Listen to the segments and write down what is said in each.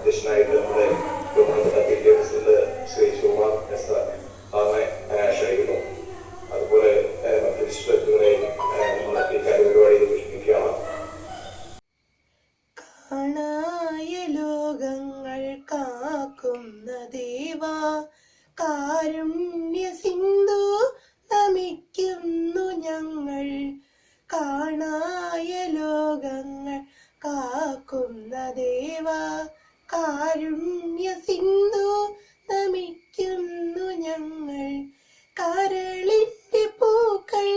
അധ്യക്ഷനായിട്ട് നമ്മുടെ ബഹുമാനപ്പെട്ട PTA president Shri Sivakumar S സാറിനെ ക്ഷണിക്കുന്നു. അതുപോലെ മറ്റ് വിശിഷ്ട വ്യക്തികളെ നമ്മൾ ഈ കാര്യപരിപാടിയിൽ ക്ഷണിക്കുകയാണ്. കാണായ ലോകങ്ങൾ കാക്കുന്ന ദേവാ, കാരുണ്യ സിന്ധു നമിക്കുന്നു ഞങ്ങൾ. കാണായ ലോകങ്ങൾ കാക്കുന്ന ദേവാ, കാരുണ്യ സിന്ധു നമിക്കുന്നു ഞങ്ങൾ. കരളിന്റെ പൂക്കൾ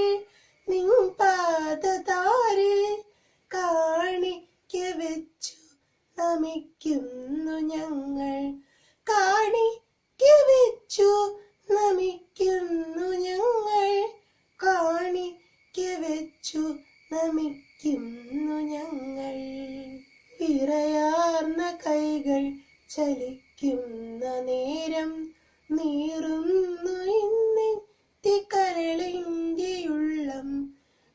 നിൻ പാദതാരിൽ കാണിക്ക വെച്ചു നമിക്കുന്നു ഞങ്ങൾ. കാണിക്ക വെച്ചു നമിക്കുന്നു ഞങ്ങൾ. കാണിക്ക വെച്ചു നമിക്കുന്നു ഞങ്ങൾ. വിറയാർന്ന കൈകൾ ചലിക്കുന്ന നേരം നീറുന്നു ഇന്നെത്തി കരളിൻ്റെ ഉള്ളം.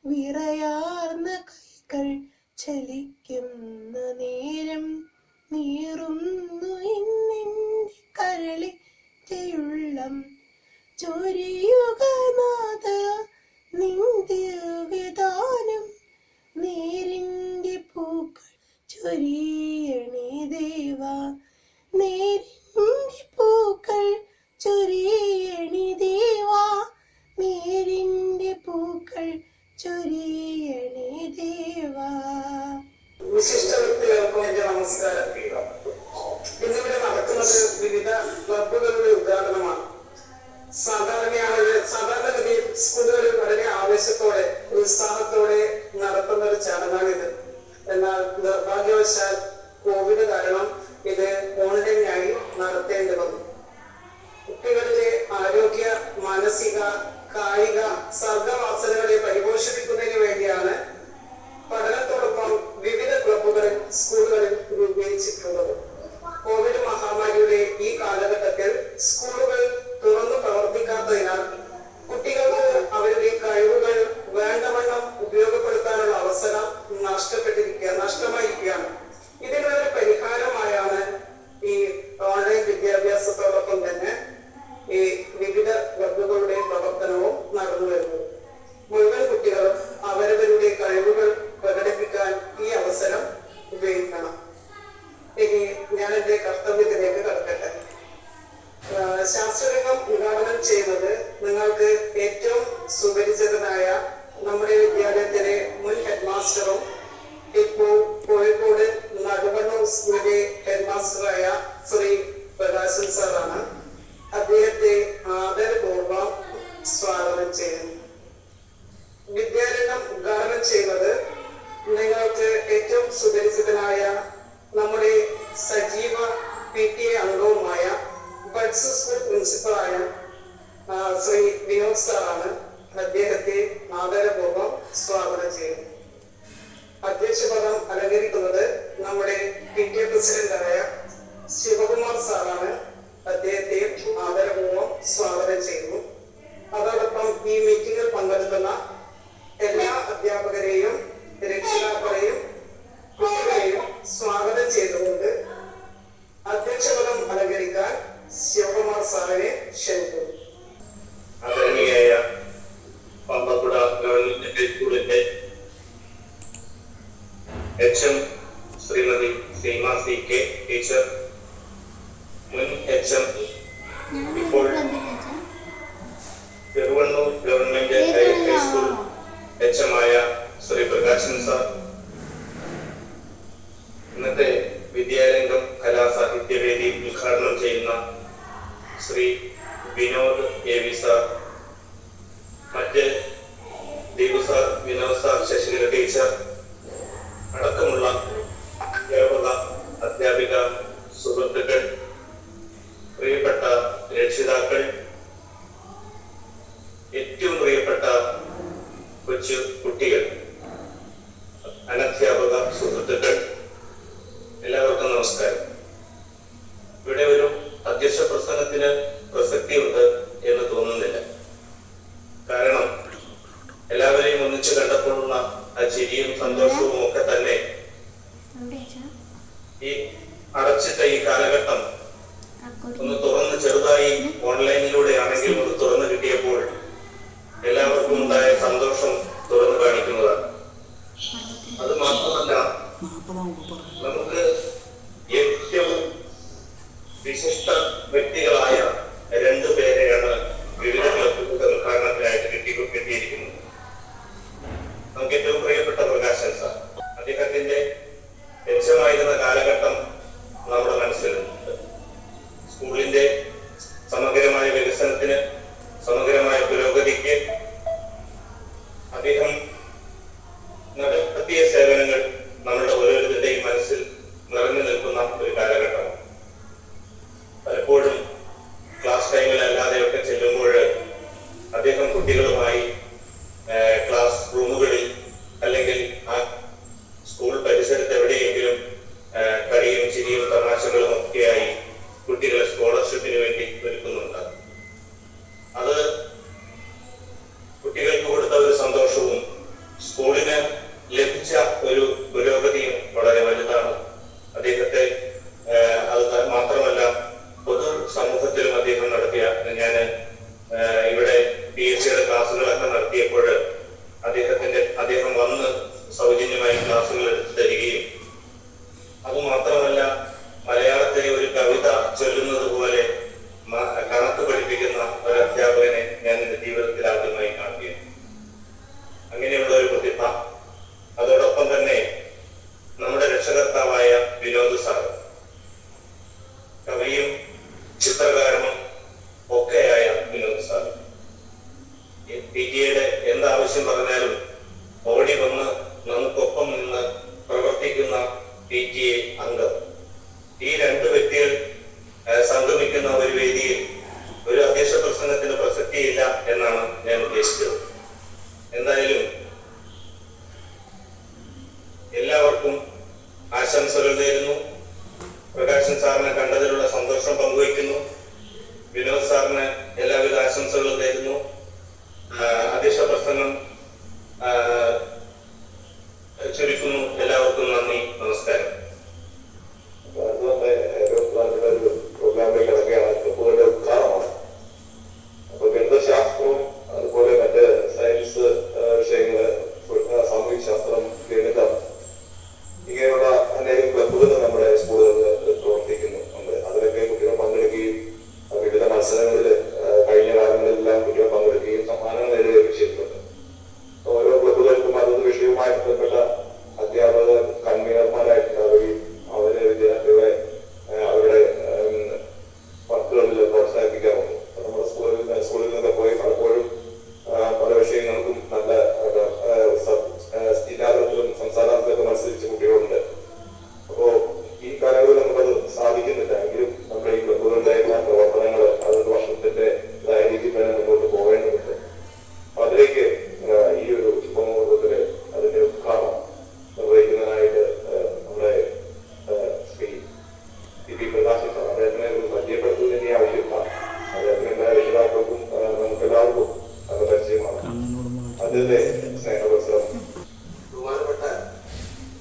വിറയാർന്ന കൈകൾ ചലിക്കുന്ന നേരം നീറുന്നു ഇന്നെൻ്റെ കരളിൻ്റെ ഉള്ളം. ചൊരിയുക നാഥ നിൻ ദിവ്യദാനം, നേരിൻ്റെ പൂക്കൾ ചൊരിയണേ ദേവാ. നേരിൻ്റെ പൂക്കൾ ചൊരിയണേ ദേവാ. നേരിൻ്റെ പൂക്കൾ ചൊരിയണേ ദേവാ. വിശിഷ്ട വ്യക്തികൾക്കും എന്റെ നമസ്കാരം. ഇന്നിവിടെ നടക്കുന്നത് വിവിധ ക്ലബുകളുടെ ഉദ്ഘാടനമാണ്. സാധാരണഗതിയിൽ സ്കൂളുകളിൽ വളരെ ആവേശത്തോടെ ഉത്സാഹത്തോടെ നടത്തുന്ന ഒരു ചടങ്ങാണിത്. എന്നാൽ നിർഭാഗ്യവശാൽ കോവിഡ് കാരണം ഇത് ഓൺലൈനായി നടത്തേണ്ടി വന്നു. കുട്ടികളിലെ ആരോഗ്യ, മാനസിക, കായിക സർഗവാസനകളെ പരിപോഷിപ്പിക്കുന്നതിന് വേണ്ടിയാണ് പഠനത്തോടൊപ്പം വിവിധ ക്ലബുകളിൽ സ്കൂളുകളിൽ രൂപീകരിച്ചിട്ടുള്ളത്. കോവിഡ് മഹാമാരിയുടെ ഈ കാലഘട്ടത്തിൽ സ്കൂളുകൾ തുറന്നു പ്രവർത്തിക്കാത്തതിനാൽ കുട്ടികൾക്ക് അവരുടെ കഴിവുകൾ വേണ്ടവണ്ണം ഉപയോഗപ്പെടുത്താനുള്ള അവസരം നഷ്ടമായിരിക്കുകയാണ്. ഇതിനൊരു പരിഹാരമായാണ് ഈ ഓൺലൈൻ വിദ്യാഭ്യാസത്തോടൊപ്പം തന്നെ ഈ വിവിധ ക്ലബുകളുടെ പ്രവർത്തനവും നടന്നു വരുന്നത്. മുഴുവൻ കുട്ടികളും അവരവരുടെ കഴിവുകൾ പ്രകടിപ്പിക്കാൻ ഈ അവസരം ഉപയോഗിക്കണം. ഇനി ഞാൻ എന്റെ കർത്തവ്യത്തിലേക്ക് കടക്കട്ടെ. ശാസ്ത്രരംഗം ഉദ്ഘാടനം ചെയ്യുന്നത് നിങ്ങൾക്ക് ഏറ്റവും സുപരിചിതനായ നമ്മുടെ വിദ്യാലയത്തിലെ മുൻ ഹെഡ് മാസ്റ്ററും ഇപ്പോൾ കോഴിക്കോട് നടുവണ്ണൂർ സ്കൂളിലെ ഹെഡ് മാസ്റ്ററായ ശ്രീ പ്രകാശൻ സാറാണ്. അദ്ദേഹത്തെ ആദരപൂർവ്വം സ്വാഗതം ചെയ്യുന്നു. വിദ്യാരംഗം ഉദ്ഘാടനം ചെയ്യുന്നത് നിങ്ങൾക്ക് ഏറ്റവും സുപരിചിതനായ നമ്മുടെ സജീവ PTA അംഗവുമായ ബഡ്സ് സ്കൂൾ പ്രിൻസിപ്പളായ ശ്രീ വിനോദ് സാറാണ്. അദ്ദേഹത്തെ ആദരപൂർവ്വം സ്വാഗതം ചെയ്യുന്നു. അധ്യക്ഷപദം അലങ്കരിക്കുന്നത് നമ്മുടെ PTA പ്രസിഡന്റായ ശിവകുമാർ സാറാണ്. അദ്ദേഹത്തെയും ആദരപൂർവ്വം സ്വാഗതം ചെയ്യുന്നു. അതോടൊപ്പം ഈ മീറ്റിംഗിൽ പങ്കെടുക്കുന്ന എല്ലാ അധ്യാപകരെയും രക്ഷിതാക്കളെയും കുട്ടികളെയും സ്വാഗതം ചെയ്തുകൊണ്ട് അധ്യക്ഷപദം അലങ്കരിക്കാൻ ശിവകുമാർ സാറിനെ ക്ഷണിക്കുന്നു. ആദരണീയായ പമ്പക്കുട ഗവൺമെന്റ് സ്കൂളിന്റെ HM Shrimati Seema CK teacher, മുൻ HM ഇപ്പോൾ ചെറുവണ്ണൂർ ഗവൺമെന്റ് ഹൈസ്കൂൾ HM ആയ ശ്രീ പ്രകാശൻ സാർ, ഇന്നത്തെ വിദ്യാരംഗം കലാസാഹിത്യവേദി ഉദ്ഘാടനം ചെയ്യുന്ന ശ്രീ വിനോദ് AV സാർ, മറ്റ് Deepu sir, Vinod sir, Sasikala teacher അടക്കമുള്ള കേരള അധ്യാപിക സുഹൃത്തുക്കൾ, പ്രിയപ്പെട്ട രക്ഷിതാക്കൾ, ഏറ്റവും പ്രിയപ്പെട്ട കൊച്ചു കുട്ടികൾ, അനധ്യാപക സുഹൃത്തുക്കൾ, എല്ലാവർക്കും നമസ്കാരം. ഇവിടെ ഒരു അധ്യക്ഷ പ്രസംഗത്തിന് പ്രസക്തിയുണ്ട് എന്ന് തോന്നുന്നില്ല. കാരണം എല്ലാവരെയും ഒന്നിച്ചു കണ്ടപ്പോഴുള്ള ആ ചിരിയും സന്തോഷവും ഒക്കെ തന്നെ ഈ അടക്ക അടച്ചിട്ട ഈ കാലഘട്ടം ഒന്ന് തുറന്ന് ചെറുതായി ഓൺലൈനിലൂടെ ആണെങ്കിലും ഒന്ന് തുറന്നു കിട്ടിയപ്പോൾ എല്ലാവർക്കും ഉണ്ടായ സന്തോഷം തുറന്നു കാണിക്കുന്നതാണ്. അത് മാത്രമല്ല, നമുക്ക് ഏറ്റവും വിശിഷ്ട വ്യക്തികളായ 2 പേരെയാണ് വിവിധ ക്ലബുകളുടെ ഉദ്ഘാടനത്തിനായിട്ട് കിട്ടിയിരിക്കുന്നത്. നമുക്ക് ഏറ്റവും പ്രിയപ്പെട്ട പ്രകാശൻ സാർ, അദ്ദേഹത്തിന്റെ മെച്ചമായിരുന്ന കാലഘട്ടം നമ്മുടെ മനസ്സിലുണ്ട്. സ്കൂളിന്റെ സമഗ്രമായ വികസനത്തിന്, സമഗ്രമായ പുരോഗതിക്ക് അദ്ദേഹം നടത്തിയ സേവനങ്ങൾ നമ്മുടെ ഓരോരുത്തരുടെയും മനസ്സിൽ നിറഞ്ഞു നിൽക്കുന്ന ഒരു കാലഘട്ടമാണ്. പലപ്പോഴും ക്ലാസ് ടൈമിലല്ലാതെയൊക്കെ ചെല്ലുമ്പോൾ അദ്ദേഹം കുട്ടികളുമായി ക്ലാസ് റൂമുകളിൽ അല്ലെങ്കിൽ ആ സ്കൂൾ പരിസരത്ത് എവിടെയെങ്കിലും കളിയും ചിരിയും തമാശകളും ഒക്കെയായി കുട്ടികളെ സ്കോളർഷിപ്പിന് വേണ്ടി ഒരുക്കുന്നുണ്ട്. അത് കുട്ടികൾക്ക് കൊടുത്ത ഒരു സന്തോഷവും സ്കൂളിന് ലഭിച്ച ഒരു പുരോഗതിയും വളരെ വലുതാണ്. അദ്ദേഹത്തെ അത് മാത്രമല്ല, പൊതു സമൂഹത്തിലും അദ്ദേഹം നടത്തിയ, ഞാൻ ഇവിടെ PhD ക്ലാസ്സുകളൊക്കെ നടത്തിയപ്പോൾ അദ്ദേഹം വന്ന് സൗജന്യമായി ക്ലാസ്സുകൾ എടുത്തു തരികയും, അതുമാത്രമല്ല മലയാളത്തിലെ ഒരു കവിത ചൊല്ലുന്നത് പോലെ കണക്ക് പഠിപ്പിക്കുന്ന ഒരു അധ്യാപകനെ ഞാൻ എന്റെ ജീവിതത്തിൽ ആദ്യമായി കാണുകയാണ്. അങ്ങനെയുള്ള ഒരു പ്രതിഭ. അതോടൊപ്പം തന്നെ നമ്മുടെ രക്ഷകർത്താവായ വിനോദ് സാർ, കവിയും ചിത്രകാരനും ഒക്കെയായ വിനോദ് സാർ, PTA എന്താവശ്യം പറഞ്ഞാലും ഓടി വന്ന് നമുക്കൊപ്പം നിന്ന് പ്രവർത്തിക്കുന്ന PTA അംഗം. ഈ 2 വ്യക്തികൾ സംഗമിക്കുന്ന ഒരു വേദിയിൽ ഒരു അധ്യക്ഷ പ്രസംഗത്തിന് പ്രസക്തിയില്ല എന്നാണ് ഞാൻ ഉദ്ദേശിച്ചത്. എന്തായാലും എല്ലാവർക്കും ആശംസകൾ നേരുന്നു. പ്രകാശൻ സാറിനെ കണ്ടതിലുള്ള സന്തോഷം പങ്കുവയ്ക്കുന്നു. വിനോദ് സാറിന് എല്ലാവിധ ആശംസകളും നേരുന്നു. അധ്യക്ഷ പ്രസംഗം ചുരുക്കുന്നു. എല്ലാവർക്കും നന്ദി, നമസ്കാരം. പ്രോഗ്രാമിൽ കിടക്കുകയാണ്. ക്ലബുകളുടെ ഉദ്ഘാടനമാണ്. അപ്പൊ ഗണിതശാസ്ത്രവും അതുപോലെ മറ്റ് സയൻസ് വിഷയങ്ങള്, സാമൂഹിക ശാസ്ത്രം, ഗണിതം, ഇങ്ങനെയുള്ള അനേകം ക്ലബുകൾ നമ്മുടെ സ്കൂളുകളിൽ പ്രവർത്തിക്കുന്നുണ്ട്. അതിലൊക്കെ കുട്ടികൾ പങ്കെടുക്കുകയും വിവിധ മത്സരങ്ങളിൽ കഴിഞ്ഞ കാലങ്ങളിലെല്ലാം കുട്ടികൾ പങ്കെടുക്കുകയും സമ്മാനങ്ങൾ നേടുകയൊക്കെ ചെയ്തിട്ടുണ്ട്. ഓരോ ക്ലബുകൾക്കും അതത് വിഷയവുമായി ബന്ധപ്പെട്ട അധ്യാപകർ കൺവീനർമാരായിട്ടുണ്ടാവുകയും അവരെ വിദ്യാർത്ഥികളെ അവരുടെ വർക്കുകളിൽ പ്രോത്സാഹിപ്പിക്കാറുണ്ട്. നമ്മുടെ സ്കൂളിൽ നിന്നൊക്കെ പോയി പലപ്പോഴും പല വിഷയങ്ങൾക്കും നല്ല ജില്ലാതലത്തിലും സംസ്ഥാനത്തിലൊക്കെ മത്സരിച്ച കുട്ടികളുണ്ട്. അപ്പോ ഈ കാലങ്ങളിൽ നമുക്കത് സാധിക്കുന്നില്ല. എങ്കിലും നമ്മുടെ ഈ ക്ലബുകളുടെ പ്രവർത്തനങ്ങൾ അതൊരു വർഷത്തിന്റെ ഇതായ രീതിയിൽ തന്നെ മുന്നോട്ട് പോകേണ്ടതുണ്ട്. അപ്പൊ അതിലേക്ക് ഈ ഒരു ശുഭമുഹൂർത്തത്തില് അതിന്റെ ഉദ്ഘാടനം നിർവഹിക്കുന്നതിനായിട്ട് നമ്മുടെ ശ്രീ TP പ്രകാശൻ സാർ, അദ്ദേഹത്തിനെ ഒരു പരിചയപ്പെടുത്തുന്നതിന് ആവശ്യമില്ല. അദ്ദേഹത്തിന്റെ രക്ഷിതാക്കൾക്കും നമുക്ക് എല്ലാവർക്കും അത് പരിചയമാണ്. അതിന്റെ സ്നേഹവത്സരം. ബഹുമാനപ്പെട്ട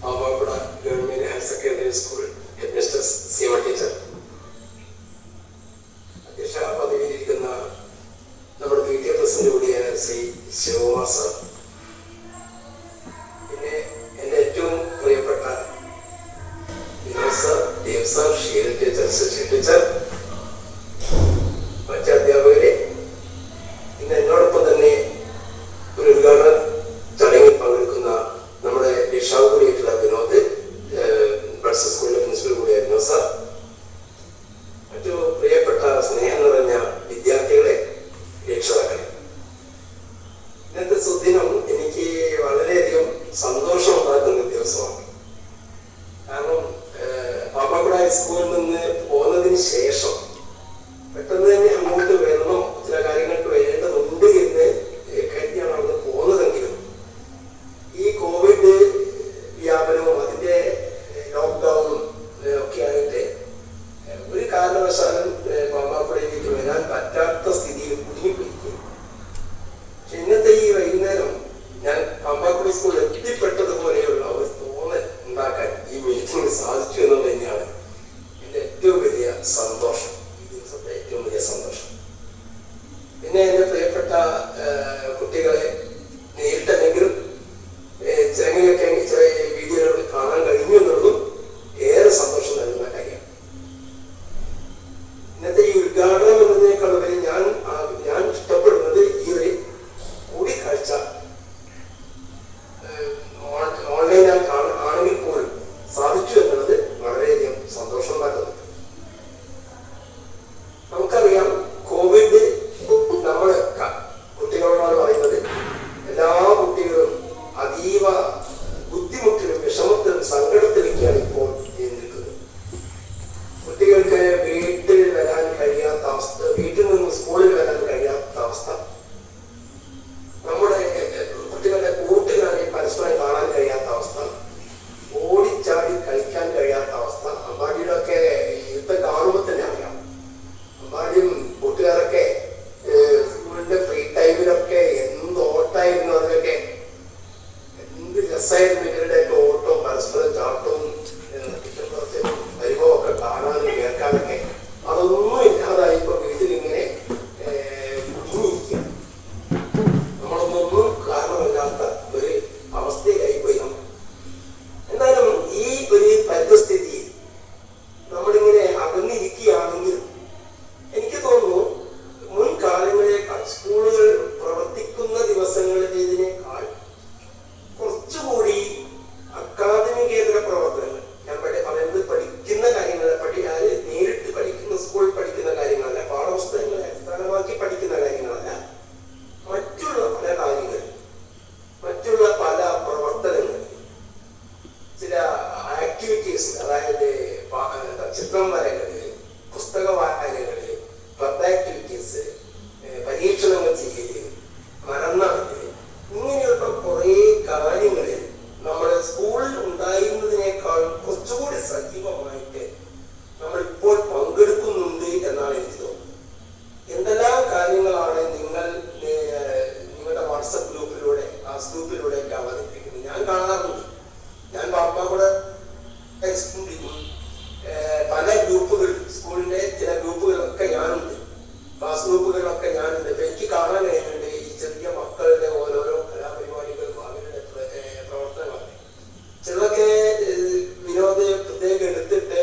Pampakuda government higher secondary school headmistress Seema teacher, അധ്യക്ഷ പദവിയിലിരിക്കുന്ന നമ്മുടെ PTA പ്രസിഡന്റ് കൂടിയായ ശ്രീ ശിവകുമാർ സാർ, പിന്നെ എൻ്റെ ഏറ്റവും പ്രിയപ്പെട്ട Vinod sir, Dev sir, Sheela teacher, Sasi teacher, മറ്റ് അധ്യാപകരെ, ഇന്ന് എന്നോടൊപ്പം തന്നെ ഒരു ഉദ്ഘാടന ചടങ്ങിൽ പങ്കെടുക്കുന്ന നമ്മുടെ രക്ഷാവ് കൂടിയായിട്ടുള്ള വിനോദ്, ബഡ്സ് സ്കൂളിലെ പ്രിൻസിപ്പൽ കൂടിയായ വിനോദ് സാർ, മറ്റു പ്രിയപ്പെട്ട സ്നേഹം നിറഞ്ഞ വിദ്യാർത്ഥികളെ, രക്ഷിതാക്കളെ, ഇന്നത്തെ സുദിനം എനിക്ക് വളരെയധികം സന്തോഷം ഉണ്ടാക്കുന്ന ദിവസമാണ്. കാരണം പാമ്പാക്കുട ഹൈസ്കൂളിൽ നിന്ന് പോകുന്നതിന് ശേഷം പെട്ടെന്ന് തന്നെ അങ്ങോട്ട് വരണം, ചില കാര്യങ്ങൾക്ക് വേണ്ടതുണ്ട് എന്ന് കരുതിയാണ് അവിടെ പോകുന്നതെങ്കിലും ഈ കോവിഡ് വ്യാപനവും അതിൻ്റെ ലോക്ക്ഡൗണും ഒക്കെ ആയിട്ട് ഒരു കാരണവശാലും പാമ്പാക്കുടയിലേക്ക് വരാൻ പറ്റാത്ത സ്ഥിതിയിൽ കുടുങ്ങിപ്പോയി. പക്ഷെ ഇന്നത്തെ ഈ വൈകുന്നേരം ഞാൻ പാമ്പാക്കുട സ്കൂളിൽ എത്തിപ്പെട്ടതുപോലെയുള്ള ഒരു തോന്നൽ ഉണ്ടാക്കാൻ ഈ മീറ്റിംഗ് സാധിച്ചു എന്നുള്ളത് തന്നെയാണ് എൻ്റെ ആക്ടിവിറ്റീസ്, അതായത് ചിത്രം വരകള്, പുസ്തക വായനകള്, ക്ലബ് ആക്ടിവിറ്റീസ്, പരീക്ഷണങ്ങൾ ചെയ്യല്, മറന്നടല്, ഇങ്ങനെയുള്ള കുറേ കാര്യങ്ങൾ നമ്മുടെ സ്കൂളിൽ ഉണ്ടായിരുന്നതിനേക്കാൾ കുറച്ചുകൂടി സജീവമായിട്ട് നമ്മളിപ്പോൾ പങ്കെടുക്കുന്നുണ്ട് എന്നാണ് എനിക്ക് തോന്നുന്നത്. എന്തെല്ലാം കാര്യങ്ങളാണ് നിങ്ങളുടെ വാട്സപ്പ് ഗ്രൂപ്പിലൂടെ, ക്ലാസ് ഗ്രൂപ്പിലൂടെയൊക്കെ അവതരിപ്പിക്കുന്നത് ഞാൻ കാണാറുണ്ട്. ഞാൻ പാപ്പാക്കൂടെ പല ഗ്രൂപ്പുകൾ, സ്കൂളിന്റെ ചില ഗ്രൂപ്പുകളൊക്കെ ഞാനുണ്ട്, ക്ലാസ് ഗ്രൂപ്പുകളിലൊക്കെ ഞാനുണ്ട്. അപ്പൊ എനിക്ക് കാണാൻ കഴിയുന്നുണ്ട് ഈ ചെറിയ മക്കളുടെ ഓരോരോ കലാപരിപാടികളും അവരുടെ പ്രവർത്തനങ്ങളൊക്കെ. ചിലതൊക്കെ വിനോദ പ്രത്യേകം എടുത്തിട്ട്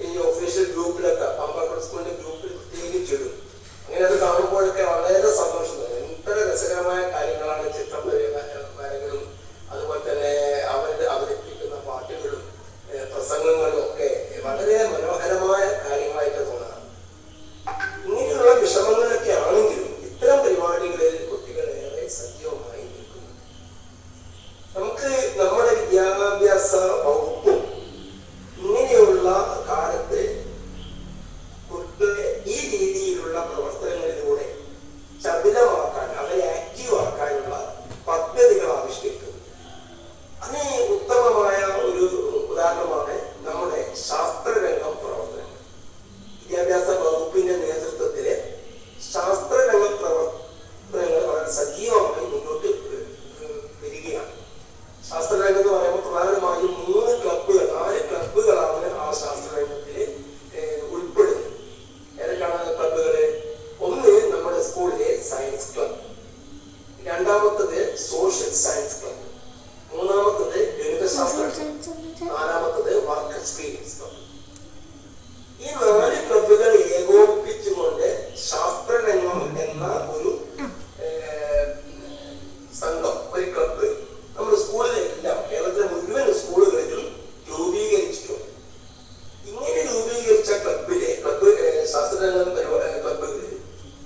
ഈ ഒഫീഷ്യൽ ഗ്രൂപ്പിലൊക്കെ, പാമ്പാക്കോട് സ്കൂളിന്റെ ഗ്രൂപ്പിൽ പ്രത്യേകിച്ച് ഇടും. അങ്ങനെ അത് കാണുമ്പോഴൊക്കെ വളരെ സന്തോഷം തോന്നും. ഇത്ര രസകരമായ കാര്യങ്ങളാണ് ചിത്രം വരകളും അതുപോലെ തന്നെ അവതരിപ്പിക്കുന്ന പാട്ടുകളും പ്രസംഗങ്ങളും ഒക്കെ വളരെ മനോഹരമായ കാര്യങ്ങളായിട്ട് തോന്നാറ്. ഇങ്ങനെയുള്ള വിഷമങ്ങളൊക്കെ ആണെങ്കിലും ഇത്തരം പരിപാടികളിൽ കുട്ടികൾ ഏറെ സജീവമായി നിൽക്കുന്നു. നമുക്ക് നമ്മുടെ വിദ്യാഭ്യാസ വകുപ്പും ഇങ്ങനെയുള്ള കാലത്ത് കുട്ടികളെ ഈ രീതിയിലുള്ള പ്രവർത്തനങ്ങളിലൂടെ ചടുലമാക്കാൻ, അവരെ ആക്റ്റീവ് ആക്കാനുള്ള പദ്ധതികൾ ആവിഷ്കരിക്കുന്നു. അതിന് ഉത്തമമായ ഒരു ഉദാഹരണമാണ് നമ്മുടെ ശാസ്ത്രരംഗം പ്രവർത്തനങ്ങൾ. വിദ്യാഭ്യാസ വകുപ്പിന്റെ നേതൃത്വത്തില് ശാസ്ത്രരംഗം പ്രവർത്തനങ്ങൾ വളരെ സജീവമായി മുന്നോട്ട് വരികയാണ്. ശാസ്ത്രരംഗം എന്ന് പറയുമ്പോൾ പ്രധാനമായും 4 ക്ലബ്ബുകളാണ് ആ ശാസ്ത്രരംഗത്തില് ഉൾപ്പെടുന്നത്. ഏതൊക്കെയാണ് ക്ലബ്ബുകള്? ഒന്ന് നമ്മുടെ സ്കൂളിലെ സയൻസ് ക്ലബ്, രണ്ടാമത്തത് സോഷ്യൽ സയൻസ് ക്ലബ്, മൂന്നാമത്തത് ഗണിതശാസ്ത്ര ക്ലബ്, നാലാമത്തത് വർക്ക് എക്സ്പീരിയൻസ് ക്ലബ്. ഈ 4 ക്ലബ്ബുകൾ ഏകോപിപ്പിച്ചുകൊണ്ട് ശാസ്ത്രരംഗം എന്ന ഒരു സംഘം, ഒരു ക്ലബ്ബ് നമ്മുടെ സ്കൂളിലെല്ലാം, കേരളത്തിലെ മുഴുവൻ സ്കൂളുകളിലും രൂപീകരിച്ചിട്ടുണ്ട്. ഇങ്ങനെ രൂപീകരിച്ച ശാസ്ത്രരംഗം ക്ലബ്ബുകളിൽ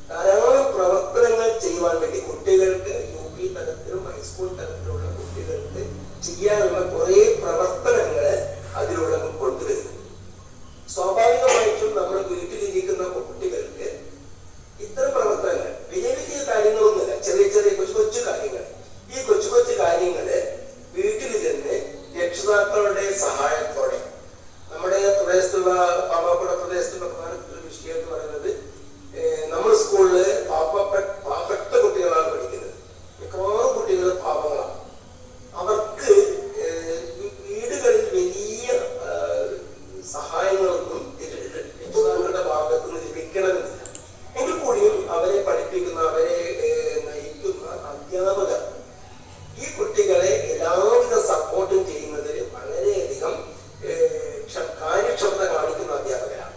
ധാരാളം പ്രവർത്തനങ്ങൾ ചെയ്യുവാൻ വേണ്ടി കുട്ടികൾക്ക് UP തലത്തിലും ഹൈസ്കൂൾ തലത്തിലുള്ള കുട്ടികൾക്ക് ചെയ്യാനുള്ള കുറെ പ്രവർത്തനങ്ങൾ അതിലൂടെ കൊണ്ടുവരുന്നു. സ്വാഭാവികമായിട്ടും നമ്മൾ വീട്ടിലിരിക്കുന്ന കുട്ടികൾക്ക് ഇത്തരം പ്രവർത്തനങ്ങൾ വലിയ വലിയ കാര്യങ്ങളൊന്നുമില്ല, ചെറിയ ചെറിയ കൊച്ചു കാര്യങ്ങൾ. ഈ കൊച്ചു കാര്യങ്ങള് വീട്ടിൽ ചെന്ന് രക്ഷിതാക്കളുടെ സഹായത്തോടെ, നമ്മുടെ പ്രദേശത്തുള്ള പാമ്പാക്കോട് പ്രദേശത്തുള്ള പ്രധാനപ്പെട്ട ഒരു വിഷയം എന്ന് പറയുന്നത്, നമ്മുടെ സ്കൂളില് പാവപ്പെട്ട കുട്ടികളാണ് പഠിക്കുന്നത്. മിക്കവാറും കുട്ടികൾ പാവങ്ങളാണ്. അവർക്ക് വീടുകളിൽ വലിയ സഹായങ്ങളൊന്നും രക്ഷിതാക്കളുടെ ഭാഗത്തുനിന്ന് ലഭിക്കണമെന്നില്ല. എങ്കിൽ കൂടിയും അവരെ പഠിപ്പിക്കുന്ന, അവരെ നയിക്കുന്ന അധ്യാപകർ ഈ കുട്ടികളെ എല്ലാവിധ സപ്പോർട്ടും ചെയ്യുന്നതിൽ വളരെയധികം കാര്യക്ഷമത കാണിക്കുന്ന അധ്യാപകരാണ്.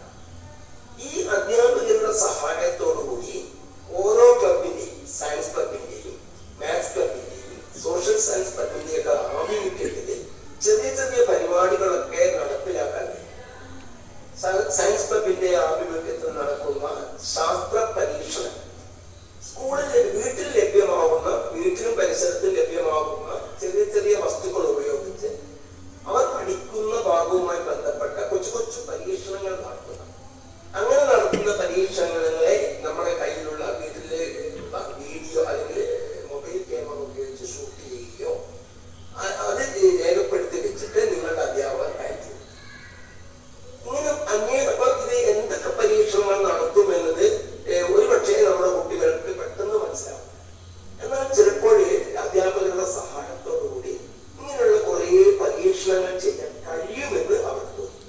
ഈ അധ്യാപകരുടെ സഹായത്തോടുകൂടി ഓരോ ക്ലബിന്റെയും, സയൻസ് ക്ലബിന്റെയും മാത്സ് ക്ലബിന്റെയും സോഷ്യൽ സയൻസ് ക്ലബിന്റെയും ഒക്കെ ആഭിമുഖ്യത്തിൽ ചെറിയ ചെറിയ പരിപാടികളൊക്കെ നടപ്പിലാക്കാൻ കഴിയും. സയൻസ് ക്ലബിന്റെ ആഭിമുഖ്യത്തിൽ നടക്കുന്ന ശാസ്ത്ര പരീക്ഷണം, സ്കൂളിൽ വീട്ടിൽ ലഭ്യമാവുന്ന, വീട്ടിലും പരിസരത്തും ലഭ്യമാകുന്ന ചെറിയ ചെറിയ വസ്തുക്കൾ ഉപയോഗിച്ച് അവർ പഠിക്കുന്ന ഭാഗവുമായി ബന്ധപ്പെട്ട കൊച്ചു പരീക്ഷണങ്ങൾ നടത്തുക. അങ്ങനെ നടത്തുന്ന പരീക്ഷണങ്ങളെ നമ്മുടെ കയ്യിലുള്ള വീട്ടിലെ വീഡിയോ അല്ലെങ്കിൽ മൊബൈൽ ക്യാമറ ഉപയോഗിച്ച് ഷൂട്ട് ചെയ്യുകയോ അത് രേഖപ്പെടുത്തി വെച്ചിട്ട് നിങ്ങളുടെ അധ്യാപകർ അയച്ചു. ഇങ്ങനെ അപ്പോൾ ഇത് എന്തൊക്കെ പരീക്ഷണങ്ങൾ നടത്തുമെന്നത് ഒരുപക്ഷെ നമ്മുടെ കുട്ടികൾക്ക് പെട്ടെന്ന് മനസ്സിലാവും. എന്നാൽ ചിലപ്പോൾ അധ്യാപകരുടെ സഹായത്തോടുകൂടി ഇങ്ങനെയുള്ള കുറേ പരീക്ഷണങ്ങൾ ചെയ്യാൻ കഴിയുമെന്ന് അവർക്ക് തോന്നും.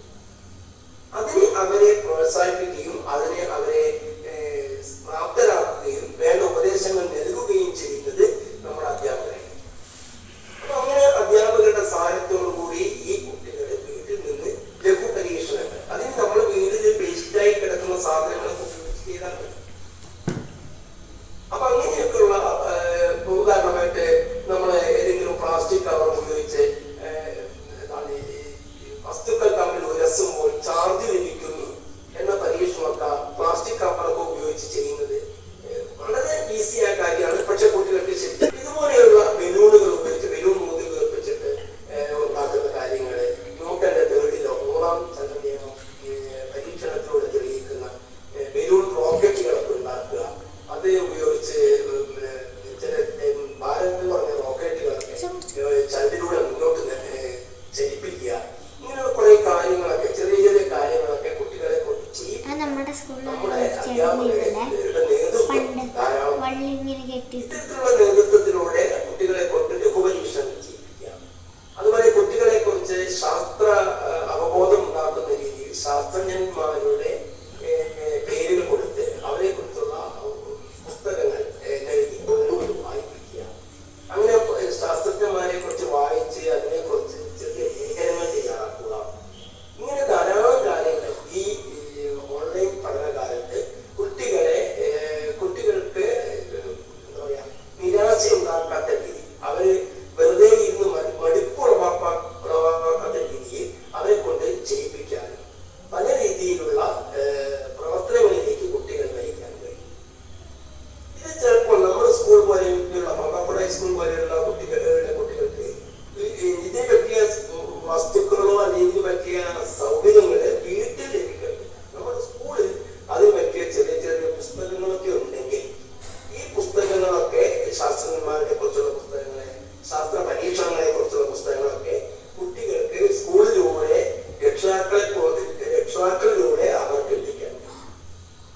അതിന് അവരെ പ്രോത്സാഹിപ്പിക്കുകയും അതിനെ അവരെ പ്രാപ്തരാക്കുകയും വേണ്ട ഉപദേശങ്ങൾ നൽകുകയും ചെയ്യുന്നത് നമ്മുടെ അധ്യാപകരാണ്. അപ്പൊ അങ്ങനെ അധ്യാപകരുടെ സഹായത്തോടുകൂടി ഈ കുട്ടികൾ വീട്ടിൽ നിന്ന് ലഘു പരീക്ഷണങ്ങൾ, അതിന് നമ്മൾ വീട്ടിൽ വേസ്റ്റായി കിടക്കുന്ന സാധനങ്ങളൊക്കെ ഉപയോഗിച്ച് ചെയ്താൽ മതി. അപ്പൊ അങ്ങനെയൊക്കെയുള്ള ഉദാഹരണമായിട്ട് നമ്മൾ ഏതെങ്കിലും പ്ലാസ്റ്റിക് കവർ ഉപയോഗിച്ച് വസ്തുക്കൾ തമ്മിൽ ഉരസുമ്പോൾ ചാർജ് ലഭിക്കുന്നു എന്ന പരീക്ഷണമൊക്കെ പ്ലാസ്റ്റിക് കവറൊക്കെ ഉപയോഗിച്ച് ചെയ്യുന്നത് വളരെ ഈസിയായ കാര്യമാണ്. പക്ഷെ കുട്ടികൾക്ക് ശരി ഇതുപോലെയുള്ള ബലൂണുകൾ ഉപയോഗിച്ച്, ബലൂൺ മൂതി വീർപ്പിച്ചിട്ട് ഉണ്ടാക്കുന്ന കാര്യങ്ങൾ ന്യൂട്ടന്റെ തേർഡിലോ 3 മൂന്നാം ചന്ദ്രനിയമം പരീക്ഷണത്തിലൂടെ തെളിയിക്കുന്ന ബലൂൺ റോക്കറ്റുകളൊക്കെ ഉണ്ടാക്കുക, അത് ഉപയോഗിച്ച് ചില ഭാരതത്തിൽ പറഞ്ഞ റോക്കറ്റുകളൊക്കെ ചന്ദ്രനിലൂടെ മുന്നോട്ട് ചലിപ്പിക്കുക, ഇങ്ങനെയുള്ള കുറെ കാര്യങ്ങളൊക്കെ ചെറിയ ചെറിയ കാര്യങ്ങളൊക്കെ കുട്ടികളെ കൊണ്ട് ചെയ്യും. നമ്മുടെ അധ്യാപകരുടെ നേതൃത്വം ധാരാളം ഇത്തരത്തിലുള്ള നേതൃത്വത്തിലൂടെ കുട്ടികളെ കൊണ്ട് ലഘുപരീക്ഷണം ചെയ്യിപ്പിക്കുക. അതുപോലെ കുട്ടികളെ കുറിച്ച് ശാസ്ത്ര അവബോധം ഉണ്ടാക്കുന്ന രീതിയിൽ ശാസ്ത്രജ്ഞന്മാരുടെ പേരുകൾ കൊടുത്ത് അവരെ കുറിച്ചുള്ള പുസ്തകങ്ങൾ എഴുതി വായിപ്പിക്കുക. അങ്ങനെ ശാസ്ത്രജ്ഞന്മാരെ കുറിച്ച് വായിച്ച് അതിനെക്കുറിച്ച് ചെറിയ ലേഖനങ്ങൾ തയ്യാറാക്കുക. ഇങ്ങനെ ധാരാളം കാര്യങ്ങൾ ഈ ഓൺലൈൻ പഠനകാലത്ത് കുട്ടികൾക്ക് എന്താ പറയാ നിരാശ ഉണ്ടാക്കാത്ത രീതി, അവര് വെറുതെ ഇരുന്ന് മടുപ്പ് ഉളവാക്കാത്ത രീതിയിൽ അവരെ കൊണ്ട് ചെയ്യിപ്പിക്കാനും പല രീതിയിലുള്ള പ്രവർത്തനങ്ങളിലേക്ക് കുട്ടികൾ നയിക്കാൻ കഴിയും. ഇത് ചിലപ്പോൾ നമ്മുടെ സ്കൂൾ പോലെയുള്ള പാപ്പാപ്പുഴ ഹൈസ്കൂൾ പോലെയുള്ള കുട്ടികൾക്ക് ഇതിനെ പറ്റിയ വസ്തുക്കളോ അല്ലെങ്കിൽ ഇതിന് പറ്റിയ സൗകര്യങ്ങള് വീട്ടിൽ ലഭിക്കുന്നുണ്ട്. നമ്മുടെ സ്കൂളിൽ അതിന് പറ്റിയ ചെറിയ ചെറിയ പുസ്തകങ്ങളൊക്കെ ഉണ്ടെങ്കിൽ ഈ പുസ്തകങ്ങളൊക്കെ ശാസ്ത്രജ്ഞന്മാരെ കുറിച്ചുള്ള പുസ്തകങ്ങളെ, ശാസ്ത്ര പരീക്ഷണങ്ങളെ കുറിച്ചുള്ള പുസ്തകങ്ങളൊക്കെ കുട്ടികൾക്ക് സ്കൂളിലൂടെ രക്ഷിതാക്കളിലൂടെ അവർക്ക് എത്തിക്കാൻ കഴിയും.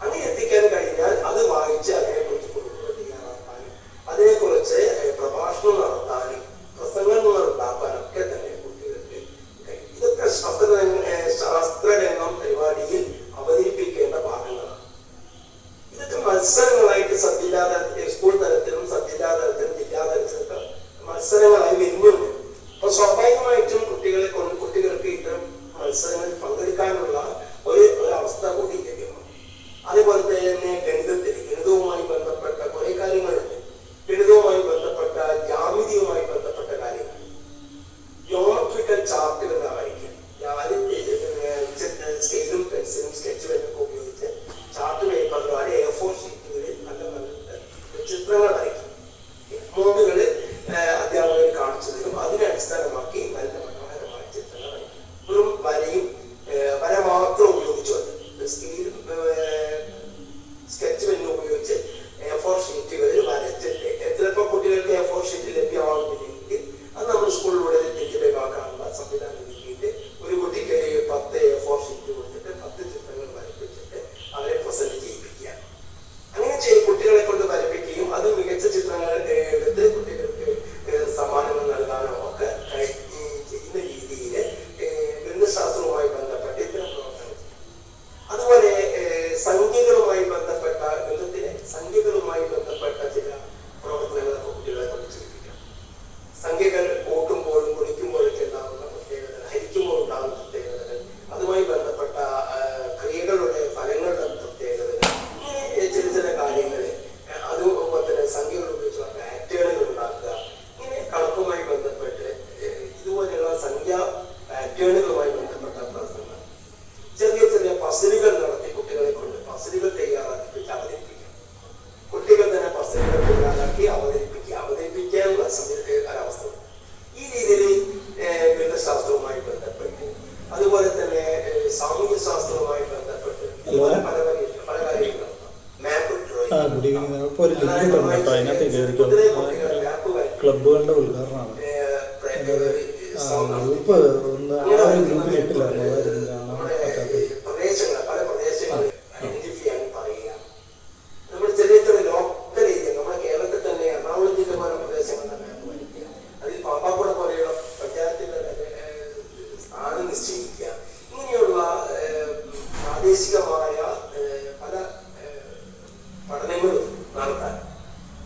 അങ്ങനെ എത്തിക്കാൻ കഴിഞ്ഞാൽ അത് വായിച്ച് അതിനെക്കുറിച്ച് കുറിപ്പുകൾ തയ്യാറാക്കാനും അതിനെക്കുറിച്ച് പ്രഭാഷണം നടത്താനും പ്രസംഗങ്ങൾ നടത്താനൊക്കെ തന്നെ കുട്ടികൾക്ക് കഴിയും. ഇതൊക്കെ ശാസ്ത്രരംഗം പരിപാടിയിൽ അവതരിപ്പിക്കേണ്ട ഭാഗങ്ങളാണ്. ഇതൊക്കെ മത്സരങ്ങളായിട്ട് സ്കൂൾ തലത്തിലും സബ്ജില്ലാ തലത്തിലും ജില്ലാ തലത്തിലൊക്കെ മത്സരങ്ങളായി വരുന്നുണ്ട്. അപ്പൊ സ്വാഭാവികമായിട്ടും കുട്ടികൾക്ക് ഇത്തരം മത്സരങ്ങളിൽ പങ്കെടുക്കാനുള്ള ഒരു അവസ്ഥ കൂടി ലഭ്യമാണ്. അതേപോലെ തന്നെ ഗണിതവുമായി ബന്ധപ്പെട്ട കുറെ കാര്യങ്ങളുണ്ട്. ഗണിതവുമായി ബന്ധപ്പെട്ട ജ്യാമിതിയുമായി ബന്ധപ്പെട്ട കാര്യങ്ങൾ, ജിയോമെട്രിക്കൽ ചാർട്ടുകൾ വരയ്ക്കുക. സ്കെയിലും പെൻസിലും സ്കെച്ച് പെന്നൊക്കെ ഉപയോഗിച്ച് ചാർട്ട് പേപ്പറിലോ അല്ലെങ്കിൽ A4 ഷീറ്റുകളിൽ നല്ല നല്ല ചിത്രങ്ങൾ വരയ്ക്കും. മോഡുകൾ അധ്യാപകർ കാണിച്ചു തരും. അതിനെ അടിസ്ഥാനമാക്കി നല്ല മനോഹരമായ ചിത്രങ്ങൾ വരയ്ക്കും. വെറും വര മാത്രം ഉപയോഗിച്ചുകൊണ്ട് സ്കെയിലും സ്കെച്ച് പെന്നും ഉപയോഗിച്ച് A4 ഷീറ്റുകളിൽ വരച്ചിട്ട് ചിലപ്പോൾ കുട്ടികൾക്ക് A4 ഷീറ്റ് ലഭ്യമാകുന്നില്ലെങ്കിൽ അത് നമ്മൾ സ്കൂളിലൂടെ ലഭ്യമാക്കാനുള്ള സംവിധാനം ഒരുക്കിയിട്ട് ഒരു കുട്ടിക്ക് 10 A4 ഷീറ്റ് കൊടുത്തിട്ട് 10 ചിത്രങ്ങൾ വരപ്പിച്ചിട്ട് അവരെ പ്രസന്റ് ചെയ്യിപ്പിക്കുക. അങ്ങനെ കുട്ടികളെ കൊണ്ട് വരപ്പിക്കുകയും അത് മികച്ച ചിത്രങ്ങൾ എടുത്ത് കുട്ടികൾക്ക് സമ്മാനങ്ങൾ നൽകാനോ ഒക്കെ ചെയ്യുന്ന രീതിയിൽ ഗണിതശാസ്ത്രവുമായി ബന്ധപ്പെട്ട് ഇത്തരം പ്രവർത്തനം. അതുപോലെ സംഖ്യകളുമായി ബന്ധപ്പെട്ട സംഖ്യകളുമായി ബന്ധപ്പെട്ട ചില പ്രവർത്തനങ്ങളൊക്കെ കുട്ടികളെ കൊണ്ട് ചെയ്യിപ്പിക്കണം. സംഖ്യകൾ കൂട്ടുമ്പോഴും ഗുണിക്കുമ്പോഴൊക്കെ ഉണ്ടാകുന്ന പ്രത്യേകതകൾ, ഹരിക്കുമ്പോൾ ഉണ്ടാകുന്ന പ്രത്യേകതകൾ, അതുമായി ബന്ധപ്പെട്ട ക്രിയകളുടെ ഫലങ്ങളുടെ പ്രത്യേകതകൾ, ഇങ്ങനെ ചില കാര്യങ്ങൾ, അതുപോലെ തന്നെ സംഖ്യകൾ ഉപയോഗിച്ചുള്ള പാറ്റേണുകൾ ഉണ്ടാക്കുക. ഇങ്ങനെ കണക്കുമായി ബന്ധപ്പെട്ട് ഇതുപോലെയുള്ള സംഖ്യാ പാറ്റേണുകളുമായി ബന്ധപ്പെട്ട പ്രവർത്തനങ്ങൾ, ചെറിയ ചെറിയ പസിലുകൾ നടത്തി കുട്ടികളെ കൊണ്ട് പസിലുകൾ തയ്യാറാക്കി അവതരിപ്പിക്കുക. കുട്ടികൾ തന്നെ പസിലുകൾ തയ്യാറാക്കി അവതരിപ്പിക്കാനുള്ള ഒരവസ്ഥ. ഈ രീതിയിൽ ഗണിതശാസ്ത്രവുമായി ബന്ധപ്പെട്ട് അതുപോലെ തന്നെ സാമൂഹ്യ ശാസ്ത്രവുമായി ബന്ധപ്പെട്ട് പല കാര്യങ്ങളും മാപ്പ് ഡ്രോയിങ്, ക്ലബുകളുടെ ഉദ്ഘാടനമാണ്. ഗ്രൂപ്പ് ഒന്ന് ആ ഒരു ഗ്രൂപ്പിൽ ഇട്ടില്ല. പ്രദേശങ്ങൾ പല പ്രദേശങ്ങളിൽ ഐഡന്റിഫൈ ചെയ്യാൻ പറയുക. നമ്മൾ ചെറിയ ചെറിയ ലോക്കൽ ഏരിയ, നമ്മുടെ കേരളത്തിൽ തന്നെ എറണാകുളം ജില്ല പോലെ പ്രദേശങ്ങളുടെ മാപ്പ് വരയ്ക്കുക. അതിൽ പാപ്പാപ്പുഴ പോലെയുള്ള പഞ്ചായത്തിന്റെ സ്ഥാനം നിശ്ചയിക്കുക. ഇങ്ങനെയുള്ള പ്രാദേശികമായ പല പഠനങ്ങളും നടത്താൻ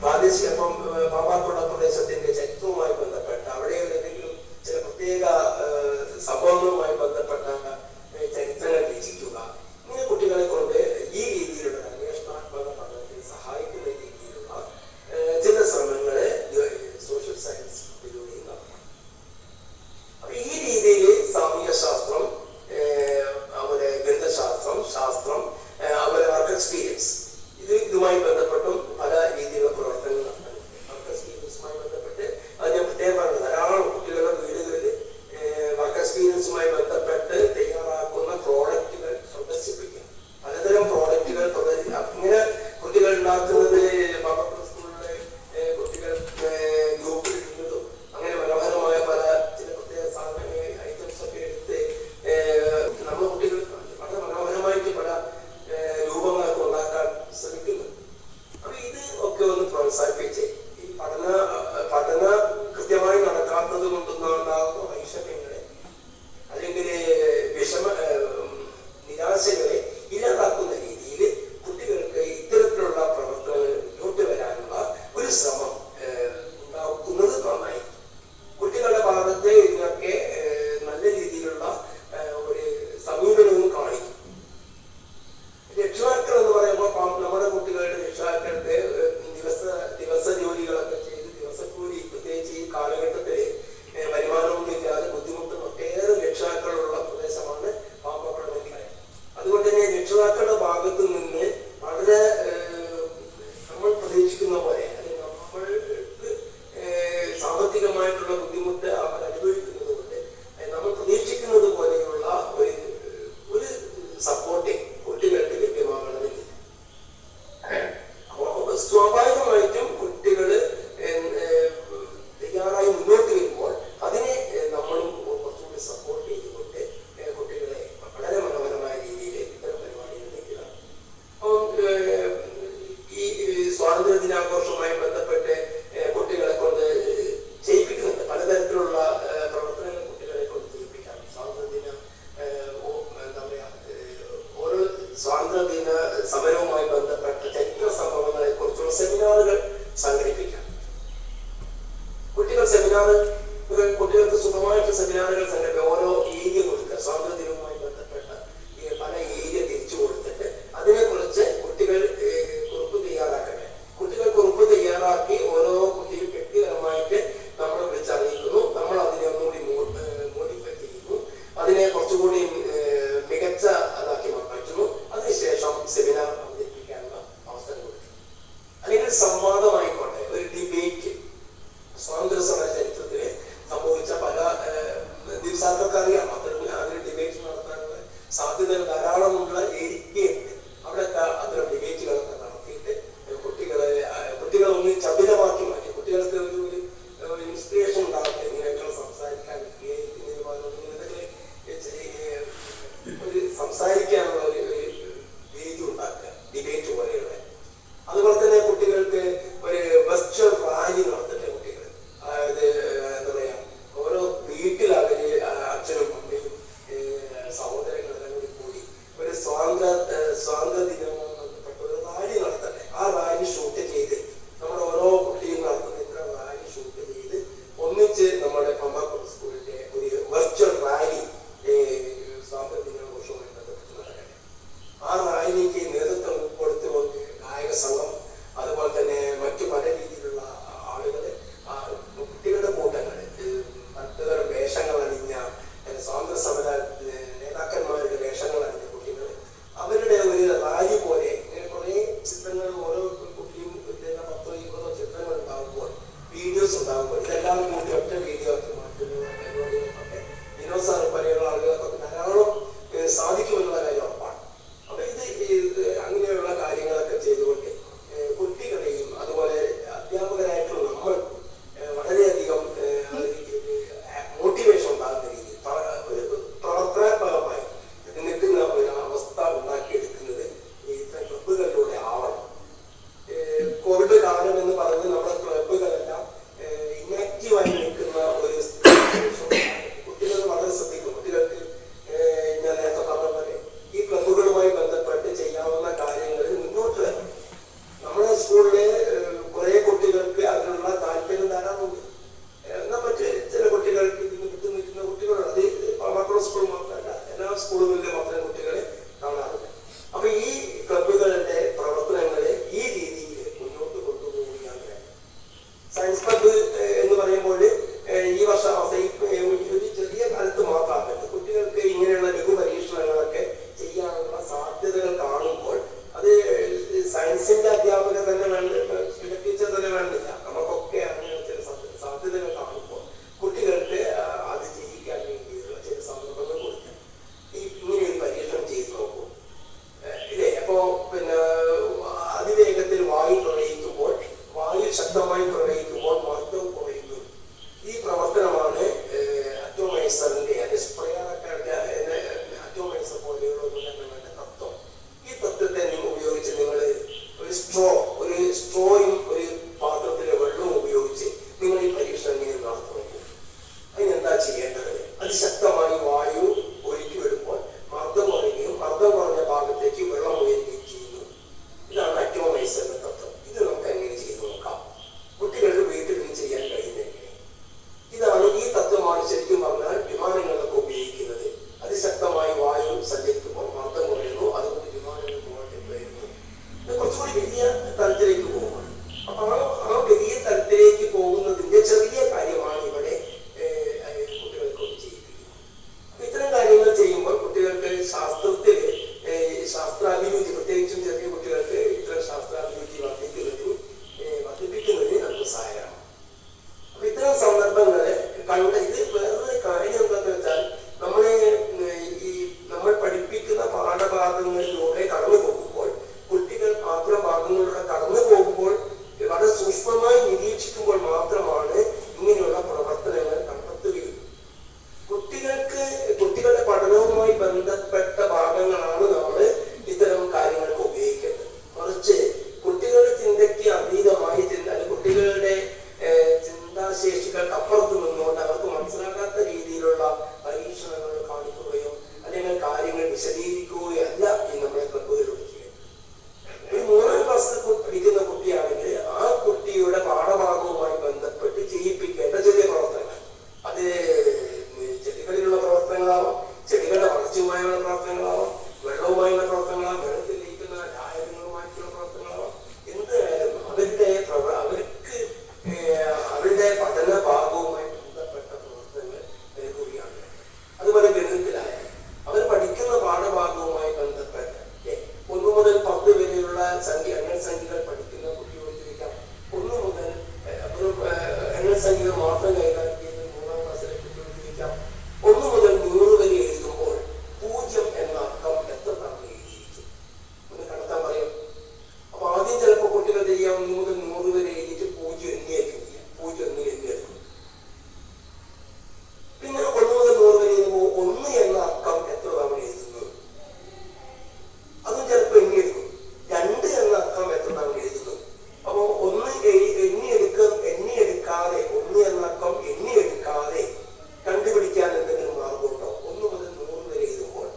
പ്രാദേശിക പാപ്പാപ്പുഴ പ്രദേശത്തിന്റെ ചരിത്രവുമായി ബന്ധപ്പെട്ട അവിടെയുള്ള എന്തെങ്കിലും ചില പ്രത്യേക സംഭവങ്ങളുമായി ബന്ധപ്പെട്ട ചരിത്രങ്ങൾ രചിക്കുക. ഇങ്ങനെ കുട്ടികളെ കൊണ്ട് ഈ രീതിയിലുള്ള അന്വേഷണാത്മക പഠനത്തിൽ സഹായിക്കുന്ന രീതിയിലുള്ള ചില ശ്രമങ്ങള് സോഷ്യൽ സയൻസിലൂടെയും നടത്താം. അപ്പൊ ഈ രീതിയിൽ സാമൂഹ്യ ശാസ്ത്രം, അതുപോലെ ഗണിതശാസ്ത്രം, ശാസ്ത്രം, സമരവുമായി ബന്ധപ്പെട്ട ചരിത്ര സംഭവങ്ങളെ കുറിച്ചുള്ള സെമിനാറുകൾ സംഘടിപ്പിക്കാം. കുട്ടികൾക്ക് സുഖമായിട്ട് സെമിനാറുകൾ സംഘടിപ്പിക്കുക. ഓരോ ഏരിയ കൊടുക്കുക. സ്വാതന്ത്ര്യവുമായി ബന്ധപ്പെട്ട പല ഏരിയ തിരിച്ചു കൊടുത്തിട്ട് അതിനെക്കുറിച്ച് കുട്ടികൾ കുറിപ്പ് തയ്യാറാക്കട്ടെ. കുട്ടികൾ കുറിപ്പ് തയ്യാറാക്കി ഓരോ കുട്ടിയും വ്യക്തിപരമായിട്ട് നമ്മൾ വിളിച്ചറിയിക്കുന്നു. നമ്മൾ അതിനെ ഒന്നുകൂടി മോഡിഫൈ ചെയ്യുന്നു. അതിനെ കുറച്ചുകൂടി മികച്ച അതാക്കി മാറ്റുന്നു. അതിനുശേഷം സെമിനാർ അവതരിപ്പിക്കാനുള്ള അവസരം കൊടുക്കും. അല്ലെങ്കിൽ സംവാദമായിക്കോട്ടെ, ഒരു ഡിബേറ്റ്. സ്വാതന്ത്ര്യ സമര ചരിത്രത്തിൽ സംഭവിച്ച പല ദിവസങ്ങൾക്ക് അറിയാം. അതിന് ഡിബേറ്റ് നടത്താനുള്ള സാധ്യതകൾ ധാരാളമുള്ള ഏരിയയുണ്ട്. അവിടെ അത്തരം ഡിബേറ്റുകളൊക്കെ നടത്തിയിട്ട് കുട്ടികളെ ഒന്ന് ചതുരമാക്കി മാറ്റി കുട്ടികൾക്ക് ഒരു ഇൻസ്പിറേഷൻ ഉണ്ടാകട്ടെ. ഇങ്ങനെയൊക്കെ സംസാരിക്കാൻ ഒരു സംസാരിക്കാനുള്ള ഒരു വേദി ഉണ്ടാക്കുക, ഡിബേറ്റ് പോലെയുള്ള. അതുപോലെ തന്നെ കുട്ടികൾക്ക് ഒരു വെർച്വൽ റാലി നടത്തട്ടെ. കുട്ടികൾ അതായത് എന്താ പറയാ, ഓരോ വീട്ടിൽ അവര് അച്ഛനും അമ്മയും സഹോദരങ്ങളെല്ലാം കൂടി ഒരു സ്വാതന്ത്ര്യ ദിനവുമായി ബന്ധപ്പെട്ട ഒരു റാലി നടത്തട്ടെ. ആ റാലി ഷൂട്ട് ചെയ്ത് നമ്മുടെ ഓരോ കുട്ടിയും നടത്തുന്ന ഇത്ര റാലി ഷൂട്ട് ചെയ്ത് ഒന്നിച്ച് നമ്മുടെ പമ്പാക്കുളം സ്കൂളിന്റെ ഒരു വെർച്വൽ റാലി സ്വാതന്ത്ര്യ ദിനാഘോഷവുമായി ബന്ധപ്പെട്ട് നടക്കട്ടെ. ആ റാലിക്ക് നേതൃത്വം കൊടുത്തുകൊണ്ട് ഗായക സംഘം, അതുപോലെ തന്നെ മറ്റു പല രീതിയിലുള്ള ആളുകൾ, കുട്ടികളുടെ കൂട്ടങ്ങൾ, പലതരം വേഷങ്ങൾ അണിഞ്ഞ സ്വാതന്ത്ര്യ സമര നേതാക്കന്മാരുടെ വേഷങ്ങൾ അണിഞ്ഞ കുട്ടികൾ, അവരുടെ ഒരു റാലി പോലെ ഇങ്ങനെ കുറേ ചിത്രങ്ങൾ ഓരോ കുട്ടിയും 10-20 ചിത്രങ്ങൾ ഉണ്ടാകുമ്പോൾ, വീഡിയോസ് ഉണ്ടാകുമ്പോൾ, ഇതെല്ലാം കൂടി ഒറ്റ വീഡിയോ ആക്കി മാറ്റുന്ന പരിപാടികൾക്കൊക്കെ വിനോദ് സാർ പോലെയുള്ള ആളുകൾക്കൊക്കെ ധാരാളം സാധിക്കുമെന്നുള്ള കാര്യം ഉറപ്പാണ്. അപ്പൊ ഇത് അങ്ങനെയുള്ള കാര്യങ്ങളൊക്കെ ചെയ്തുകൊണ്ട് കുട്ടികളെയും അതുപോലെ അധ്യാപകരായിട്ടുള്ള നമ്മൾ വളരെയധികം മോട്ടിവേഷൻ ഉണ്ടാകുന്ന രീതിയിൽ ഒരു പ്രവർത്തനാത്മകമായി നിൽക്കുന്ന ഒരു അവസ്ഥ ഉണ്ടാക്കിയെടുക്കുന്നത് ഇത്തരം ക്ലബ്ബുകളിലൂടെ ആവണം. കോവിഡ് കാലം എന്ന് പറഞ്ഞ് നമ്മുടെ ക്ലബ്ബുകളെല്ലാം ഇനാക്റ്റീവായി നിൽക്കുന്ന ഒരു കുട്ടികൾ വളരെ ശ്രദ്ധിക്കും. കുട്ടികൾക്ക് ഞാൻ നേരത്തെ പറഞ്ഞ പോലെ ഈ ക്ലബ്ബുകളുമായി ബന്ധപ്പെട്ട് ചെയ്യാവുന്ന കാര്യങ്ങളിൽ മുന്നോട്ട് വരണം. നമ്മുടെ സ്കൂളിലെ കുറെ കുട്ടികൾക്ക് അതിനുള്ള താല്പര്യം ധാരാളമുണ്ട്. എന്നാൽ മറ്റ് ചില കുട്ടികൾക്ക് ഇതിന് വിട്ടു നിൽക്കുന്ന കുട്ടികളുണ്ട്. അത് പമ്പാക്കുളം സ്കൂൾ മാത്രമല്ല, എല്ലാ സ്കൂളുകളിലും അത്തരം കുട്ടികളെ കാണാറുണ്ട്. അപ്പൊ ഈ ക്ലബ്ബുകളുടെ പ്രവർത്തനങ്ങളെ ഈ രീതിയിൽ മുന്നോട്ട് കൊണ്ടുപോവുകയാണ് വേണ്ടത്. സയൻസ് ക്ലബ്ബ് എന്ന് പറയുമ്പോൾ ഈ വർഷം ഒരു ചെറിയ കാലത്ത് മാത്രമാകട്ടെ, കുട്ടികൾക്ക് ഇങ്ങനെയുള്ള ലഘു പരീക്ഷണങ്ങളൊക്കെ ചെയ്യാനുള്ള സാധ്യതകൾ കാണുമ്പോൾ അത് സയൻസിന്റെ അധ്യാപകർ തന്നെ ടീച്ചർ തന്നെ വേണ്ടില്ല, നമുക്കൊക്കെ അങ്ങനെ ചില സാധ്യതകൾ കാണുമ്പോൾ കുട്ടികൾക്ക് അത് ചെയ്യിക്കാൻ വേണ്ടിയിട്ടുള്ള ചില സന്ദർഭങ്ങൾ കൊടുക്കാം. ഇങ്ങനെ ഒരു പരീക്ഷണം ചെയ്ത് നോക്കും ഇല്ലേ. അപ്പോ അതിവേഗത്തിൽ വായു പ്രവഹിക്കുമ്പോൾ, വായു ശക്തമായി പ്രവഹിക്കുമ്പോൾ മർദ്ദം കുറയുന്നു. ഈ പ്രവർത്തനമാണ് അറ്റോമൈസറിന്റെ അറ്റോമൈസർ പോലെയുള്ള ഉപകരണങ്ങളുടെ തത്വം. ഈ തത്വത്തെ ഉപയോഗിച്ച് നിങ്ങൾ ഒരു സ്ട്രോയും ഒരു പാത്രത്തിലെ വെള്ളവും ഉപയോഗിച്ച് നിങ്ങൾ ഈ പരീക്ഷ എങ്ങനെ നടത്തി നോക്കും. അതിനെന്താ ചെയ്യേണ്ടത്? അതിശക്തമായി വായു ഒഴുക്കി വിടുമ്പോൾ മർദ്ദം കുറയുകയും മർദ്ദം കുറഞ്ഞ ഭാഗത്തേക്ക് വെള്ളം ഉയരുകയും ചെയ്യുന്നു. ഇതാണ് അറ്റോമൈസറിന്റെ തത്വം. ഇത് നമുക്ക് എങ്ങനെ ചെയ്തു നോക്കാം. കുട്ടികൾക്ക് വീട്ടിൽ നിന്ന് ചെയ്യാൻ കഴിയുന്നത് ഇതാണ്. ഈ തത്വമാണ് ശരിക്കും പറഞ്ഞാൽ വിമാനങ്ങളിലൊക്കെ ഉപയോഗിക്കുന്നത്. അതിശക്തമായി വായു സഞ്ചരിക്കുമ്പോൾ മർദ്ദം കുറയുന്നു, അതുകൊണ്ട് വിമാനങ്ങൾ മുകളിലേക്ക് വരുന്നു. കുറച്ചുകൂടി വലിയ തലത്തിലേക്ക് പോകും. അപ്പൊ ആ വലിയ തലത്തിലേക്ക് പോകുന്നതിന്റെ ചെറിയ കാര്യമാണ് ഇവിടെ കുട്ടികൾക്ക് ചെയ്യിപ്പിക്കുന്നത്. അപ്പൊ ഇത്തരം കാര്യങ്ങൾ ചെയ്യുമ്പോൾ കുട്ടികൾക്ക് ശാസ്ത്രാഭിരുചി, പ്രത്യേകിച്ചും ചെറിയ കുട്ടികൾക്ക് ഇത്തരം ശാസ്ത്രാഭിരുചി വർദ്ധിപ്പിക്കുന്നതിന് നമുക്ക് സഹായകമാണ്. അപ്പൊ ഇത്തരം സന്ദർഭങ്ങളെ ഇത് വേറൊരു കാര്യം എന്താണെന്ന് വെച്ചാൽ നമ്മൾ പഠിപ്പിക്കുന്ന പാഠഭാഗങ്ങളിലൂടെ കടന്നു പോകുമ്പോൾ, കുട്ടികൾ അത്തരം ഭാഗങ്ങളിലൂടെ കടന്നു പോകുമ്പോൾ വളരെ സൂക്ഷ്മമായി നിരീക്ഷിക്കുമ്പോൾ മാത്രമാണ് ഇങ്ങനെയുള്ള പ്രവർത്തനങ്ങൾ കണ്ടെത്തുകയുള്ളൂ. കുട്ടികളുടെ പഠനവുമായി ബന്ധപ്പെട്ട ഭാഗങ്ങളാണ് നമ്മൾ ഇത്തരം കാര്യങ്ങൾക്ക് ഉപയോഗിക്കേണ്ടത്. മറിച്ച് കുട്ടികളുടെ ചിന്തയ്ക്ക് അതീതമായി കുട്ടികളുടെ ചിന്താശേഷികൾക്ക് അപ്പുറത്ത് നിന്നുകൊണ്ട് അവർക്ക് മനസ്സിലാക്കാത്ത രീതിയിലുള്ള പരീക്ഷണങ്ങൾ കാണിക്കുകയോ അല്ലെങ്കിൽ കാര്യങ്ങൾ വിശദീകരിക്കുകയോ അല്ല ഈ നമ്മുടെ ക്ലബ്ബുകളിലൂടെ ചെയ്യുന്നത്. പ്രവർത്തനങ്ങളാവാം, വെള്ളവുമായുള്ള പ്രവർത്തനങ്ങളാവാം, വെള്ളത്തിൽ ലയിക്കുന്ന ലായകങ്ങളുമായിട്ടുള്ള പ്രവർത്തനങ്ങളാവാം. എന്തായാലും അവരുടെ പഠന ഭാഗവുമായി ബന്ധപ്പെട്ട പ്രവർത്തനങ്ങൾ കൂടിയാണ്. അതുപോലെ ഗണിതത്തിലായാലും അവർ പഠിക്കുന്ന പാഠഭാഗവുമായി ബന്ധപ്പെട്ട് 1 മുതൽ 10 വരെയുള്ള എണ്ണസംഖ്യകൾ പഠിക്കുന്ന കുട്ടിയോട് ചോദിക്കാം. 1 മുതൽ എണ്ണസംഖ്യകൾ മാത്രം കൈകാര്യം ചെയ്യുന്ന 3ാം ക്ലാസ്സിലെ കുട്ടിയോട് ചോദിക്കാം. 1 മുതൽ 100 വരെ എഴുതുമ്പോൾ 0 എന്ന അക്കം എത്ര തവണ എഴുതിയിരിക്കും ഒന്ന് കണ്ടെത്താൻ പറയും. അപ്പൊ ആദ്യം ചിലപ്പോൾ കുട്ടികൾ ചെയ്യാം 1 മുതൽ 100 വരെ എഴുതിയിട്ട് 0 എണ്ണിയായിരിക്കും 0 എണ്ണിയെടുക്കും. പിന്നെ 1 മുതൽ 100 വരെ എഴുതുമ്പോൾ 1 എന്ന അക്കം എത്ര തവണ എഴുതുന്നു അതും ചിലപ്പോൾ എണ്ണിയെടുക്കും. 2 എന്ന അക്കം എത്ര തവണ എഴുതുന്നു. അപ്പൊ 1 എണ്ണിയെടുക്കാതെ 1 എന്ന അക്കം എണ്ണിയെടുക്കാതെ കണ്ടുപിടിക്കാൻ എന്തെങ്കിലും മാർഗമുണ്ടോ? 1 മുതൽ 100 വരെ എഴുതുമ്പോൾ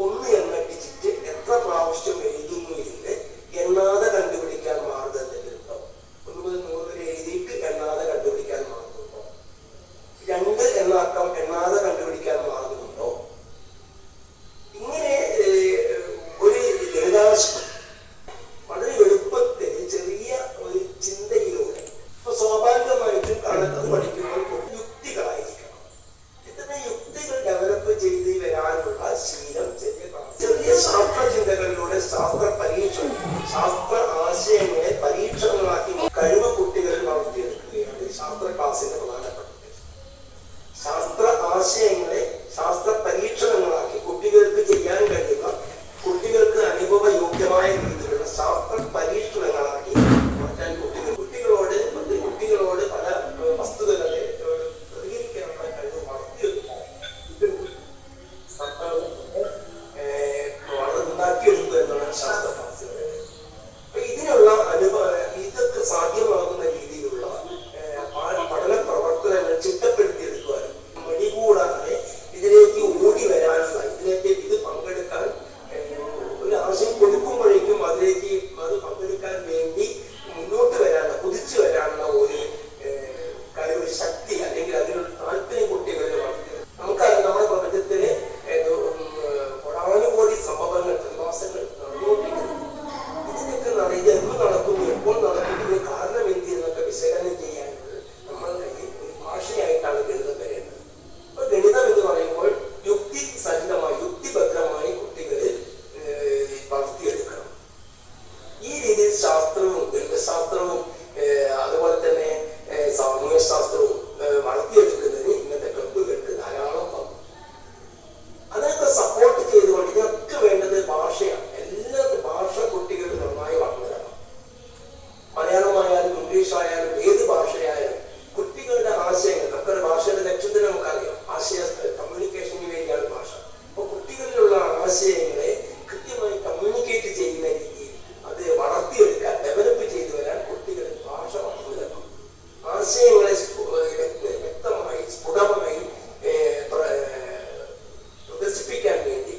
1 എന്ന ഡിജിറ്റ് എത്ര പ്രാവശ്യം എഴുതുന്നു എന്ന് എണ്ണാതെ കണ്ടുപിടിക്കാൻ മാർഗം എന്തെങ്കിലും ഉണ്ടോ? 1 മുതൽ 100 വരെ എഴുതിയിട്ട് എണ്ണാതെ കണ്ടുപിടിക്കാൻ മാർഗമുണ്ടോ? 2 എന്ന അക്കം എണ്ണാതെ കണ്ടുപിടിക്കാൻ മാർഗമുണ്ടോ? ഇങ്ങനെ ഒരു ലളിതാശം വളരെ എളുപ്പത്തിൽ ചെറിയ ഒരു ചിന്തയിലൂടെ ഇപ്പൊ സ്വാഭാവികമായിട്ടും കണക്ക് പഠിക്കുമ്പോൾ യുക്തികളായിരിക്കണം. ഇത്തരം യുക്തികൾ ഡെവലപ്പ് ചെയ്ത് വരാനുള്ള ശീലം ചെറിയ ശാസ്ത്ര ചിന്തകളിലൂടെ ശാസ്ത്ര ആശയങ്ങളെ പരീക്ഷണങ്ങളാക്കി കഴിവ് കുട്ടികളിൽ വളർത്തിയെടുക്കുകയാണ് ശാസ്ത്ര ക്ലാസിന്റെ പ്രധാനപ്പെട്ട ശാസ്ത്ര ആശയങ്ങളെ ശാസ്ത്ര പരീക്ഷണങ്ങളാക്കി കുട്ടികൾക്ക് ചെയ്യാൻ കഴിയുന്ന കുട്ടികൾക്ക് അനുഭവയോഗ്യമായ രീതിയിലുള്ള ശാസ്ത്ര പരീക്ഷണങ്ങളാക്കി മാറ്റാൻ കുട്ടികളോട് പല വസ്തുതകളെ പ്രതികരിക്കാനുള്ള കഴിവ് വളർന്നുണ്ടാക്കിയെടുക്കുക എന്നാണ് ശാസ്ത്ര ക്ലാസ്സുകൾ. അപ്പൊ ഇതിനുള്ള ഇതൊക്കെ സാധ്യമാകുന്ന രീതിയിലുള്ള പഠന പ്രവർത്തനങ്ങൾ ചിട്ടപ്പെടുത്തിയെടുക്കുവാനും മടികൂടാതെ ഇതിലേക്ക് ഓടി വരാനുള്ള ഇത് പങ്കെടുക്കാൻ ഒരു ആശയം കൊടുക്കുമ്പോഴേക്കും അത് പങ്കെടുക്കാൻ വേണ്ടി മുന്നോട്ട് വരാനുള്ള കുതിച്ചു വരാനുള്ള ഒരു ശക്തി അല്ലെങ്കിൽ അതിനുള്ള താല്പര്യം കുട്ടികളിൽ വളർത്തുക. നമുക്കറിയാം നമ്മുടെ പ്രപഞ്ചത്തില് കോടാനുകോടി സംഭവങ്ങൾ പ്രതിഭാസങ്ങൾ നടന്നുകൊണ്ടിരിക്കുന്നു. ഇതിനൊക്കെ എന്ന് നടക്കുന്നു, എപ്പോൾ നടക്കുന്നു, കാരണം എന്ത് എന്നൊക്കെ വിശകലനം ചെയ്യാൻ നമ്മൾ കയ്യിൽ ഒരു ഭാഷയായിട്ടാണ് ഗണിതം വരേണ്ടത്. അപ്പൊ ഗണിതം എന്ന് പറയുമ്പോൾ യുക്തിഭദ്രമായി കുട്ടികളിൽ വളർത്തിയെടുക്കണം. ഈ രീതിയിൽ ശാസ്ത്രവും ഗണിതശാസ്ത്രവും അതുപോലെ തന്നെ സാമൂഹ്യ ശാസ്ത്രവും വളർത്തിയെടുക്കുന്നതിന് ഇന്നത്തെ ക്ലബ്ബുകൾക്ക് ധാരാളം പങ്ക്. അതിനൊക്കെ സപ്പോർട്ട് ചെയ്തുകൊണ്ട് ഇതിനൊക്കെ വേണ്ടത് ഭാഷയാണ്. എല്ലാ ഭാഷ കുട്ടികൾ നന്നായി വളർന്നു തരണം. മലയാളമായാലും ഇംഗ്ലീഷ് ആയാലും ഏത് ഭാഷയായാലും കുട്ടികളുടെ ആശയങ്ങൾ നമ്മുടെ ഭാഷയുടെ ലക്ഷ്യത്തിന് നമുക്കറിയാം. കമ്മ്യൂണിക്കേഷന് വേണ്ടിയാണ് ഭാഷ. അപ്പൊ കുട്ടികളിലുള്ള ആശയങ്ങളെ കൃത്യമായി കമ്മ്യൂണിക്കേറ്റ് ചെയ്യുന്ന രീതിയിൽ അത് വളർത്തിയെടുക്കാൻ ഡെവലപ്പ് ചെയ്തു വരാൻ കുട്ടികളിൽ ഭാഷ വളർന്നു തരണം. ആശയങ്ങളെ വ്യക്തമായി സ്ഫുടമായി പ്രദർശിപ്പിക്കാൻ വേണ്ടി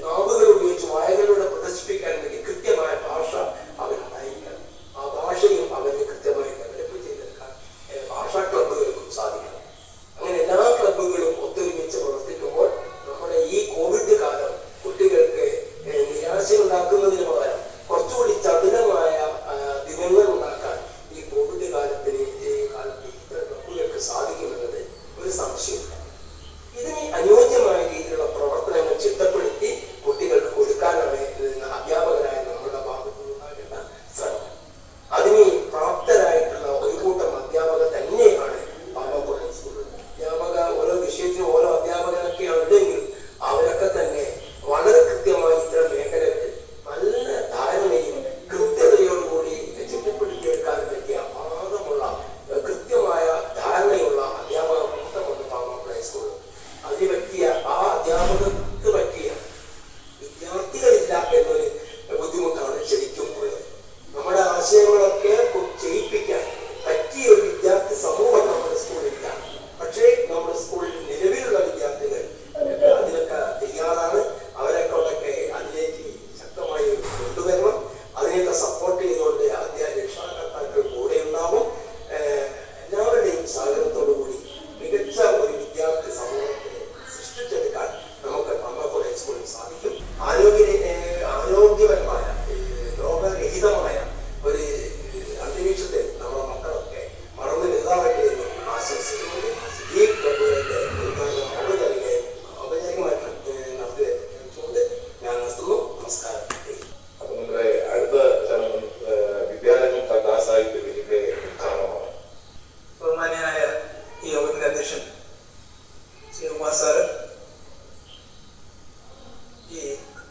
നാവുകൾ ഉപയോഗിച്ച് വായകളിലൂടെ പ്രദർശിപ്പിക്കാൻ വേണ്ടി കൃത്യമായ ഭാഷ അവരുണ്ടായിരിക്കണം. ആ ഭാഷയും അവരെ കൃത്യമായി ഡെവലപ്പ് ചെയ്തെടുക്കാൻ ഭാഷാ ക്ലബ്ബുകൾക്കും സാധിക്കണം. അങ്ങനെ എല്ലാ ക്ലബ്ബുകളും ഒത്തൊരുമിച്ച് പ്രവർത്തിക്കുമ്പോൾ നമ്മുടെ ഈ കോവിഡ് കാലം കുട്ടികൾ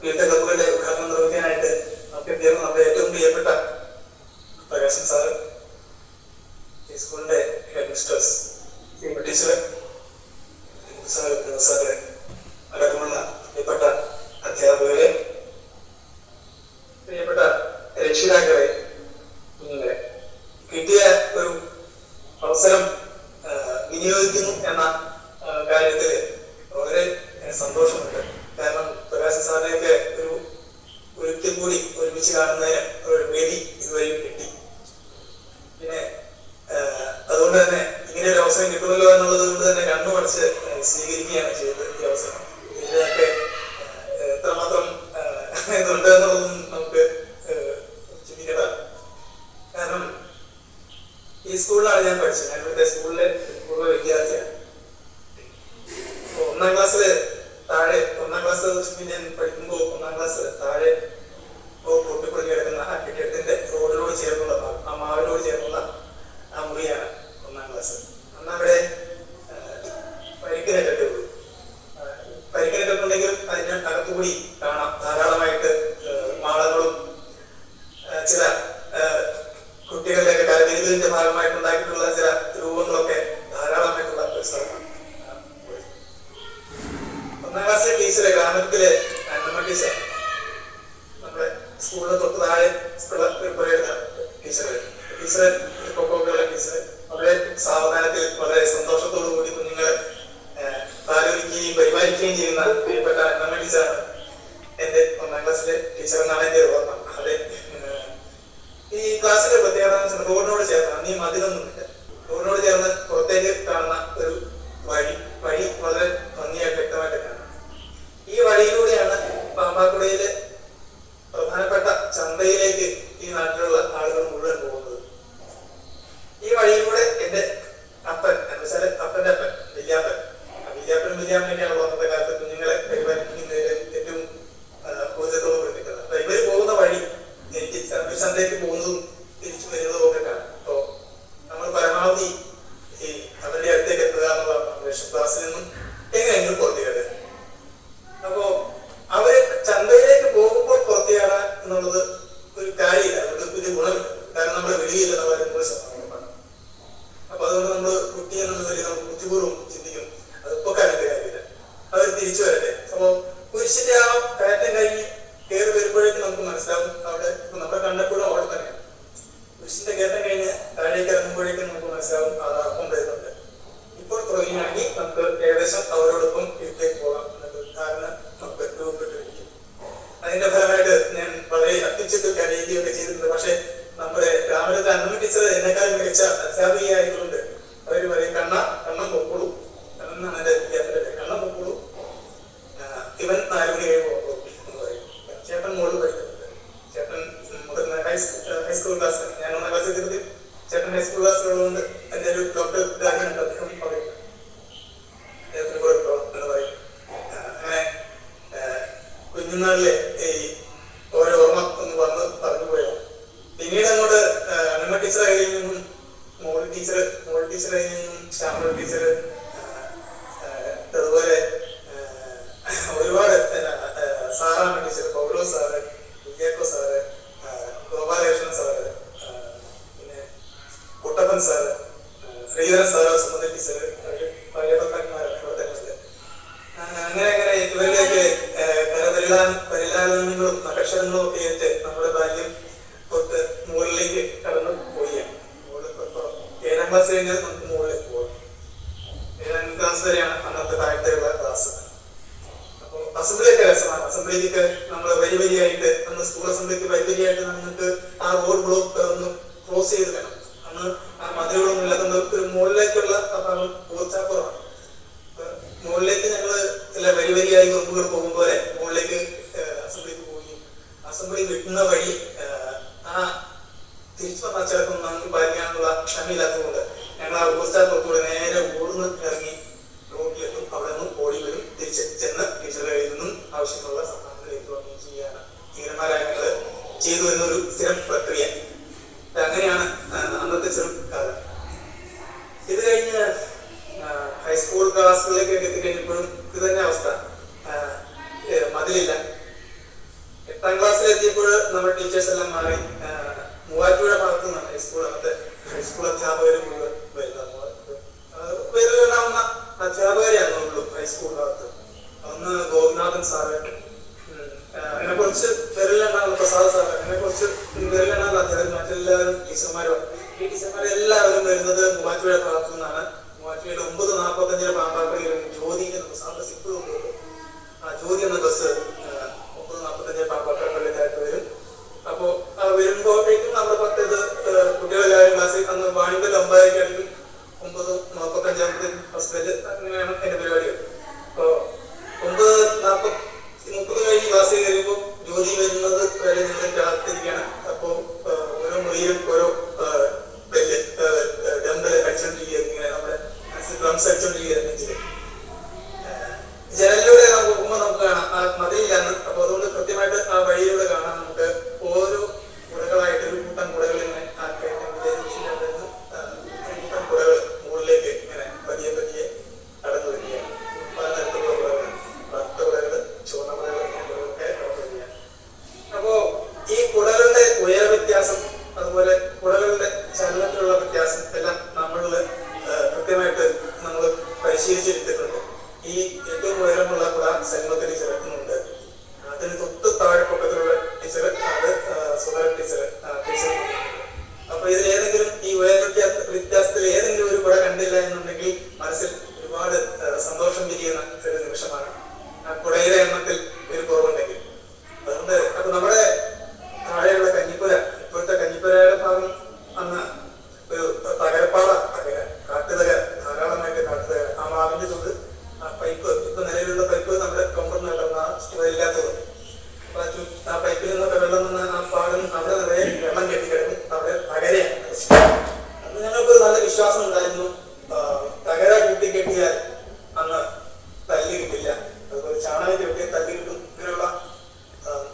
വിവിധ ക്ലബുകളുടെ ഉദ്ഘാടനം നിർവഹിക്കാനായിട്ട് നമുക്ക് എത്തിയത് നമ്മുടെ ഏറ്റവും പ്രിയപ്പെട്ട പ്രകാശൻ സാറ്, ഈ സ്കൂളിന്റെ ഹെഡ് മിസ്റ്റേഴ്സ്, ടീച്ചർ സാറ് അടക്കമുള്ള പ്രിയപ്പെട്ട അധ്യാപകരെ, പ്രിയപ്പെട്ട രക്ഷിതാക്കളെ, കുഞ്ഞുങ്ങളെ, കിട്ടിയ ഒരു അവസരം വിനിയോഗിക്കുന്നു എന്ന കാര്യത്തിൽ വളരെ സന്തോഷമുണ്ട്. കാരണം പ്രകാശ് സാറിനെയൊക്കെ ഒരിക്കൽ കൂടി ഒരുമിച്ച് കാണുന്നതിന് ഒരു വേദി ഇതുവരെയും കിട്ടി. പിന്നെ അതുകൊണ്ട് തന്നെ ഇങ്ങനെ ഒരു അവസരം കിട്ടുമല്ലോ എന്നുള്ളത് കൊണ്ട് തന്നെ കണ്ണുമടച്ച് സ്വീകരിക്കുകയാണ് ചെയ്തത് ഈ അവസരം. ഇതിനൊക്കെ എത്രമാത്രം ഇതുണ്ട് എന്നുള്ളതും നമുക്ക് ചിന്തിക്കേണ്ട. കാരണം ഈ സ്കൂളിലാണ് ഞാൻ പഠിച്ചത്. ഞാൻ ഇവിടുത്തെ സ്കൂളിലെ പൂർവ്വ വിദ്യാർത്ഥിയാണ്. ഒന്നാം ക്ലാസ് ഞാൻ പഠിക്കുമ്പോൾ ഒന്നാം ക്ലാസ് താഴെ പൊട്ടിപ്പൊളിഞ്ഞ് കിടക്കുന്ന ആ കെട്ടിടത്തിന്റെ റോഡിനോട് ചേർന്നുള്ള ആ മാവിനോട് ചേർന്നുള്ള ആ മുറിയാണ് ഒന്നാം ക്ലാസ്. അന്ന് അവിടെ പരിക്കിനെ കെട്ടുള്ളൂ. പരിക്കിനെ കെട്ടുണ്ടെങ്കിലും അതിന് അകത്തുകൂടി കാണാം ധാരാളമായിട്ട് മാളങ്ങളും ചില കുട്ടികളുടെയൊക്കെ കരവിരുതിന്റെ ഭാഗമായിട്ട് ഉണ്ടാക്കിയിട്ടുള്ള ചില രൂപങ്ങളൊക്കെ ധാരാളമായിട്ടുള്ള ഒരു സ്ഥലമാണ്. ഒന്നാം ക്ലാസ്സിലെ ടീച്ചറെ ഗ്രാമത്തിലെ അന്നമ്മ ടീച്ചർ, നമ്മുടെ സ്കൂളിന് തൊട്ട് താഴെ ടീച്ചർ കൊക്കോക്കുള്ള ടീച്ചർ വളരെ സാവധാനത്തിൽ വളരെ സന്തോഷത്തോടു കൂടി കുഞ്ഞുങ്ങളെ താലോലിക്കുകയും പരിപാലിക്കുകയും ചെയ്യുന്ന പ്രിയപ്പെട്ട അന്നമ്മ ടീച്ചറാണ് എന്റെ ഒന്നാം ക്ലാസ്സിലെ ടീച്ചർ എന്നാണ് എന്റെ ഓർമ്മ. അതെ, ഈ ക്ലാസ്സിലെ പ്രത്യേകത റോഡിനോട് ചേർന്ന് അന്നീ മതിലൊന്നുമില്ല. റോഡിനോട് ചേർന്ന് പുറത്തേക്ക് കാണുന്ന ഒരു വഴി വളരെ ഭംഗിയായിട്ട് വ്യക്തമായിട്ട് കാണാം. ഈ വഴിയിലൂടെയാണ് പാമ്പാക്കുടയിലെ പ്രധാനപ്പെട്ട ചന്തയിലേക്ക് ഈ നാട്ടിലുള്ള ആളുകൾ മുഴുവൻ പോകുന്നത്. ഈ വഴിയിലൂടെ എന്റെ അപ്പൻ എന്നുവെച്ചാൽ അപ്പന്റെ അപ്പൻ വില്യാപ്പനും വില്യാമ്മയാണ് അന്നത്തെ കാലത്ത് കുഞ്ഞുങ്ങളെ പരിപാലിക്കുന്നതിൽ ഏറ്റവും ഊർജ്ജത്തോട് പ്രവർത്തിക്കുന്നത്. അപ്പൊ ഇവര് പോകുന്ന വഴി എനിക്ക് ചന്തയ്ക്ക് പോകുന്നതും തിരിച്ചു വരുന്നതും ഒക്കെ കാണാം. അപ്പോ നമ്മൾ പരമാവധി ഈ അവരുടെ അടുത്തേക്ക് എത്തുക എന്നുള്ളതാണ് ക്ലാസ്സിൽ നിന്നും എങ്ങനെയെങ്കിലും പുറത്തേക്ക്. അപ്പോ അവര് ചന്തയിലേക്ക് പോകുമ്പോൾ പുറത്തിയാടാൻ എന്നുള്ളത് ഒരു കാര്യമില്ല, അതുകൊണ്ട് ഒരു ഗുണമില്ല. കാരണം നമ്മുടെ വെളിയില്ലെന്ന കാര്യം നമ്മൾ ശ്രദ്ധിക്കണം. അപ്പൊ അതുകൊണ്ട് നമ്മൾ കുട്ടി എന്നുള്ളതിൽ നമുക്ക് ബുദ്ധിപൂർവ്വം ചിന്തിക്കും അതിപ്പോ കാര്യത്തെ കാര്യമില്ല, അവർ തിരിച്ചു വരട്ടെ. അപ്പൊ കുരിശിന്റെ ആ കയറ്റം കഴിഞ്ഞ് കയറി വരുമ്പോഴേക്കും നമുക്ക് മനസ്സിലാവും അവിടെ നമ്മുടെ കണ്ടപ്പോഴും അവിടെ തന്നെയാണ്. കുരിശിന്റെ കയറ്റം കഴിഞ്ഞ് താഴേക്ക് ഇറങ്ങുമ്പോഴേക്കും നമുക്ക് മനസ്സിലാവും അത് അർത്ഥം വരുന്നുണ്ട്. ഇപ്പോൾ തുടങ്ങിയാണെങ്കിൽ നമുക്ക് ഏകദേശം അവരോടൊപ്പം വീട്ടിലേക്ക് പോകാം എന്നൊരു ധാരണ നമുക്ക് രൂപപ്പെട്ടിരിക്കും. അതിന്റെ ഫലമായിട്ട് ഞാൻ വളരെ അത്യുച്ചത്തിൽ കരയുകയൊക്കെ ചെയ്തിട്ടുണ്ട്. പക്ഷെ നമ്മുടെ ഗ്രാമത്തിലെ അന്നമ്മ ടീച്ചർ എന്നെക്കാളും മികച്ച അധ്യാപികയായതുകൊണ്ട് അവർ പറയും കണ്ണം പൊക്കോളൂ എന്നാണ് എന്റെ വിദ്യാർത്ഥികളുടെ കണ്ണം പൊക്കോളൂ, ഇവൻ 4 മണി കഴിയുമ്പോൾ എന്ന് പറയും. ചേട്ടൻ മോള് പഠിക്കുന്നുണ്ട്. ചേട്ടൻ മുതിർന്ന ഹൈസ്കൂൾ ക്ലാസ്, ഞാൻ 1ാം ക്ലാസ്സിൽ എത്തി. ചേട്ടൻ ഹൈസ്കൂൾ ക്ലാസ്സിലുള്ളതുകൊണ്ട് എന്റെ ഒരു ഡോക്ടർ ഗാനിയുണ്ട്, അദ്ദേഹം പറയും അദ്ദേഹത്തിന് കൂടെ എന്ന് പറയും. അങ്ങനെ കുഞ്ഞുനാളിലെ ഈ ഓരോ ഓർമ്മ ഒന്ന് വന്ന് പറഞ്ഞു പോയതാണ്. പിന്നീട് അങ്ങോട്ട് അന്നമ്മ ടീച്ചറെ കയ്യിൽ നിന്നും മോൾ ടീച്ചറെ കയ്യിൽ നിന്നും ശ്യാമള ടീച്ചർ, അതുപോലെ ഒരുപാട് സാറാമ്മ ടീച്ചർ, പൗലോസ് സാറ്, വിജയക്കോ സാറ്, ഗോപാലകൃഷ്ണൻ സാറ്, പിന്നെ Kuttappan sir, Sreedharan sir, Sumathi teacher, പഴയ ഭക്തന്മാരൊക്കെ ഇവിടെ തന്നെ. അങ്ങനെ ഇവരിലേക്ക് പരിലാലനങ്ങളും അക്ഷരങ്ങളും ഒക്കെ ആയിട്ട് നമ്മുടെ ബാല്യം തൊട്ട് മുകളിലേക്ക് കടന്നു പോവുകയാണ്. 7ാം ക്ലാസ് കഴിഞ്ഞാൽ നമുക്ക് മുകളിലേക്ക് പോകാം. 7ാം ക്ലാസ് വരെയാണ് അന്നത്തെ താഴത്തെയുള്ള ക്ലാസ്. അപ്പോൾ അസംബ്ലിയൊക്കെ രസമാണ്. അസംബ്ലിക്ക് നമ്മൾ വരിയായിട്ട് അന്ന് സ്കൂൾ അസംബ്ലിക്ക് വരിയായിട്ട് നമുക്ക് ആ റോഡ് ബ്ലോക്ക് ഒന്ന് ക്ലോസ് ചെയ്ത് വേണം. അന്ന് ആ മതിലുകളൊന്നും ഇല്ലാത്തതുകൊണ്ട് ഒരു മുകളിലേക്കുള്ള ഊർച്ചാപ്പുറമാണ്. മുകളിലേക്ക് ഞങ്ങള് ചില വരിയായി ഗ്രൂപ്പുകൾ പോകും പോലെ മുകളിലേക്ക് അസംബ്ലിക്ക് പോവുകയും അസംബ്ലി വിട്ടുന്ന വഴി ആ തിരിച്ചു വന്നാൽ ചിലപ്പോൾ നമുക്ക് പാലിക്കാനുള്ള ക്ഷമയില്ലാത്തതുകൊണ്ട് ഞങ്ങൾ ആ ഊർച്ചാപ്പുറത്തൂടെ നേരെ ഓടുന്ന് ഇറങ്ങി റോഡിലെത്തും. അവിടെ നിന്നും ഓടി വരും, തിരിച്ച് ചെന്ന് ടീച്ചറുടെ കയ്യിൽ നിന്നും ആവശ്യമുള്ള സഹായങ്ങൾ ഏറ്റുവാങ്ങുകയും ചെയ്യാനാണ് ധീരന്മാരായ ഞങ്ങൾ ചെയ്തു വരുന്നൊരു സ്ഥിരം പ്രക്രിയ. അങ്ങനെയാണ് അന്നത്തെ ചെറുക്കാലം. ഇത് കഴിഞ്ഞ് ഹൈസ്കൂൾ ക്ലാസ്സുകളിലേക്കൊക്കെ എത്തിക്കഴിഞ്ഞപ്പോഴും ഇത് തന്നെ അവസ്ഥ. മതിലില്ല, 10ാം ക്ലാസ്സിലെത്തിയപ്പോൾ നമ്മുടെ ടീച്ചേഴ്സ് എല്ലാം മാറി. മൂവാറ്റുപുഴ ഭാഗത്തു നിന്നാണ് ഹൈസ്കൂൾ അധ്യാപകർ മുഴുവൻ വരുന്നത്. പേരിലുണ്ടാവുന്ന അധ്യാപകരെയാണുള്ളൂ ഹൈസ്കൂൾ ഭാഗത്ത്. ഒന്ന് ഗോപിനാഥൻ സാറ്, അതിനെ കുറിച്ച് പേരിലുണ്ടാകുന്ന പ്രസാദ് സാറ്, അതിനെ കുറിച്ച് പേരിലുണ്ടാകുന്ന അധ്യാപകർ, മറ്റെല്ലാവരും ടീച്ചർമാരും. ഈ ടീച്ചർമാരെല്ലാവരും വരുന്നത് മൂവാറ്റുപുഴ ഭാഗത്തു നിന്നാണ്. മൂവാറ്റുപുഴയിൽ 9:45 പാമ്പാക്കരയിൽ ജ്യോതി എന്ന സാറിന്റെ സിപ്പ് കൊണ്ടുപോകും. ആ ജ്യോതി എന്ന ബസ് 9:45 പാമ്പാക്കര പള്ളിക്കാർക്ക് വരും. അപ്പോ വരുമ്പോഴേക്കും നമ്മുടെ 10 കുട്ടികളെല്ലാവരും ക്ലാസ്സിൽ അന്ന് വാണിമ്പൽ 9:00 അടിക്കും. 9:45 ഫസ്റ്റ് ബെല്ല്. അങ്ങനെയാണ് എന്റെ പരിപാടികൾ. അപ്പോ 9:30 കഴിഞ്ഞ് ക്ലാസ്സിൽ കയറിയപ്പോൾ ജ്യോതി വരുന്നത് വരെ നിങ്ങൾ കാത്തിരിക്കുകയാണ്. അപ്പോ ഓരോ മുറിയിലും ഓരോ ബെല്ല് ഡംബല് അടിച്ചോണ്ടിരിക്കുക, ഇങ്ങനെ നമ്മുടെ ഡ്രംസ് അടിച്ചോണ്ടിരിക്കുക നെഞ്ചില്. ജനലിലൂടെ നമുക്ക് പോകുമ്പോൾ നമുക്ക് കാണാം ആ മതിലില്ലാന്ന്. അപ്പൊ അതുകൊണ്ട് കൃത്യമായിട്ട് ആ വഴിയിലൂടെ കാണാം നമുക്ക് ഓരോ കുടകളായിട്ട് ഒരു കൂട്ടം കുടകൾ ഇങ്ങനെ കൂട്ടം കുടകൾ മുകളിലേക്ക് ഇങ്ങനെ പതിയെ പതിയെ കടന്നു വരികയാണ്. പലതരത്തിലുള്ള കുടകൾ, കറുത്ത കുടകൾ, ചുവന്ന കുടകൾ, കുടകളൊക്കെ കടന്നു വരികയാണ്. അപ്പോ ഈ കുടകളുടെ ഉയര വ്യത്യാസം, അതുപോലെ കുടകളുടെ ചലനത്തിലുള്ള വ്യത്യാസം എല്ലാം നമ്മളിൽ കൃത്യമായിട്ട് നമ്മൾ പരിശീലിച്ചെടുത്തിട്ടുണ്ട്. ഈ ഏറ്റവും ഉയരമുള്ള കുട സെൽമത്ത് ടീച്ചർ ഉണ്ട്. അതിന് തൊട്ട് താഴെ പൊക്കത്തിലുള്ള ടീച്ചർ, അത് സുധര ടീച്ചർ. അപ്പൊ ഇതിൽ ഏതെങ്കിലും ഈ ഉയര വ്യത്യാസത്തിൽ ഏതെങ്കിലും ഒരു കുട കണ്ടില്ല എന്നുണ്ടെങ്കിൽ മനസ്സിൽ ഒരുപാട് സന്തോഷം വിരിയുന്ന ഒരു നിമിഷമാണ്. ആ കുടയുടെ എണ്ണത്തിൽ ഒരു കുറവുണ്ടെങ്കിൽ. അതുകൊണ്ട് അപ്പൊ നമ്മുടെ താഴെയുള്ള കഞ്ഞിപ്പുര, ഇപ്പോഴത്തെ കഞ്ഞിപ്പുരയുടെ ഭാഗം അന്ന് ഒരു തകരപ്പാട, കാട്ടുതക, ധാരാളമായിട്ട് കാട്ടുതക. ആ മാവിന്റെ ചുണ്ട് ആ പൈപ്പ്, ഇപ്പൊ നിലവിലുള്ള പൈപ്പ് നമ്മുടെ കൊമ്പറിനുള്ള ഇല്ലാത്തത്. അപ്പൊ ആ പൈപ്പിൽ നിന്നൊക്കെ വെള്ളം നിന്ന് ആ പാടും അവിടെ നിറയെ വെള്ളം കെട്ടിക്കിടക്കും. അവിടെ തകരയാണ്. അന്ന് ഞങ്ങൾക്കൊരു നല്ല വിശ്വാസം ഉണ്ടായിരുന്നു, തകര കൂട്ടിക്കെട്ടിയാൽ അന്ന് തല്ലി കിട്ടില്ല, അതുപോലെ ചാണകം കെട്ടിയാൽ തല്ലി കിട്ടും. ഇങ്ങനെയുള്ള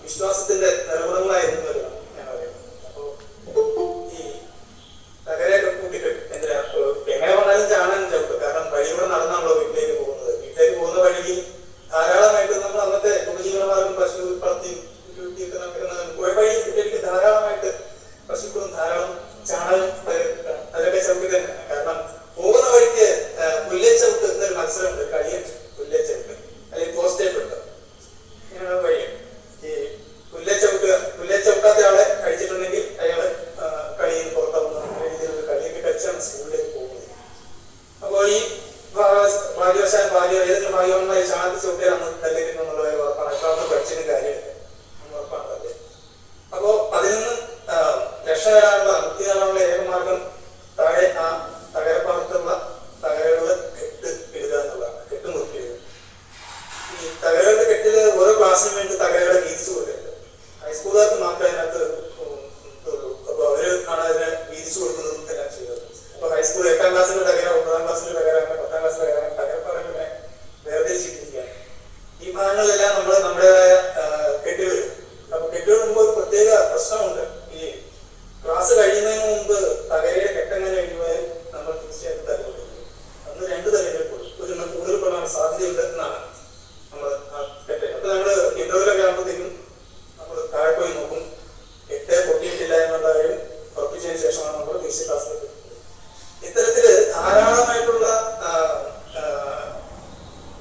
വിശ്വാസത്തിന്റെ നിലകുളങ്ങളായിരുന്നു ഞാൻ പറയുന്നത്. അപ്പോ ഈ തകരയൊക്കെ കൂട്ടിക്കെട്ടും. എങ്ങനെ വന്നാലും ചാണകം ചവിട്ടും. കാരണം വഴിയൂടെ നടന്നാണല്ലോ വീട്ടിലേക്ക് പോകുന്നത്. വീട്ടിലേക്ക് പോകുന്ന വഴിയിൽ ധാരാളമായിട്ട് നമ്മൾ അന്നത്തെ ഉപജീവനമാർഗം പശു വളർത്തി വീട്ടിയൊക്കെ നടക്കുന്ന വഴി വീട്ടിലേക്ക് ധാരാളമായിട്ട് പശുക്കളും ധാരാളം ചാണകം അതൊക്കെ ചവിട്ടി തന്നെയാണ്. കാരണം പോകുന്ന വഴിക്ക് പുല്ലേച്ചവിട്ട് എന്നൊരു മത്സരമുണ്ട്. കളിയ പുല്ലേച്ചവിട്ട് അല്ലെങ്കിൽ പോസ്റ്റേപ്പിട്ട്, ഇങ്ങനെയുള്ള വഴി. ഈ പുല്ലേച്ചവിട്ടാത്ത ആളെ കഴിച്ചിട്ടുണ്ടെങ്കിൽ അയാള് കളിയിൽ പുറത്താവുന്ന രീതിയിലുള്ള കളിയൊക്കെ കളിച്ചാണ് സ്കൂളിലേക്ക് പോകുന്നത്. അപ്പോൾ ഈ ഏതെങ്കിലും ഭാഗ്യവന്മാരെ ചാണകത്തിൽ ചവിട്ടിയാൽ അന്ന് തല്ലിക്കുന്നുള്ള ഉറപ്പാണ്. പഠിച്ചതിന് കാര്യമില്ല, ഉറപ്പാണല്ലേ. അപ്പോ അതിൽ നിന്ന് രക്ഷ നേടാനുള്ള, മുക്തി നേടാനുള്ള ഏകമാർഗം താഴെ ആ തകരപ്പാടത്തുള്ള തകരകള് കെട്ട് ഇടുക എന്നുള്ളതാണ്. കെട്ട് മുറുക്കിയിടുക. ഈ തകരകളുടെ കെട്ടില് ഓരോ ക്ലാസ്സിന് വേണ്ടി തകരകളെ വീതിച്ചു കൊടുക്കുന്നുണ്ട്. ഹൈസ്കൂളുകാർക്ക് മാത്രമേ അതിനകത്ത് ഉള്ളൂ. അപ്പൊ അവര് ആണ് അതിനെ വീതിച്ചു കൊടുക്കുന്നതും എല്ലാം ചെയ്തത്. അപ്പൊ ഹൈസ്കൂൾ 8ാം ക്ലാസ്സിന്റെ തകര, 9ാം ക്ലാസ്സിന്റെ തകര, 10ാം ക്ലാസ്സിന്റെ തകര, തകരപ്പാടങ്ങനെ വേർതിരിച്ചിട്ടിരിക്കുകയാണ്. ഈ ഭാഗങ്ങളിലെല്ലാം നമ്മൾ നമ്മുടേതായ കെട്ടുകൾ. അപ്പൊ കെട്ടുകളിടുമ്പോൾ ഒരു പ്രത്യേക പ്രശ്നമുണ്ട്. ഈ ക്ലാസ് കഴിയുന്നതിന് മുമ്പ് തകരയുടെ കെട്ടങ്ങനെ കഴിയുമ്പോൾ നമ്മൾ തീർച്ചയായിട്ടും തലകൊണ്ടിരിക്കും. അന്ന് 2 തലകൾ ഒരെണ്ണം കൂടുതൽ കൊള്ളാൻ സാധ്യതയുണ്ട് എന്നാണ് നമ്മൾ ആ കെട്ട്. അപ്പൊ നമ്മള് ഇന്റർവ്യൂലൊക്കെ ആകുമ്പോഴത്തേക്കും നമ്മൾ താഴെ പോയി നോക്കും. കെട്ട് പൊട്ടിയിട്ടില്ല എന്നുള്ള കാര്യം ഉറപ്പിച്ചതിന് ശേഷമാണ് നമ്മൾ തിരിച്ച് ക്ലാസ്സിലേക്ക്. ഇത്തരത്തില് ധാരാളമായിട്ടുള്ള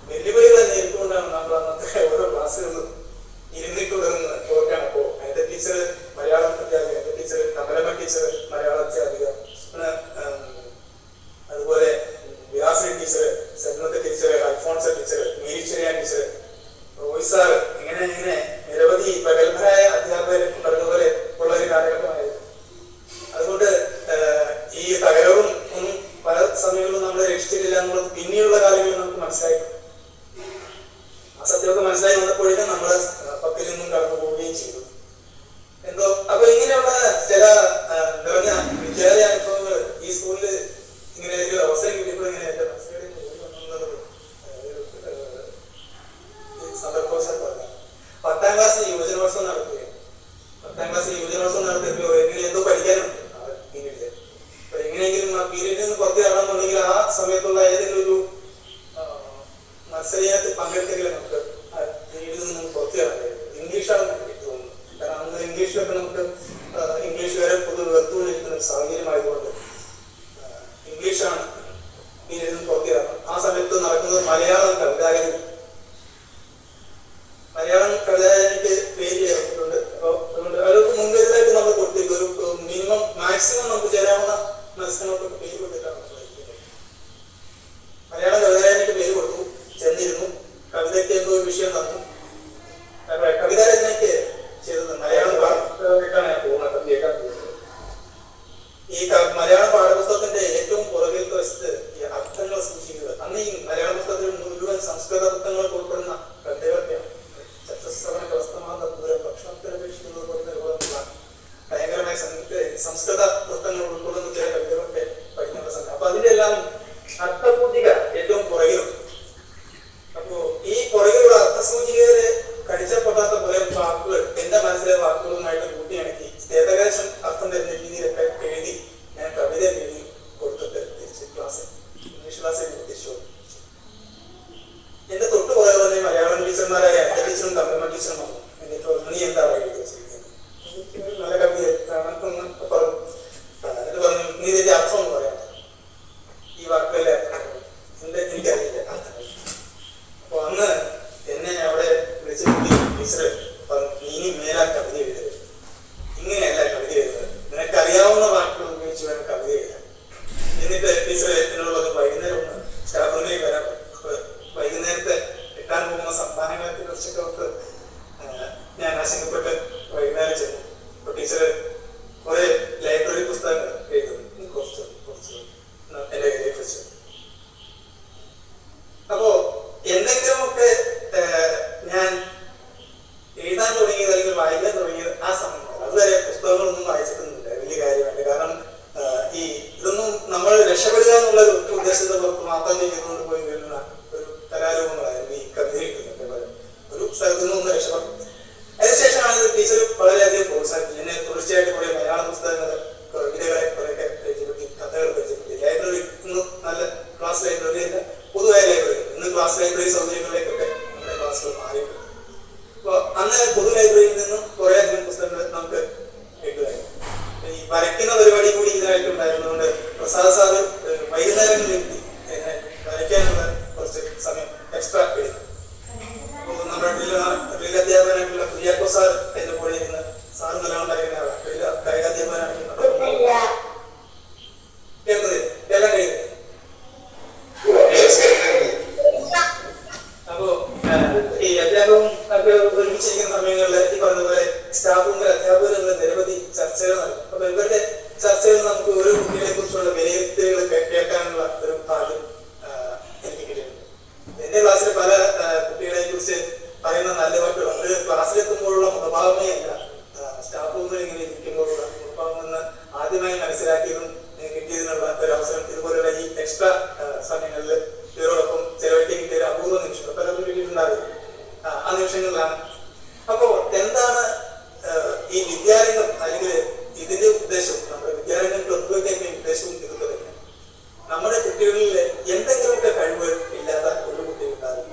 വെല്ലുവിളികളെ നേരിട്ടുകൊണ്ടാണ് നമ്മൾ അന്നത്തെ ഓരോ ക്ലാസ്സുകളിലും ഇരുന്നിട്ടുള്ളതെന്ന് ഓർക്കാണ്. അപ്പോ എന്റെ ടീച്ചർ മലയാളം അധ്യാപിക, എന്റെ ടീച്ചർ കമലമ്മ ടീച്ചർ മലയാള അധ്യാപിക, അതുപോലെ Vilasini teacher, Selmath teacher, Alphonsa teacher, മീരിച്ചെറിയാൻ teacher, Roy sir, ഇങ്ങനെ നിരവധി പ്രഗത്ഭരായ അധ്യാപകർ പറഞ്ഞതുപോലെ ഉള്ള ഒരു കാലഘട്ടമായിരുന്നു. അതുകൊണ്ട് ഈ തകരവും ഒന്നും പല സമയങ്ങളിലും നമ്മളെ രക്ഷിച്ചിട്ടില്ല എന്നുള്ളത് പിന്നീടുള്ള കാലങ്ങളിൽ നമുക്ക് മനസ്സിലായി. ആ സത്യമൊക്കെ മനസ്സിലായി വന്നപ്പോഴേക്കും നമ്മൾ 10ൽ നിന്നും കടന്നു പോവുകയും ചെയ്തു. എന്തോ അപ്പൊ ഇങ്ങനെയുള്ള ചില നിറഞ്ഞ വിദ്യാലയ അനുഭവങ്ങൾ ഈ സ്കൂളിൽ ഇങ്ങനെ ഒരു അവസരം കിട്ടിയപ്പോൾ ഇങ്ങനെ എന്റെ മനസ്സിലേക്ക് സന്ദർഭവശാൽ പറഞ്ഞു. 10ാം ക്ലാസ്സിൽ യുവജനോത്സവം നടത്തുകയാണ്. 10ാം ക്ലാസ്സിൽ യുവജനോത്സവം നടത്തിയപ്പോൾ എങ്ങനെ എന്തോ പഠിക്കാനുണ്ട് ആ പീരീഡില്. അപ്പൊ എങ്ങനെയെങ്കിലും ആ പീരീഡിൽ നിന്ന് പുറത്തു കാണണമെന്നുണ്ടെങ്കിൽ ആ സമയത്തുള്ള ഏതെങ്കിലും ഒരു മത്സരത്തിൽ പങ്കെടുത്തെങ്കിലും നമുക്ക് ആ പീരീഡിൽ നിന്ന് പുറത്തു കാണാൻ കഴിയും. ഇംഗ്ലീഷാണ് എനിക്ക് തോന്നുന്നത്. ഇംഗ്ലീഷിലൊക്കെ നമുക്ക് ഇംഗ്ലീഷുകാരെ പൊതുവെ വെറുത്തുകൊണ്ടിരിക്കുന്ന ഒരു സാഹചര്യമായതുകൊണ്ട് ഇംഗ്ലീഷാണ് പിന്നീട് പുറത്തിറങ്ങുന്നത്. ആ സമയത്ത് നടക്കുന്നത് മലയാളം കവിതായകൻ പേര് ചേർത്തിട്ടുണ്ട്. അപ്പോൾ അതുകൊണ്ട് അതൊക്കെ മുൻകരുതായിട്ട് നമ്മൾ കൊടുത്തിരിക്കും. ഒരു മിനിമം മാക്സിമം നമുക്ക് ചേരാവുന്ന മത്സരങ്ങൾക്കൊക്കെ പേര് കൊടുത്തിട്ടാണ് ശ്രമിക്കുന്നത്. മലയാളം കവിതായകനിക്ക് പേര് കൊടുത്തു, ചെന്നിരുന്നു, കവിതയ്ക്ക് എന്തോ ഒരു വിഷയം തന്നു. കവിതാരചനയ്ക്ക് ചെയ്തത് മലയാളം പാഠപുസ്തകമായിട്ടാണ് ഞാൻ പോകുന്നത്. ഈ മലയാള പാഠപുസ്തകത്തിന്റെ ഏറ്റവും പുറകിലത്തെ വശത്ത് ഈ അർത്ഥങ്ങൾ സൂക്ഷിക്കുക. അന്ന് ഈ മലയാള പുസ്തകത്തിൽ മുഴുവൻ സംസ്കൃത അർത്ഥങ്ങൾ ഉൾപ്പെടുന്ന കവിതകളൊക്കെയാണ്. ഭക്ഷണത്തിന് അപേക്ഷിക്കുന്നത് പോലെ നിർവഹണമുള്ള ഭയങ്കരമായ സംസ്കൃത വൃത്തങ്ങൾ ഉൾക്കൊള്ളുന്ന ചില കവിതകളൊക്കെ പഠിക്കേണ്ട സമയം. അപ്പൊ അതിന്റെ എല്ലാം അർത്ഥസൂചിക ഏറ്റവും പുറകിലും. അപ്പോ ഈ പുറകിലുള്ള അർത്ഥസൂചികയില് കടിച്ചപ്പെടാത്ത കുറെ വാക്കുകൾ എന്റെ മനസ്സിലെ വാക്കുകളുമായിട്ട് കൂട്ടിയിണക്കി ഏകദേശം അർത്ഥം തരുന്ന രീതിയിലൊക്കെ എഴുതി ഞാൻ കവിത എഴുതി കൊടുത്തിട്ട് തിരിച്ച് ഇംഗ്ലീഷ് ക്ലാസ്സിൽ തിരിച്ചു. എന്റെ തൊട്ട് പുറകെ തന്നെ മലയാളം ടീച്ചർമാരായ എന്റെ ടീച്ചറും തമിഴ്മ ടീച്ചറും വന്നു. എന്നിട്ട് നീ എന്താ എഴുതിയിരിക്കുന്നത്, നല്ല കവിത പറഞ്ഞു. എന്നിട്ട് പറഞ്ഞു, നീ ഇതിന്റെ അർത്ഥം ഒന്ന് പറയാം. ഈ വാക്കുകളിലെ എനിക്കറിയില്ല അർത്ഥം. അപ്പൊ അന്ന് എന്നെ അവിടെ വിളിച്ച് ടീച്ചർ പറഞ്ഞു, നീ മേലാ കവിത എഴുതരുത്, ഇങ്ങനെയല്ല കവിത എഴുതുന്നത്, നിനക്കറിയാവുന്ന വാക്കുകൾ ഉപയോഗിച്ച് വേണം കവിത എഴുതാൻ. എന്നിട്ട് ടീച്ചർ എന്നോട് പറഞ്ഞു, വൈകുന്നേരം ഒന്ന് സ്റ്റാഫ് റൂമിലേക്ക് വരാൻ. വൈകുന്നേരത്തെ കിട്ടാൻ പോകുന്ന സമ്മാനങ്ങളെ കുറിച്ചൊക്കെ ഓർത്ത് ഞാൻ ആശങ്കപ്പെട്ട് വൈകുന്നേരം ചെന്നു. അപ്പൊ ടീച്ചർ കുറെ ലൈബ്രറി പുസ്തകങ്ങൾ എഴുതുന്നു, കുറച്ച് എന്റെ കയ്യിലേക്ക് വെച്ചു. അപ്പോ എന്തെങ്കിലുമൊക്കെ ഞാൻ എഴുതാൻ തുടങ്ങിയത് അല്ലെങ്കിൽ വായിക്കാൻ തുടങ്ങിയത് ആ സമയത്ത്. അതുവരെ പുസ്തകങ്ങളൊന്നും വായിച്ചിട്ടൊന്നുമില്ല, വലിയ കാര്യമല്ല. കാരണം ഈ ഇതൊന്നും നമ്മൾ രക്ഷപ്പെടുക എന്നുള്ള ഒരു ഉദ്ദേശത്തെ പുറത്ത് മാത്രം ചെയ്തുകൊണ്ട് പോയി വരുന്ന ഒരു കലാരൂപങ്ങളായിരുന്നു ഈ കവിത എഴുതുന്നത്. ഒരു സ്ഥലത്തു നിന്ന് ഒന്ന് രക്ഷപ്പെടും. അതിനുശേഷമാണ് ടീച്ചർ വളരെയധികം പ്രോത്സാഹിപ്പിച്ചു. എന്നെ തുടർച്ചയായിട്ട് കുറെ മലയാളം പുസ്തകങ്ങൾ, കവിതകളെ കുറെയൊക്കെ പരിചയപ്പെടുത്തി, കഥകൾ പരിചയപ്പെടുത്തി. ലൈബ്രറി ഇന്ന് നല്ല ക്ലാസ് ലൈബ്രറി അല്ല, പൊതുവായ ലൈബ്രറി. ഇന്ന് ക്ലാസ് ലൈബ്രറി സൗകര്യങ്ങളിലേക്കൊക്കെ നമ്മുടെ ക്ലാസ്സുകൾ മാറിയിട്ടുണ്ട്. അപ്പോൾ അന്ന് പൊതു ലൈബ്രറിയിൽ നിന്നും കുറേയധികം പുസ്തകങ്ങൾ നമുക്ക് കിട്ടുമായിരുന്നു. ഈ വരയ്ക്കുന്ന പരിപാടി കൂടി ഇതിനായിട്ടുണ്ടായിരുന്നതുകൊണ്ട് പ്രസാദ് സാറ് വൈകുന്നേരങ്ങളിൽ വരയ്ക്കാനുള്ള കുറച്ച് സമയം എക്സ്ട്രാ എടുക്കും. അപ്പോൾ നമ്മുടെ ഡ്രിൽ അധ്യാപകനായിട്ടുള്ള കുര്യാക്കോ സാർ എന്റെ കൂടെ ഇരുന്ന്, സാറ് നല്ലോണം വരയ്ക്കുന്ന ആളാണ്, കായികാധ്യാപകനായിട്ടുള്ള കേൾക്കുന്നത് എല്ലാം കഴിയുന്നത്. അപ്പോ ഈ അധ്യാപകം ഒക്കെ ഒരുമിച്ചിരിക്കുന്ന സമയങ്ങളിൽ ഈ പറഞ്ഞ പോലെ സ്റ്റാഫ് റൂമിൽ അധ്യാപകർ നിരവധി ചർച്ചകൾ നടക്കും. അപ്പൊ ഇവരുടെ ചർച്ചകൾ നമുക്ക് ഓരോ കുട്ടികളെ കുറിച്ചുള്ള വിലയിരുത്തലുകൾ കേൾക്കാനുള്ള ഒരു ഭാഗ്യം എനിക്ക് കിട്ടിയിട്ടുണ്ട്. എന്റെ ക്ലാസ്സിൽ പല കുട്ടികളെ കുറിച്ച് പറയുന്ന നല്ല വാക്കുകൾ അത് ക്ലാസ്സിലെത്തുമ്പോഴുള്ള മുഖഭാവമേ അല്ല, സ്റ്റാഫ് റൂമിൽ ഇങ്ങനെ ഇരിക്കുമ്പോഴുള്ള മുഖഭാവം എന്ന് ആദ്യമായി മനസ്സിലാക്കിയതും കിട്ടിയതിനുള്ള ഒരു അവസരം ഇതുപോലുള്ള ഈ എക്സ്ട്രാ സമയങ്ങളിൽ ഇവരോടൊപ്പം ചെലവഴിക്കാൻ കിട്ടിയ ഒരു അപൂർവ നിമിഷം പലരും കിട്ടിയിട്ടുണ്ടാവില്ല. ആ നിമിഷങ്ങളിലാണ്. അപ്പോ എന്താണ് ഈ വിദ്യാരംഗം അല്ലെങ്കിൽ ഇതിന്റെ ഉദ്ദേശവും, നമ്മുടെ വിദ്യാരംഗം ക്ലബുകളുടെയൊക്കെ ഉദ്ദേശവും ഇതൊക്കെ തന്നെ. നമ്മുടെ കുട്ടികളിൽ എന്തെങ്കിലുമൊക്കെ കഴിവുകൾ ഇല്ലാത്ത ഒരു കുട്ടി ഉണ്ടാകും.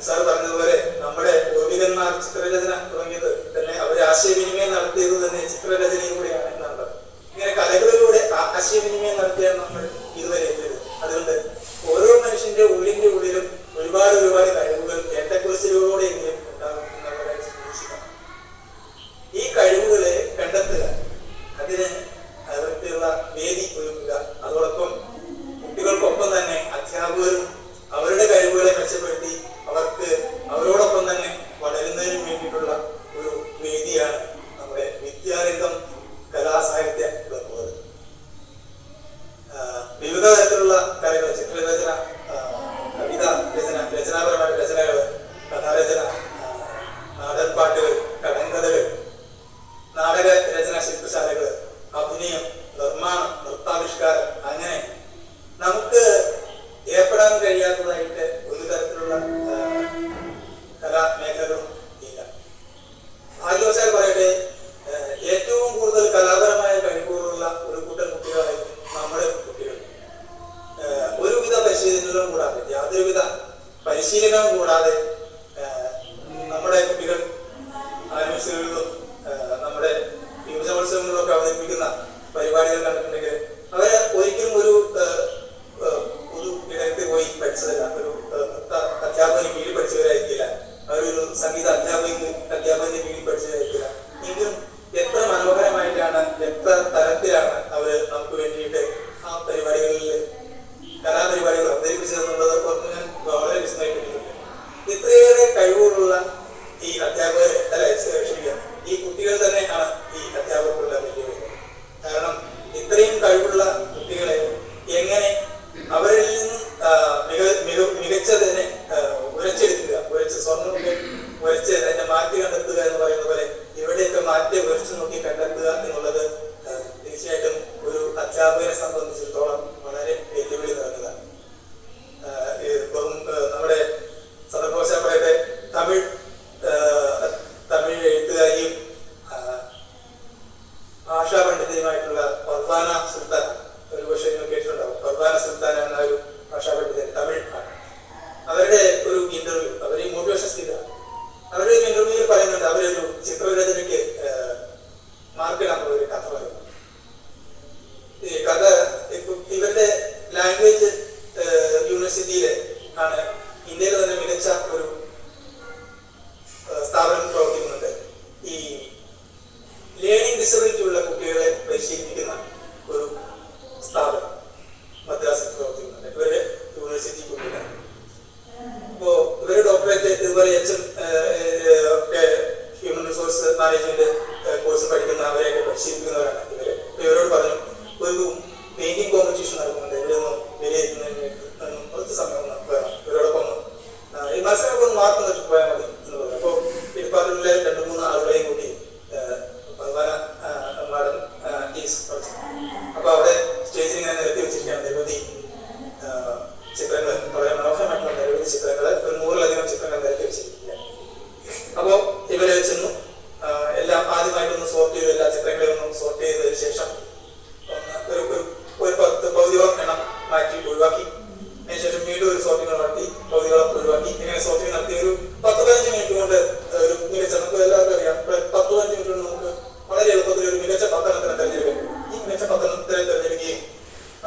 സാർ പറഞ്ഞതുപോലെ നമ്മുടെ പൂർവികന്മാർ ചിത്രരചന തുടങ്ങിയത് തന്നെ അവർ ആശയവിനിമയം നടത്തിയത് തന്നെ ചിത്രരചനയിലൂടെയാണ് എന്നാണ്. ഇങ്ങനെ കലകളിലൂടെ ആശയവിനിമയം നടത്തിയാണ് നമ്മൾ ഇതുവരെ എത്തിയത്. അതുകൊണ്ട് ഓരോ മനുഷ്യന്റെ ഉള്ളിന്റെ ഉള്ളിലും ഒരുപാട് കഴിവുകൾ ഏറ്റക്കുറിച്ചിലൂടെ എങ്കിലും ഉണ്ടാകും എന്നുള്ളതായിട്ട് സൂക്ഷിക്കണം. ഈ കഴിവുകളെ കണ്ടെത്തുക, അതിന് അവർക്കുള്ള വേദി ഒരുക്കുക. അതോടൊപ്പം കുട്ടികൾക്കൊപ്പം തന്നെ അധ്യാപകരും അവരുടെ കഴിവുകളെ മെച്ചപ്പെടുത്തി അവരോടൊപ്പം തന്നെ വളരുന്നതിന് വേണ്ടിയിട്ടുള്ള ഒരു വേദിയാണ് നമ്മുടെ വിദ്യാരംഗം കലാസാഹിത്യ ക്ലബ്ബുകൾ. വിവിധ തരത്തിലുള്ള കലകൾ, ചിത്രരചന, കവിത രചന, രചനാപരമായ രചനകൾ, കഥാരചന, നാടൻപാട്ടുകൾ, കടങ്കഥകൾ, നാടക രചന ശില്പശാലകൾ, അഭിനയം, നിർമ്മാണം, നൃത്താവിഷ്കാരം, അങ്ങനെ നമുക്ക് ഏർപ്പെടാൻ കഴിയാത്തതായിട്ട് ഒരു തരത്തിലുള്ള കലാമേഖലകളും ഇല്ല. ഭാഗ്യവശാൽ പറയട്ടെ, അതിന്റെ മാറ്റി കണ്ടെത്തുക എന്ന് പറയുന്ന പോലെ എവിടെയൊക്കെ മാറ്റി ഉയർച്ചു നോക്കി കണ്ടെത്തുക എന്നുള്ളത് തീർച്ചയായിട്ടും ഒരു അധ്യാപകനെ സംബന്ധിച്ചിടത്തോളം വളരെ വെല്ലുവിളി നിറഞ്ഞതാണ്. ഇപ്പം നമ്മുടെ സന്ദർഭവശാൽ പറയട്ടെ, തമിഴ് എഴുത്തുകാരിയും ഭാഷാ പണ്ഡിതയുമായിട്ടുള്ള പർവാന സുൽത്താൻ, ഒരു പക്ഷേ നിങ്ങൾ കേട്ടിട്ടുണ്ടാവും. പർവാന സുൽത്താൻ എന്ന ഒരു ഭാഷാ പണ്ഡിതൻ തമിഴ് ആണ്. അവരുടെ ഒരു ഇന്റർവ്യൂ, അവർ മോട്ടിവേഷൻ സ്പീക്കറാണ്. അവരുടെ ഒരു ഇന്റർവ്യൂവിൽ പറയുന്നുണ്ട്, അവരൊരു ചിത്രരചനയ്ക്ക് മാർക്കിടാൻ പോയ ഒരു കഥ പറയുന്നു. ഈ കഥ ഇവരുടെ ലാംഗ്വേജ് യൂണിവേഴ്സിറ്റിയിലെ ആണ് ഇന്ത്യയിലെ തന്നെ മികച്ച ഒരു സ്ഥാപനം പ്രവർത്തിക്കുന്നുണ്ട്. ഈ ലേണിംഗ് ഡിസബിലിറ്റി ഉള്ള കുട്ടികളെ പരിശീലിപ്പിക്കുന്ന ഒരു സ്ഥാപനം മദ്രാസിൽ പ്രവർത്തിക്കുന്നുണ്ട്, ഇവരുടെ യൂണിവേഴ്സിറ്റിക്കുള്ളിൽ. അപ്പോ ഇവരുടെ ഡോക്ടറേറ്റ് ഇതുപോലെ ഹ്യൂമൻ റിസോഴ്സ് മാനേജ്മെന്റ് കോഴ്സ് പഠിക്കുന്ന അവരെയൊക്കെ പരിശീലിപ്പിക്കുന്നവരാണ് ഇവര്. ഇവരോട് പറഞ്ഞു, ഒരു പെയിന്റിംഗ് കോമ്പറ്റീഷൻ നടക്കുന്നുണ്ട്, ഇവിടെ ഒന്ന് വിലയിരുത്തുന്നതിന് കുറച്ച് സമയം വേണം, ഇവരോടൊപ്പം ഈ മത്സരമൊക്കെ ഒന്ന് മാർക്ക് നിർത്തി പോയാൽ മതി എന്ന് പറഞ്ഞു. അപ്പോൾ ഡിപ്പാർട്ട്മെന്റിലെ 2-3 ആളുകളെയും കൂട്ടി മാഡം പഠിച്ചു. അപ്പൊ അവിടെ സ്റ്റേജിൽ ഇങ്ങനെ നിരത്തി വെച്ചിരിക്കുകയാണ് നിരവധി ചിത്രങ്ങൾ, വളരെ മനോഹരമായിട്ടുള്ള നിരവധി ചിത്രങ്ങൾ, ഒരു 100-ലധികം ചിത്രങ്ങൾ നിരത്തി വെച്ചിരിക്കുകയാണ്. അപ്പോൾ ഇവരെ ചെന്നു എല്ലാം ആദ്യമായിട്ടൊന്ന് സോർട്ട് ചെയ്ത് എല്ലാ ചിത്രങ്ങളെയും ഒന്ന് സോർട്ട് ചെയ്തതിനു ശേഷം ഒരു 10 പകുതിയോളം എണ്ണം മാറ്റി ഒഴിവാക്കി. അതിനുശേഷം വീണ്ടും ഒരു സോർട്ടിങ് നടത്തി, പകുതിയോളം ഒഴിവാക്കി. ഇങ്ങനെ സോർട്ടിങ് നടത്തി ഒരു 10-15 മിനിറ്റ് കൊണ്ട് ഒരു മികച്ച, നമുക്ക് എല്ലാവർക്കും അറിയാം, 10-15 മിനിറ്റ് കൊണ്ട് നമുക്ക് വളരെ എളുപ്പത്തിൽ ഒരു മികച്ച പത്തനത്തിനെ തെരഞ്ഞെടുക്കും. ഈ മികച്ച പത്തനത്തിനെ തെരഞ്ഞെടുക്കുകയും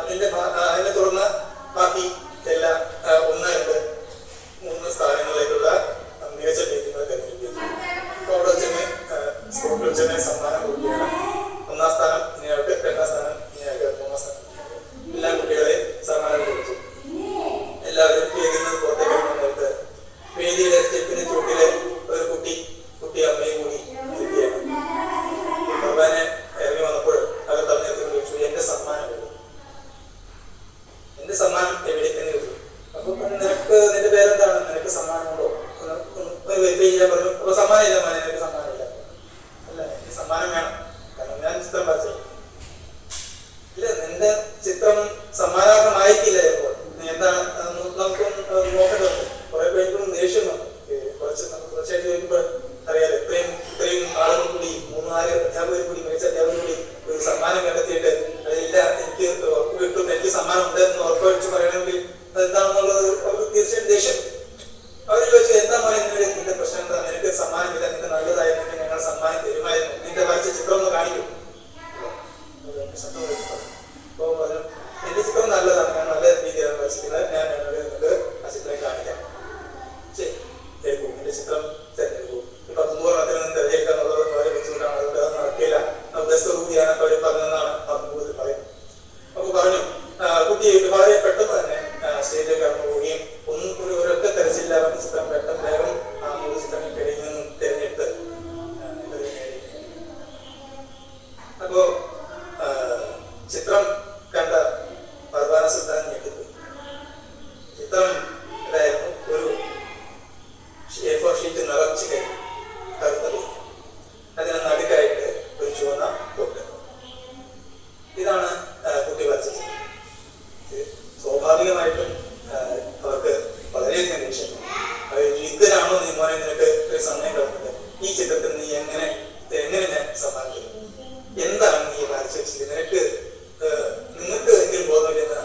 അതിനെ തുടർന്ന് ബാക്കി എല്ലാ 1-2-3 സ്ഥാനങ്ങളിലേക്കുള്ള മികച്ച ടീമുകളെ തെരഞ്ഞെടുക്കുകയും അവിടെ വെച്ച് സ്പോട്ടിൽ വെച്ച് സമ്മാനം കൊടുക്കുകയാണ്. 1-ാം സ്ഥാനം ഇനിയാൾക്ക്, 2-ാം സ്ഥാനം ഇനിയാൾക്ക്, 3-ാം സ്ഥാനം എല്ലാ കുട്ടികളെയും സമ്മാനം കൊടുത്തു. എല്ലാവരും വേദിയിൽ നിന്ന് പുറത്തേക്ക് ഇറങ്ങുന്നത് വേദിയുടെ സ്റ്റെപ്പിന് ചുവട്ടിലെ ഒരു കുട്ടി അമ്മയും കൂടി ഇരിക്കുകയാണ്. ഭഗവാനെ ഇറങ്ങി വന്നപ്പോൾ അവർ തമ്മിൽ ചോദിച്ചു, എന്റെ സമ്മാനം എവിടെ? എന്റെ സമ്മാനം എവിടെ എന്ന് ചോദിച്ചു. അപ്പൊ നിനക്ക് നിന്റെ പേരെന്താണ്, നിനക്ക് സമ്മാനമുണ്ടോ ഒന്ന് വെരിഫൈ ചെയ്യാൻ പറഞ്ഞു. അപ്പൊ സമ്മാനം ഇല്ല മോനെ, നിനക്ക് സമ്മാനം ഇല്ല. അല്ല, എനിക്ക് സമ്മാനം വേണം, കാരണം ഞാൻ ചിത്രം വരച്ചത്. ഇല്ല, നിന്റെ ചിത്രം സമ്മാനാർഹമായിട്ടില്ല. ഇപ്പോൾ നീ എന്താണ് നമുക്കും നോക്കേണ്ടതുണ്ട്. കുറെ പേർക്കും ദേഷ്യം വന്നു. കുറച്ചായിട്ട് ചോദിക്കുമ്പോൾ അറിയാലോ, ഇത്രയും ആളുകൾ കൂടി 3-4 അധ്യാപകർ കൂടി, മികച്ച അധ്യാപകർ കൂടി ഒരു സമ്മാനം കണ്ടെത്തിയിട്ട് അതില്ല, എനിക്ക് ഉറപ്പ് കിട്ടും, എനിക്ക് സമ്മാനം ഉണ്ട് എന്ന് ഉറപ്പുവെച്ച് പറയണമെങ്കിൽ അതെന്താണെന്നുള്ളത് അവർക്ക് തീർച്ചയായിട്ടും ദേഷ്യം. അവർ ചോദിച്ചു, എന്താ മോനെ നിന്റെ പ്രശ്നം എന്താ? നിനക്ക് സമ്മാനമില്ല, നിനക്ക് നല്ലതായിരുന്നെങ്കിൽ ഞങ്ങൾ സമ്മാനം തരുമായിരുന്നു, നിന്റെ വരച്ച ചിത്രം ഒന്ന് കാണിക്കും. അപ്പോൾ പറഞ്ഞു, എന്റെ ചിത്രം നല്ലതാണ്, ഞാൻ നല്ല രീതിയിലാണ് വരച്ചിരിക്കുന്നത്, ഞാൻ നിങ്ങൾക്ക് ആ ചിത്രം കാണിക്കാം. ശരി, എടുക്കും, എന്റെ ചിത്രം തിരഞ്ഞെടുക്കും. 10-100 നിന്ന് തിരഞ്ഞെടുക്കുക എന്നുള്ളത് വളരെ ബുദ്ധിമുട്ടാണ്, അതുകൊണ്ട് അത് നടക്കില്ല. ഉദ്ദേശത്തോടുകൂടിയാണ് അവർ പറഞ്ഞതെന്നാണ് കൂടുതൽ പറയുന്നത്. അപ്പൊ പറഞ്ഞു, കുട്ടി വളരെ പെട്ടെന്ന് തന്നെ സ്റ്റേജിലേക്ക് കടന്നു പോവുകയും ഒരൊറ്റ തെരച്ചില്ല, മറ്റു ചിത്രം പെട്ടെന്ന് വേഗം ആ 3 ചിത്രങ്ങൾക്കിടയിൽ നിന്നും തിരഞ്ഞെടുത്ത് നേടി. അപ്പോ ചിത്രം കണ്ട പർവാന സുൽത്താൻ ഞെട്ടിപ്പോയി. ചിത്രം ഇതായിരുന്നു, ഒരു A4 ഷീറ്റ് നിറച്ച് കഴിഞ്ഞു, കറുത്ത പെയിന്റ്, അതിന് നടുക്കായിട്ട് ഒരു ചുവന്ന പൊട്ട്. ഇതാണ് കുട്ടി വരച്ചത്. സ്വാഭാവികമായിട്ടും അവർക്ക് വളരെയധികം ദേഷ്യം. ഇതിനാണോ നീ മോനെ നിനക്ക് ഒരു സമയം കിടന്നത്? ഈ ചിത്രത്തിൽ നീ എങ്ങനെ ഞാൻ സമ്മാനിക്കുന്നു? എന്താണ് നീ വരച്ചു വെച്ചത്? നിങ്ങൾക്ക് എങ്കിലും ബോധമില്ലെന്ന്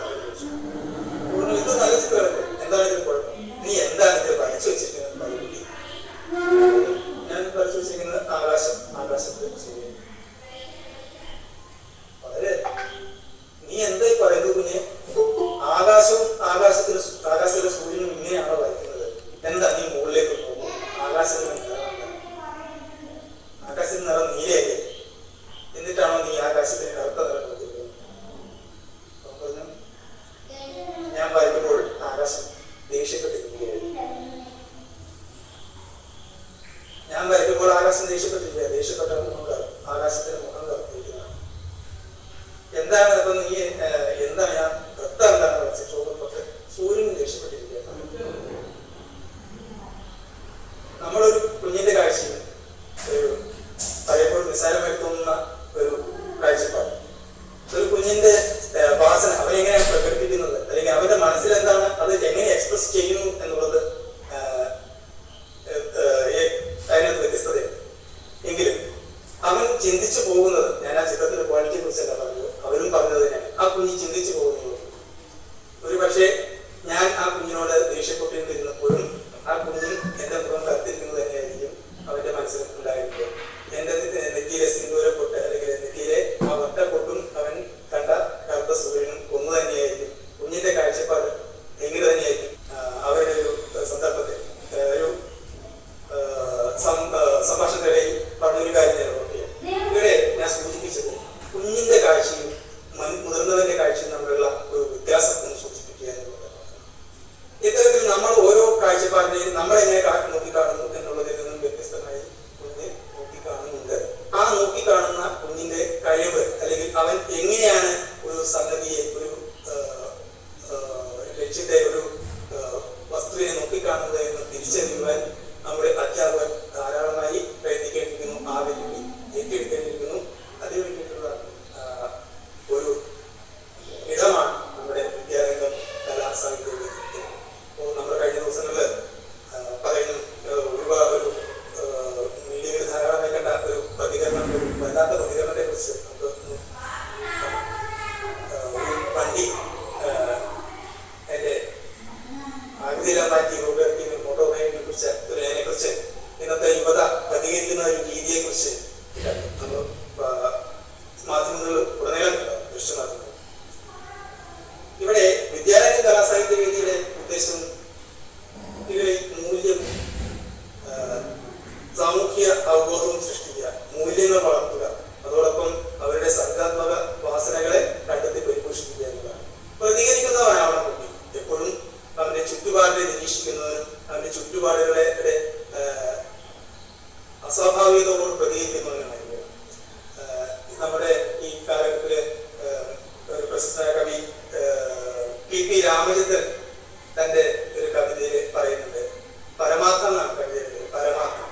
ചോദിച്ചു. ഇത് നല്ല ചിത്രമല്ലേ, എന്താണ് ഇതിന് കുഴപ്പം? നീ എന്താണ് ഇത് വരച്ചു വെച്ചിരിക്കുന്നത്? ഞാൻ വരച്ചു വെച്ചിരിക്കുന്നത് ആകാശത്തെ സൂര്യൻ. വളരെ നീ എന്തായി പറയുന്നത് കുഞ്ഞെ? ആകാശത്തിലെ സൂര്യനും ഇങ്ങനെയാണോ വരയ്ക്കുന്നത്? എന്താ നീ മുകളിലേക്ക് പോകും? ആകാശത്തിന് നിറം നീലയല്ലേ, എന്നിട്ടാണോ നീ ആകാശത്തിന് കറുത്ത നിറം കൊടുത്തിരിക്കുന്നത്? ഞാൻ വരയ്ക്കുമ്പോൾ ആകാശം ദേഷ്യപ്പെട്ടിരിക്കുകയായിരുന്നു. ഞാൻ വരയ്ക്കുമ്പോൾ ആകാശം ദേഷ്യപ്പെട്ടിരിക്കുക, ദേഷ്യപ്പെട്ട മുഖം ആകാശത്തിന് മുഖം കറുത്തിരിക്കുന്നതാണ്. എന്താണ് അപ്പൊ നീ എന്താണ് ഞാൻ കറുത്ത എന്താണ് വരച്ചത്? ചോദ്യപ്പെട്ട് സൂര്യൻ ദേഷ്യപ്പെട്ടിരിക്കുക. നമ്മളൊരു ചിന്തിച്ചു പോകുന്നത്, ഞാൻ ആ ചിത്രത്തിന്റെ ക്വാളിറ്റിയെ കുറിച്ചല്ല പറഞ്ഞത്, അവരും പറഞ്ഞത് തന്നെയാണ്, ആ കുഞ്ഞ് ചിന്തിച്ചു പോകുന്നത്. ഒരു പക്ഷേ ഞാൻ ആ കുഞ്ഞിനോട് ദേഷ്യപ്പെട്ടിരുന്നപ്പോഴും ആ കുഞ്ഞും എന്റെ മുഖം കത്തിരിക്കുന്നത് തന്നെയായിരിക്കും അവന്റെ മനസ്സിൽ ഉണ്ടായിരുന്നത്. എന്റെ നെറ്റിയിലെ സിന്ദൂര പൊട്ട് അല്ലെങ്കിൽ നെറ്റിയിലെ ആ ഒറ്റ പൊട്ടും അവൻ കണ്ട കറുത്ത സൂര്യനും ഒന്ന് തന്നെയായിരിക്കും. കുഞ്ഞിന്റെ കാഴ്ചപ്പാട് എങ്ങനെ തന്നെയായിരിക്കും. അവരുടെ ഒരു സന്ദർഭത്തിൽ ഒരു സംഭാഷണത്തിനിടയിൽ പറഞ്ഞൊരു കാര്യം ഞാൻ ഓർക്കുക. ഇവിടെ ഞാൻ സൂചിപ്പിച്ചത് കുഞ്ഞിന്റെ കാഴ്ചയും മുതിർന്നവന്റെ കാഴ്ചയും തമ്മിലുള്ള ഒരു വ്യത്യാസം ഒന്ന് സൂചിപ്പിക്കുക എന്നുള്ളതാണ്. ഇത്തരത്തിൽ നമ്മൾ ഓരോ കാഴ്ചപ്പാടിനെയും നമ്മളെങ്ങനെ നോക്കിക്കാണുന്നു എന്നുള്ളതിൽ നിന്നും വ്യത്യസ്തമായി കുഞ്ഞ് നോക്കിക്കാണുന്നുണ്ട്. ആ നോക്കിക്കാണുന്ന കുഞ്ഞിന്റെ കഴിവ് അല്ലെങ്കിൽ അവൻ എങ്ങനെയാണ് ഒരു സംഗതിയെ, ഒരു ലക്ഷ്യത്തെ, ഒരു വസ്തുവിനെ നോക്കിക്കാണുന്നത് എന്ന് തിരിച്ചറിയുവാൻ നമ്മുടെ അധ്യാപകർ ധാരാളമായി പ്രയത്നിക്കേണ്ടിയിരിക്കുന്നു. ആ വെല്ലുവിളി ഏറ്റെടുക്കേണ്ടിയിരിക്കുന്നു. അതിനു വേണ്ടിയിട്ടുള്ള ഒരു ഇടമാണ് നമ്മുടെ വിദ്യാരംഗം കലാസാഹിത്യ വേദി. അപ്പോൾ നമ്മൾ കഴിഞ്ഞ ദിവസങ്ങളിൽ പറയുന്നു, ഒരുപാട് ഒരു മീഡിയയിൽ ധാരാളമായി കണ്ട ഒരു പ്രതികരണം, ഒരു വല്ലാത്ത പ്രതികരണത്തെ കുറിച്ച് നമുക്ക് ഒരു വണ്ടി എന്റെ ആകൃതിയിലാക്കി രൂപീകരിക്കുന്ന മോട്ടോർബൈക്കിനെ കുറിച്ച്, അതിനെ കുറിച്ച് ഇന്നത്തെ യുവത പ്രതികരിക്കുന്ന ഒരു രീതിയെ കുറിച്ച് നമ്മൾ മാധ്യമങ്ങളിൽ ഉടനീളം ദൃശ്യമാക്കുന്നത്. ഇവിടെ വിദ്യാലയ കലാസാഹിത്യ വേദിയുടെ ഉദ്ദേശം കുട്ടികളിൽ മൂല്യം, സാമൂഹ്യ അവബോധവും സൃഷ്ടിക്കുക, മൂല്യങ്ങൾ വളർത്തുക, അതോടൊപ്പം അവരുടെ സർഗാത്മക വാസനകളെ കണ്ടെത്തി പരിപോഷിപ്പിക്കുക എന്നതാണ്. പ്രതികരിക്കുന്നവനാവണം കുട്ടി. എപ്പോഴും അവന്റെ ചുറ്റുപാടിനെ നിരീക്ഷിക്കുന്നവനും അവന്റെ ചുറ്റുപാടുകളെ അസ്വാഭാവികതയോട് പ്രതികരിക്കുന്നവനുമായിരുന്നു. നമ്മുടെ ഈ കാലഘട്ടത്തില് ഒരു പ്രശസ്തനായ കവി പി രാമചന്ദ്രൻ തന്റെ ഒരു കവിതയിൽ പറയുന്നുണ്ട്, പരമാർത്ഥം എന്നാണ് കവിതയിൽ, പരമാർത്ഥം.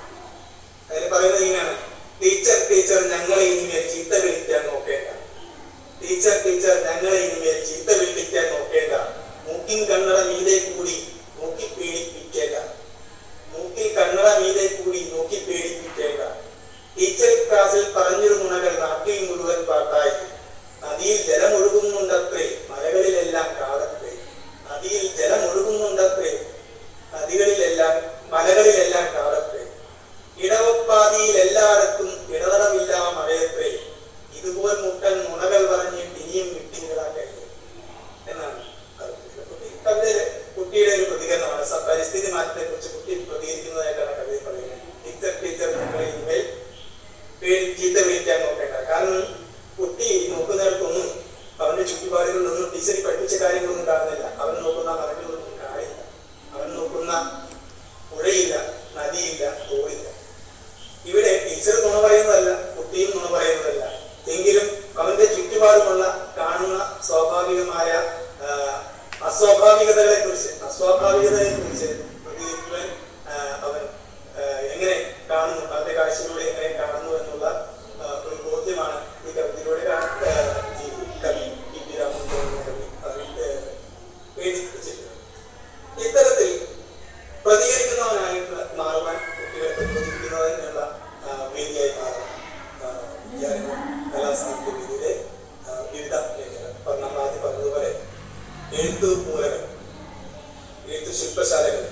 അതിൽ പറയുന്നത് ഇങ്ങനെയാണ്: ടീച്ചർ ടീച്ചർ ഞങ്ങളെ ഇനിമേൽ ചീത്ത വിളിക്കാൻ നോക്കേണ്ട, ടീച്ചർ ടീച്ചർ ഞങ്ങളെ ഇനിമേൽ ചീത്ത വിളിക്കാൻ നോക്കേണ്ട, മൂക്കിൻ കണ്ണട മീതെ കൂടി നോക്കി പേടിപ്പിക്കേണ്ട, മൂക്കിൽ കണ്ണട മീതെ കൂടി നോക്കി പേടിപ്പിക്കേണ്ട, ടീച്ചർ ക്ലാസ്സിൽ പറഞ്ഞൊരു നുണകൾ നാട്ടിൽ മുഴുവൻ പാട്ടായി, നദിയിൽ ജലമൊഴുകുന്നുണ്ടത്രേ മലകളിലെല്ലാം കാടത്രേ, നദിയിൽ ജലമൊഴുകുന്നുണ്ടത്രേ നദികളിലെല്ലാം മലകളിലെല്ലാം കാടത്രേ, ഇടവപ്പാതിയിൽ എല്ലായിടത്തും ഇടതടമില്ല മഴയത്രേ, ഇതുപോൽ മുട്ടൻ നുണകൾ പറഞ്ഞ് ഇനിയും വിട്ടിങ്ങളാൻ കഴിയും എന്നാണ് കവിതയിലെ കുട്ടിയുടെ ഒരു പ്രതികരണമാണ്. പരിസ്ഥിതി മാറ്റത്തെ കുറിച്ച് കുട്ടി പ്രതികരിക്കുന്നതായിട്ടാണ് കവിതയിൽ പറയുന്നത്. ടീച്ചർ ടീച്ചർ ഞങ്ങളെ ഇനിമേൽ ചീത്ത വിളിക്കാൻ നോക്കേണ്ട. കാരണം കുട്ടി നോക്കുന്നിടത്തൊന്നും അവന്റെ ചുറ്റുപാടുകളിലൊന്നും ടീച്ചറി പഠിപ്പിച്ച കാര്യങ്ങളൊന്നും കാണുന്നില്ല. അവൻ നോക്കുന്ന മരങ്ങളൊന്നും കാണില്ല, അവൻ നോക്കുന്ന പുഴയില്ല, നദിയില്ല, തോടില്ല. ഇവിടെ ടീച്ചർ നുണ പറയുന്നതല്ല, കുട്ടിയും നുണ പറയുന്നതല്ല. എങ്കിലും അവന്റെ ചുറ്റുപാടുമുള്ള കാണുന്ന സ്വാഭാവികമായ അസ്വാഭാവികതകളെ കുറിച്ച് പ്രതികരിക്കുവാൻ അവൻ എങ്ങനെ കാണുന്നു, അവന്റെ കാഴ്ചയിലൂടെ എങ്ങനെ കാണുന്നു എന്നുള്ള ഒരു ബോധ്യമാണ് ഈ കവിതയിലൂടെ കവി പി രാമചന്ദ്രൻ കവി എഴുതിച്ചിട്ടുള്ളത്. ഇത്തരത്തിൽ പ്രതികരിക്കുന്നവനായിട്ട് മാറുവാൻ കുട്ടികളെ പ്രതികരിക്കുന്നതിനുള്ള വേദിയായി മാറും കലാസാഹിത്യ വേദിയിലെ വിവിധ മേഖലകൾ. നമ്മൾ ആദ്യം പറഞ്ഞതുപോലെ എഴുത്തു മൂലകൾ, എഴുത്തു ശില്പശാലകൾ,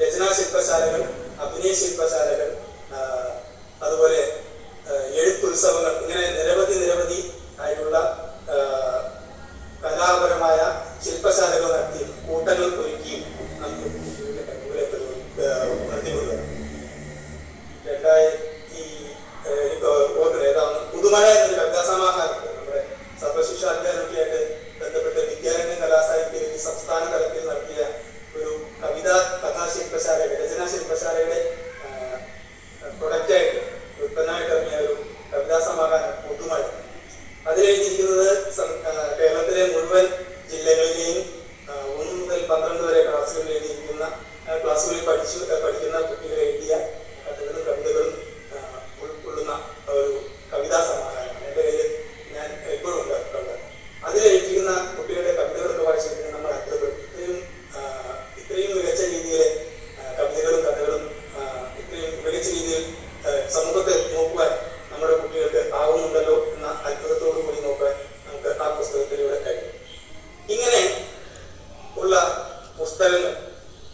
രചനാ ശില്പശാലകൾ, അഭിനയ ശില്പശാലകൾ, അതുപോലെ എഴുത്തുത്സവങ്ങൾ, ഇങ്ങനെ നിരവധി ആയിട്ടുള്ള കലാപരമായ ശില്പശാലകൾ നടത്തിയും കൂട്ടങ്ങൾ ഒരുക്കിയും നമുക്ക് ഉണർത്തിക്കൊണ്ടുവരാം. 2000 ഏതാണ് പുതുമഴ എന്നൊരു കവിതാസമാഹാരമുണ്ട്. നമ്മുടെ സർവശിക്ഷാധ്യാനൊക്കെയായിട്ട് ബന്ധപ്പെട്ട് വിദ്യാരംഗം കലാസാഹിത്യ വേദി സംസ്ഥാന തലത്തിൽ നടത്തിയ ഒരു കഥാശില്പശാലയുടെ, രചനാ ശില്പശാലയുടെ പ്രൊഡക്റ്റായിട്ട്, ഉൽപ്പന്നമായിട്ട് ഇറങ്ങിയ ഒരു കവിതാസമാഹാരം പുതുമഴ. അതിലെഴുതിയിരിക്കുന്നത് കേരളത്തിലെ മുഴുവൻ ജില്ലകളിലെയും 1 മുതൽ 12 വരെ ക്ലാസ്സുകളിൽ എഴുതിയിരിക്കുന്ന, ക്ലാസ്സുകളിൽ പഠിക്കുന്ന കുട്ടികൾ എഴുതിയ കഥകളും കവിതകളും ഉൾക്കൊള്ളുന്ന ഒരു കവിതാ സമാഹാരമാണ്. എൻ്റെ കയ്യിൽ ഞാൻ എപ്പോഴും ഉണ്ട്. അതിലെഴുതിയിരിക്കുന്ന കുട്ടികളുടെ കവിതകളൊക്കെ വായിച്ചിരിക്കുന്നത് നമ്മൾ അത്ഭുതപ്പെടും. ഇത്രയും മികച്ച രീതിയിൽ കവിതകളും കഥകളും ഇത്രയും മികച്ച രീതിയിൽ സമൂഹത്തെ നോക്കുവാൻ നമ്മുടെ കുട്ടികൾക്ക് ആവുന്നുണ്ടല്ലോ എന്ന അത്ഭുതത്തോടു കൂടി നോക്കാൻ നമുക്ക് ആ പുസ്തകത്തിലൂടെ കഴിയും. ഇങ്ങനെ ഉള്ള പുസ്തകങ്ങൾ,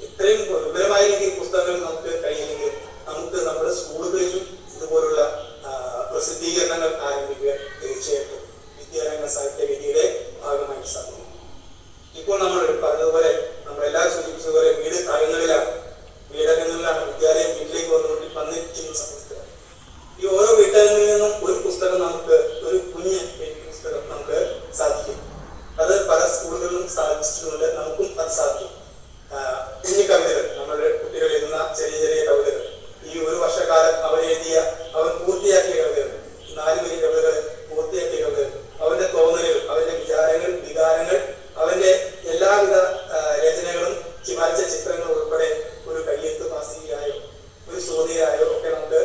ഇത്രയും വിപുലമായ രീതിയിൽ പുസ്തകങ്ങൾ നമുക്ക് കഴിയില്ലെങ്കിൽ നമുക്ക് നമ്മുടെ സ്കൂളുകളിലും ഇതുപോലുള്ള പ്രസിദ്ധീകരണങ്ങൾ ആരംഭിക്കുക തീർച്ചയായിട്ടും വിദ്യാരംഗ സാഹിത്യവേദിയുടെ ഭാഗമായിട്ട് സാധിക്കും. ഇപ്പോൾ നമ്മൾ പറഞ്ഞതുപോലെ നമ്മളെല്ലാവരും സൂചിപ്പിച്ചതുപോലെ വീട് അകങ്ങളിലാണ്, വീടകങ്ങളിലാണ് വിദ്യാലയം വീട്ടിലേക്ക് വന്നിരിക്കുന്ന സമയത്ത് ഈ ഓരോ വീട്ടകങ്ങളിൽ നിന്നും ഒരു പുസ്തകം നമുക്ക്, ഒരു കുഞ്ഞ് പുസ്തകം നമുക്ക് സാധിക്കും. അത് പല സ്കൂളുകളിലും സാധിച്ചിട്ടുണ്ട്, നമുക്കും അത് സാധിക്കും. കുഞ്ഞു കവിതകൾ, നമ്മളുടെ കുട്ടികൾ എഴുതുന്ന ചെറിയ ചെറിയ കവിതകൾ, ഈ ഒരു വർഷക്കാലം അവൻ പൂർത്തിയാക്കിയ കവിതകൾ, 4 വരി കവിതകൾ പൂർത്തിയാക്കിയ കവിതകൾ, അവന്റെ തോന്നലുകൾ, അവന്റെ വിചാരങ്ങൾ, വികാരങ്ങൾ, അവന്റെ എല്ലാവിധ രചനകളും, വരച്ച ചിത്രങ്ങൾ ഉൾപ്പെടെ ഒരു കയ്യെഴുത്ത് മാസികയായോ ഒരു സോതിയായോ ഒക്കെ നമുക്ക്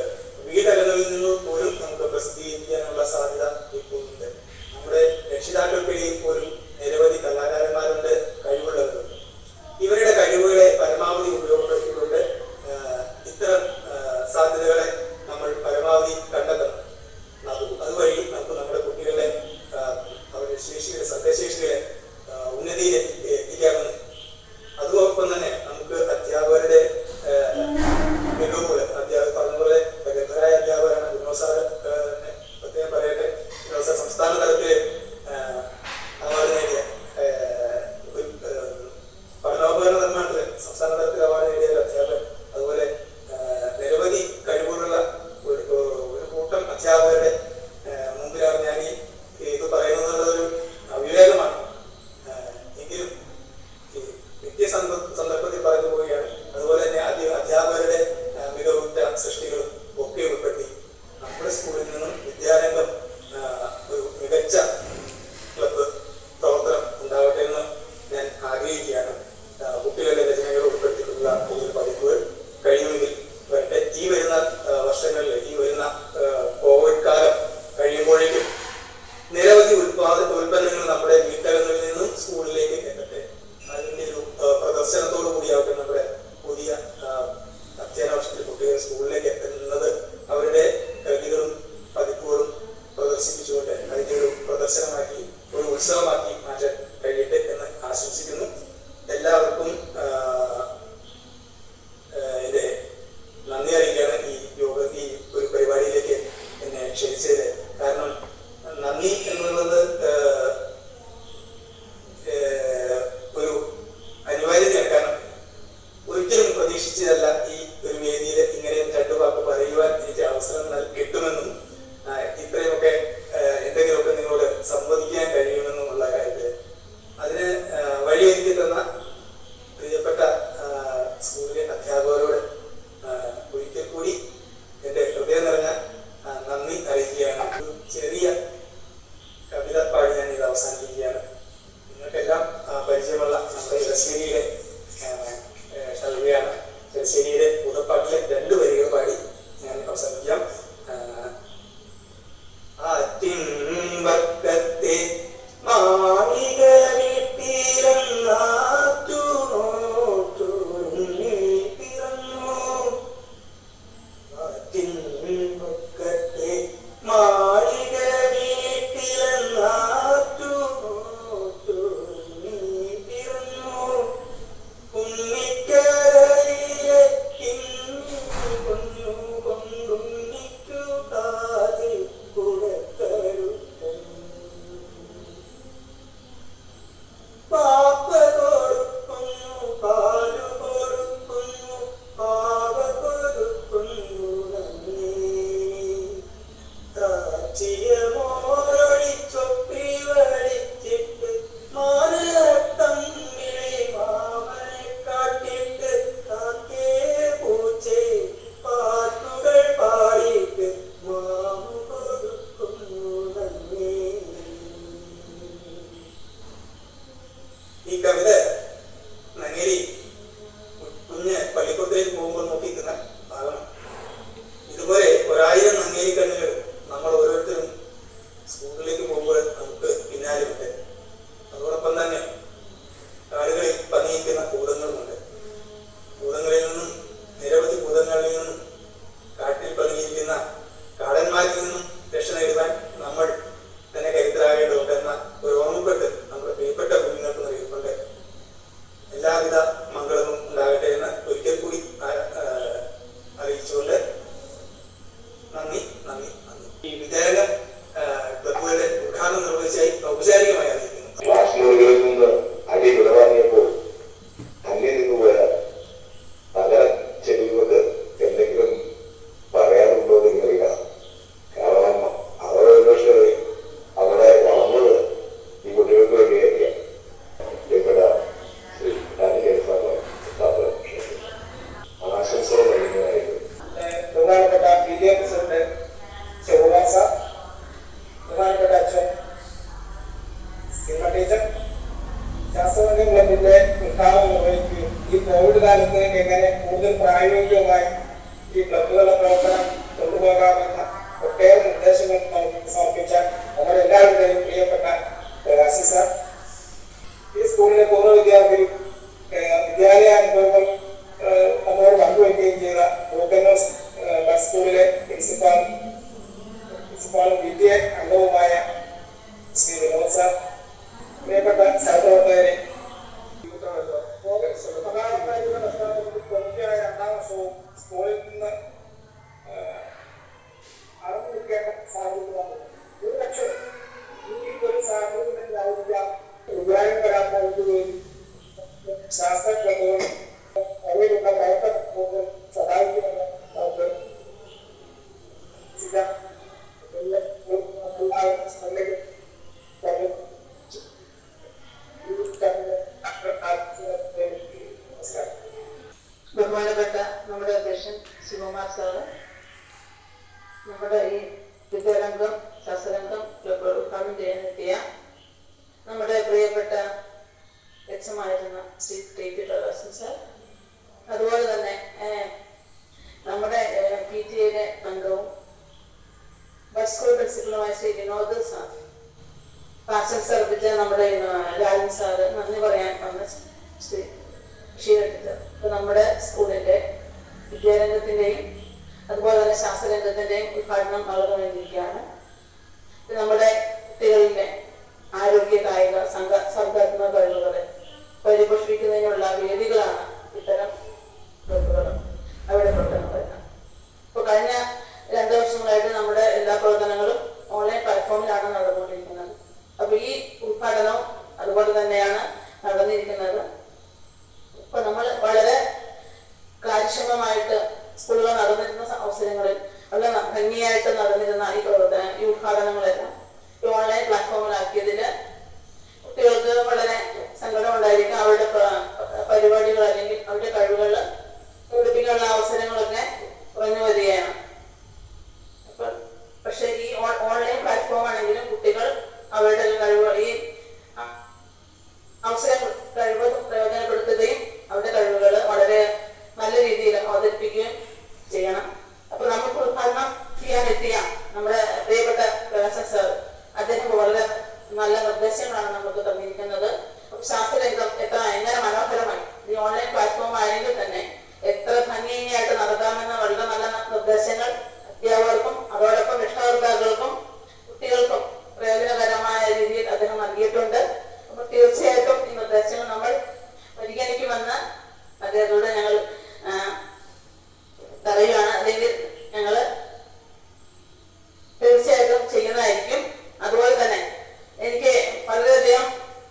വീടകങ്ങളിൽ നിന്ന് പോലും നമുക്ക് പ്രസിദ്ധീകരിക്കാനുള്ള സാധ്യത ഇപ്പോഴുണ്ട്. നമ്മുടെ രക്ഷിതാക്കൾക്കിടയിൽ പോലും നിരവധി കലാകാരന്മാരുണ്ട്, കഴിവുള്ളവരുണ്ട്. ഇവരുടെ കഴിവുകളെ പരമാവധി ഉപയോഗപ്പെടുത്തിക്കൊണ്ട് ഇത്തരം സാധ്യതകളെ നമ്മൾ പരമാവധി കണ്ടെത്തണം. അതുവഴി നമുക്ക് നമ്മുടെ കുട്ടികളെ അവരുടെ ശേഷികളെ, സത്യശേഷികളെ ഉന്നതിയിൽ എത്തിക്കാമെന്ന്. അതോടൊപ്പം തന്നെ നമുക്ക് അധ്യാപകരുടെ മികവുകൾ, പറഞ്ഞതുപോലെ പ്രഗത്ഭരായ അധ്യാപകരാണ് വിനോദ് സാർ. പ്രത്യേകം പറയട്ടെ, വിനോദ് സാർ സംസ്ഥാന തലത്തിൽ അവാർഡ് നേടിയ, പഠനോപകരണ നിർമ്മാണത്തിൽ സംസ്ഥാന തലത്തിൽ അവാർഡ് നേടിയ ഒരു അധ്യാപകൻ. അതുപോലെ നിരവധി കഴിവുകളുള്ള ഒരു കൂട്ടം അധ്യാപകരുടെ മുമ്പിലാണ് ഞാൻ ഇത് പറയുന്നതെന്നുള്ളതൊരു അവിവേകമാണ്. എങ്കിലും സന്ദർഭത്തിൽ പറഞ്ഞു പോവുകയാണ്. അതുപോലെ തന്നെ അധ്യാപകരുടെ മികവുറ്റ സൃഷ്ടികളും ഒക്കെ ഉൾപ്പെടുത്തി നമ്മുടെ സ്കൂളിൽ നിന്നും വിദ്യാരംഗം ഒരു മികച്ച ക്ലബ്ബ് പ്രവർത്തനം ഉണ്ടാവട്ടെ എന്ന് ഞാൻ ആഗ്രഹിക്കുകയാണ്. കുട്ടികളുടെ രചനകൾ ഉൾപ്പെടുത്തിയിട്ടുള്ള കൂടുതൽ പതിപ്പുകൾ കഴിയുമെങ്കിൽ വരട്ടെ. ഈ വരുന്ന വർഷങ്ങളിൽ, ഈ വരുന്ന കോവിഡ് കാലം കഴിയുമ്പോഴേക്കും നിരവധി ഉൽപ്പന്നങ്ങൾ നമ്മുടെ വീട്ടകങ്ങളിൽ നിന്നും സ്കൂളിലേക്ക് എത്തട്ടെ. അതിന്റെ ഒരു പ്രദർശനത്തോടു കൂടിയാവട്ടെ നമ്മുടെ പുതിയ അധ്യയന വർഷത്തിൽ കുട്ടികൾ സ്കൂളിലേക്ക് എത്തുന്നത് അവരുടെ കൃതികളും പതിപ്പുകളും പ്രദർശിപ്പിച്ചുകൊണ്ട് അതിന്റെ ഒരു പ്രദർശനമാക്കി, ഒരു ഉത്സവമാക്കി മാറ്റാൻ കഴിയട്ടെ എന്ന് ആശംസിക്കുന്നു. എല്ലാവർക്കും എന്റെ നന്ദി അറിയിക്കുകയാണ് ഈ ഒരു പരിപാടിയിലേക്ക് എന്നെ ക്ഷണിച്ചത്. കാരണം നന്ദി എന്നുള്ളത് ഒരു അനിവാര്യതയാണ്. കാരണം ഒരിക്കലും പ്രതീക്ഷിച്ചതല്ല ഈ ഒരു വേദിയിൽ ഇങ്ങനെ 2 വാക്ക് പറയുവാൻ എനിക്ക് അവസരം കിട്ടുമെന്നും ഇത്രയുമൊക്കെ എന്തെങ്കിലുമൊക്കെ നിങ്ങളോട് സംവദിക്കാൻ കഴിയുമെന്നുമുള്ള കാര്യത്തിൽ അതിന് വഴിയൊരുക്കി തന്ന പ്രിയപ്പെട്ട സ്കൂളിലെ അധ്യാപകരോട് ഒരിക്കൽ കൂടി എൻ്റെ ഹൃദയം നിറഞ്ഞ നന്ദി അറിയിക്കുകയാണ്. ഒരു ചെറിയ കവിത പാടി ഞാൻ ഇത് അവസാനിപ്പിക്കുകയാണ്. നിങ്ങൾക്കെല്ലാം പരിചയമുള്ള നമ്മുടെ ഇടശ്ശേരിയിലെ കവിതയാണ്. ഇടശ്ശേരിയിലെ പുതപ്പാട്ടിലെ 2 വരികൾ പാടി ഞാൻ അവസാനിപ്പിക്കാം. ആറ്റിൻവക്കത്തെ മാളിക വീട്ടിലെന്നാറ്റു നോറ്റു പിറന്നു. ആറ്റിൻവക്കത്തെ മാളിക വീട്ടിലെന്നാറ്റു നോറ്റു പിറന്നു. കുന്നിക്കരയിലെ പൊന്നു കൊണ്ടുണ്ണിക്കു കാതിൽ കുടക്കരുത്തൻ. പാപ്പ കൊടുക്കുന്നു, പാലു കൊടുക്കുന്നു, പാവ കൊടുക്കുന്നു നന്ദി. കാച്ചിയ മോരൊഴിച്ചൊപ്പി വടിച്ചിട്ട് മാനത്തമ്മിളി മാമനെ കാട്ടിട്ട് കാക്കേ പൂച്ചേ പാട്ടുകൾ പാടിയിട്ട് മാമു കൊടുക്കുന്നു നന്ദി. ഈ കവിത നങ്ങേരി കുഞ്ഞ് പള്ളിക്കൂടത്തിലേക്ക് പോകുമ്പോൾ നോക്കിക്കുന്ന ഭാഗമാണ്. ഇതുപോലെ 1000 നങ്ങേരി കണ്ണുകൾ നമ്മൾ ഓരോരുത്തരും സ്കൂളിലേക്ക് പോകുമ്പോൾ നമുക്ക് പിന്നാലെയുണ്ട്. അതോടൊപ്പം തന്നെ കാടുകളിൽ പതിയിരിക്കുന്ന ഭൂതങ്ങളുമുണ്ട്. ഭൂതങ്ങളിൽ നിന്നും, നിരവധി ഭൂതങ്ങളിൽ നിന്നും, കാട്ടിൽ പതിയിരിക്കുന്ന കാടന്മാരിൽ നിന്നും നന്ദി നന്ദി നന്ദി. ഈ വിദ്യാലയം ക്ലബുകളുടെ ഉദ്ഘാടനം നിർവഹിച്ചായി ഔപചാരികമായി അറിയിക്കുന്നു. ക്ലാസ് മുറികളിൽ നിന്ന് അടി വിടവാങ്ങിയപ്പോൾ അന്യം നിന്നുപോയ നഗര ചെടികൾക്ക് എന്തെങ്കിലും പറയാനുണ്ടോ എന്ന് എനിക്കറിയില്ല. കാരണം അവർ ഒരുപക്ഷെ അവിടെ വളർന്നത് ഈ കുട്ടികൾക്ക് വേണ്ടിയായിരിക്കാം. പ്രിയപ്പെട്ട ശ്രീ ആശംസകൾ നൽകുന്നതായിരുന്നു. ബഹുമാനപ്പെട്ട PTA പ്രസിഡന്റ് ശിവകുമാർ സാർ, ബഹുമാനപ്പെട്ട അച്ഛൻ സിനിമ ടീച്ചർ, ശാസ്ത്രരംഗം ക്ലബിന്റെ ഉദ്ഘാടനം നിർവഹിക്കുകയും ഈ കോവിഡ് കാലത്ത് എങ്ങനെ കൂടുതൽ പ്രായോഗികമായി ഈ ക്ലബുകളുടെ പ്രവർത്തനം കൊണ്ടുപോകാമെന്ന ഒട്ടേറെ നിർദ്ദേശങ്ങൾ നമുക്ക് സമർപ്പിച്ച നമ്മുടെ എല്ലാവരുടെയും പ്രിയപ്പെട്ട അസി സാർ, ഈ സ്കൂളിലെ പൂർവ്വ വിദ്യാർത്ഥി വിദ്യാലയാനുഭവങ്ങൾ നമ്മോട് പങ്കുവയ്ക്കുകയും ചെയ്ത പൂക്കന്നൂർ സ്കൂളിലെ പ്രിൻസിപ്പാളും PTA അംഗവുമായ ശ്രീ വിനോദ് സാർ, പ്രിയപ്പെട്ട സഹപ്രവർത്തകരെ, തുടർച്ചയായ 2ാം വർഷവും സ്കൂളിൽ നിന്ന് അറിഞ്ഞിരിക്കേണ്ട സാഹചര്യം ഒരുപക്ഷെ ഈ ഒരു സാഹചര്യത്തിലായിരിക്കാം വിദ്യാലയം വരാൻ പോകുകയും ശാസ്ത്ര ക്ലബുകളും അവയിലുള്ള പ്രവർത്തനം സഹായിക്കുമെന്ന് നമുക്ക് ബഹുമാനപ്പെട്ട നമ്മുടെ അധ്യക്ഷൻ ശിവകുമാർ സാറ്, നമ്മുടെ ഈ വിദ്യാരംഗം ശാസ്ത്രരംഗം ക്ലബ് ഉദ്ഘാടനം ചെയ്യാനെത്തിയ നമ്മുടെ പ്രിയപ്പെട്ട എച്ചമായിരുന്ന ശ്രീ TP പ്രകാശൻ സാർ, അതുപോലെ തന്നെ നമ്മുടെ PTA അംഗവും ബഡ് സ്കൂൾ പ്രിൻസിപ്പലുമായ ശ്രീ വിനോദ് സാർ, ആശംസ അർപ്പിച്ച നമ്മുടെ ലാലൻ സാറ്, നന്ദി പറയാൻ വന്ന ശ്രീ ഷീരട്ടിച്ചർ. ഇപ്പൊ നമ്മുടെ സ്കൂളിന്റെ വിദ്യാരംഗത്തിന്റെയും അതുപോലെ തന്നെ ശാസ്ത്രരംഗത്തിന്റെയും ഉദ്ഘാടനം നടന്നു വേണ്ടിയിരിക്കുകയാണ്. നമ്മുടെ കുട്ടികളിലെ ആരോഗ്യ കായിക സർഗാത്മക കഴിവുകളെ പരിപോഷിപ്പിക്കുന്നതിനുള്ള വേദികളാണ് ഇത്തരം ക്ലബുകളും അവിടെ പ്രവർത്തനങ്ങൾ. ഇപ്പൊ കഴിഞ്ഞ 2 വർഷങ്ങളായിട്ട് നമ്മുടെ എല്ലാ പ്രവർത്തനങ്ങളും ഓൺലൈൻ പ്ലാറ്റ്ഫോമിലാണ് നടന്നുകൊണ്ടിരിക്കുന്നത്. അപ്പൊ ഈ ഉദ്ഘാടനവും അതുപോലെ തന്നെയാണ് നടന്നിരിക്കുന്നത്. ഇപ്പൊ നമ്മൾ വളരെ കാര്യക്ഷമമായിട്ട് സ്കൂളുകൾ നടന്നിരുന്ന അവസരങ്ങളിൽ വളരെ ഭംഗിയായിട്ട് നടന്നിരുന്ന ഈ ഉദ്ഘാടനങ്ങളെല്ലാം ഈ ഓൺലൈൻ പ്ലാറ്റ്ഫോമിലാക്കിയതില് കുട്ടികൾക്ക് വളരെ സങ്കടം ഉണ്ടായിരിക്കും. അവരുടെ പരിപാടികൾ അല്ലെങ്കിൽ അവരുടെ കഴിവുകൾ പ്രകടിപ്പിക്കാനുള്ള അവസരങ്ങളൊക്കെ കുറഞ്ഞു വരികയാണ്. പക്ഷെ ഈ ഓൺലൈൻ പ്ലാറ്റ്ഫോം ആണെങ്കിലും കുട്ടികൾ അവരുടെ കഴിവുകൾ ഈ അവസരം പ്രയോജനപ്പെടുത്തുകയും അവരുടെ കഴിവുകൾ വളരെ നല്ല രീതിയിൽ അവതരിപ്പിക്കുകയും ചെയ്യണം. അപ്പൊ നമുക്ക് ഉദ്ഘാടനം ചെയ്യാനെത്തിയ നമ്മുടെ പ്രിയപ്പെട്ട പ്രകാശൻ സാർ, അദ്ദേഹം വളരെ നല്ല നിർദ്ദേശങ്ങളാണ് നമുക്ക് തന്നിരിക്കുന്നത്. ശാസ്ത്രരംഗം എങ്ങനെ മനോഹരമായി ഈ ഓൺലൈൻ പ്ലാറ്റ്ഫോം ആയെങ്കിൽ തന്നെ എത്ര ഭംഗിയായിട്ട് നടത്താമെന്ന വളരെ നല്ല നിർദ്ദേശങ്ങൾ അധ്യാപകർക്കും അതോടൊപ്പം രക്ഷകർത്താക്കൾക്കും കുട്ടികൾക്കും പ്രയോജനകരമായ രീതിയിൽ അദ്ദേഹം നൽകിയിട്ടുണ്ട്. അപ്പൊ തീർച്ചയായിട്ടും ഈ നിർദ്ദേശങ്ങൾ നമ്മൾ പരിഗണിക്കുമെന്ന് അദ്ദേഹത്തോട് ഞങ്ങൾ പറയുകയാണ്. അല്ലെങ്കിൽ ഞങ്ങൾ തീർച്ചയായിട്ടും ചെയ്യുന്നതായിരിക്കും. അതുപോലെ തന്നെ എനിക്ക് വളരെയധികം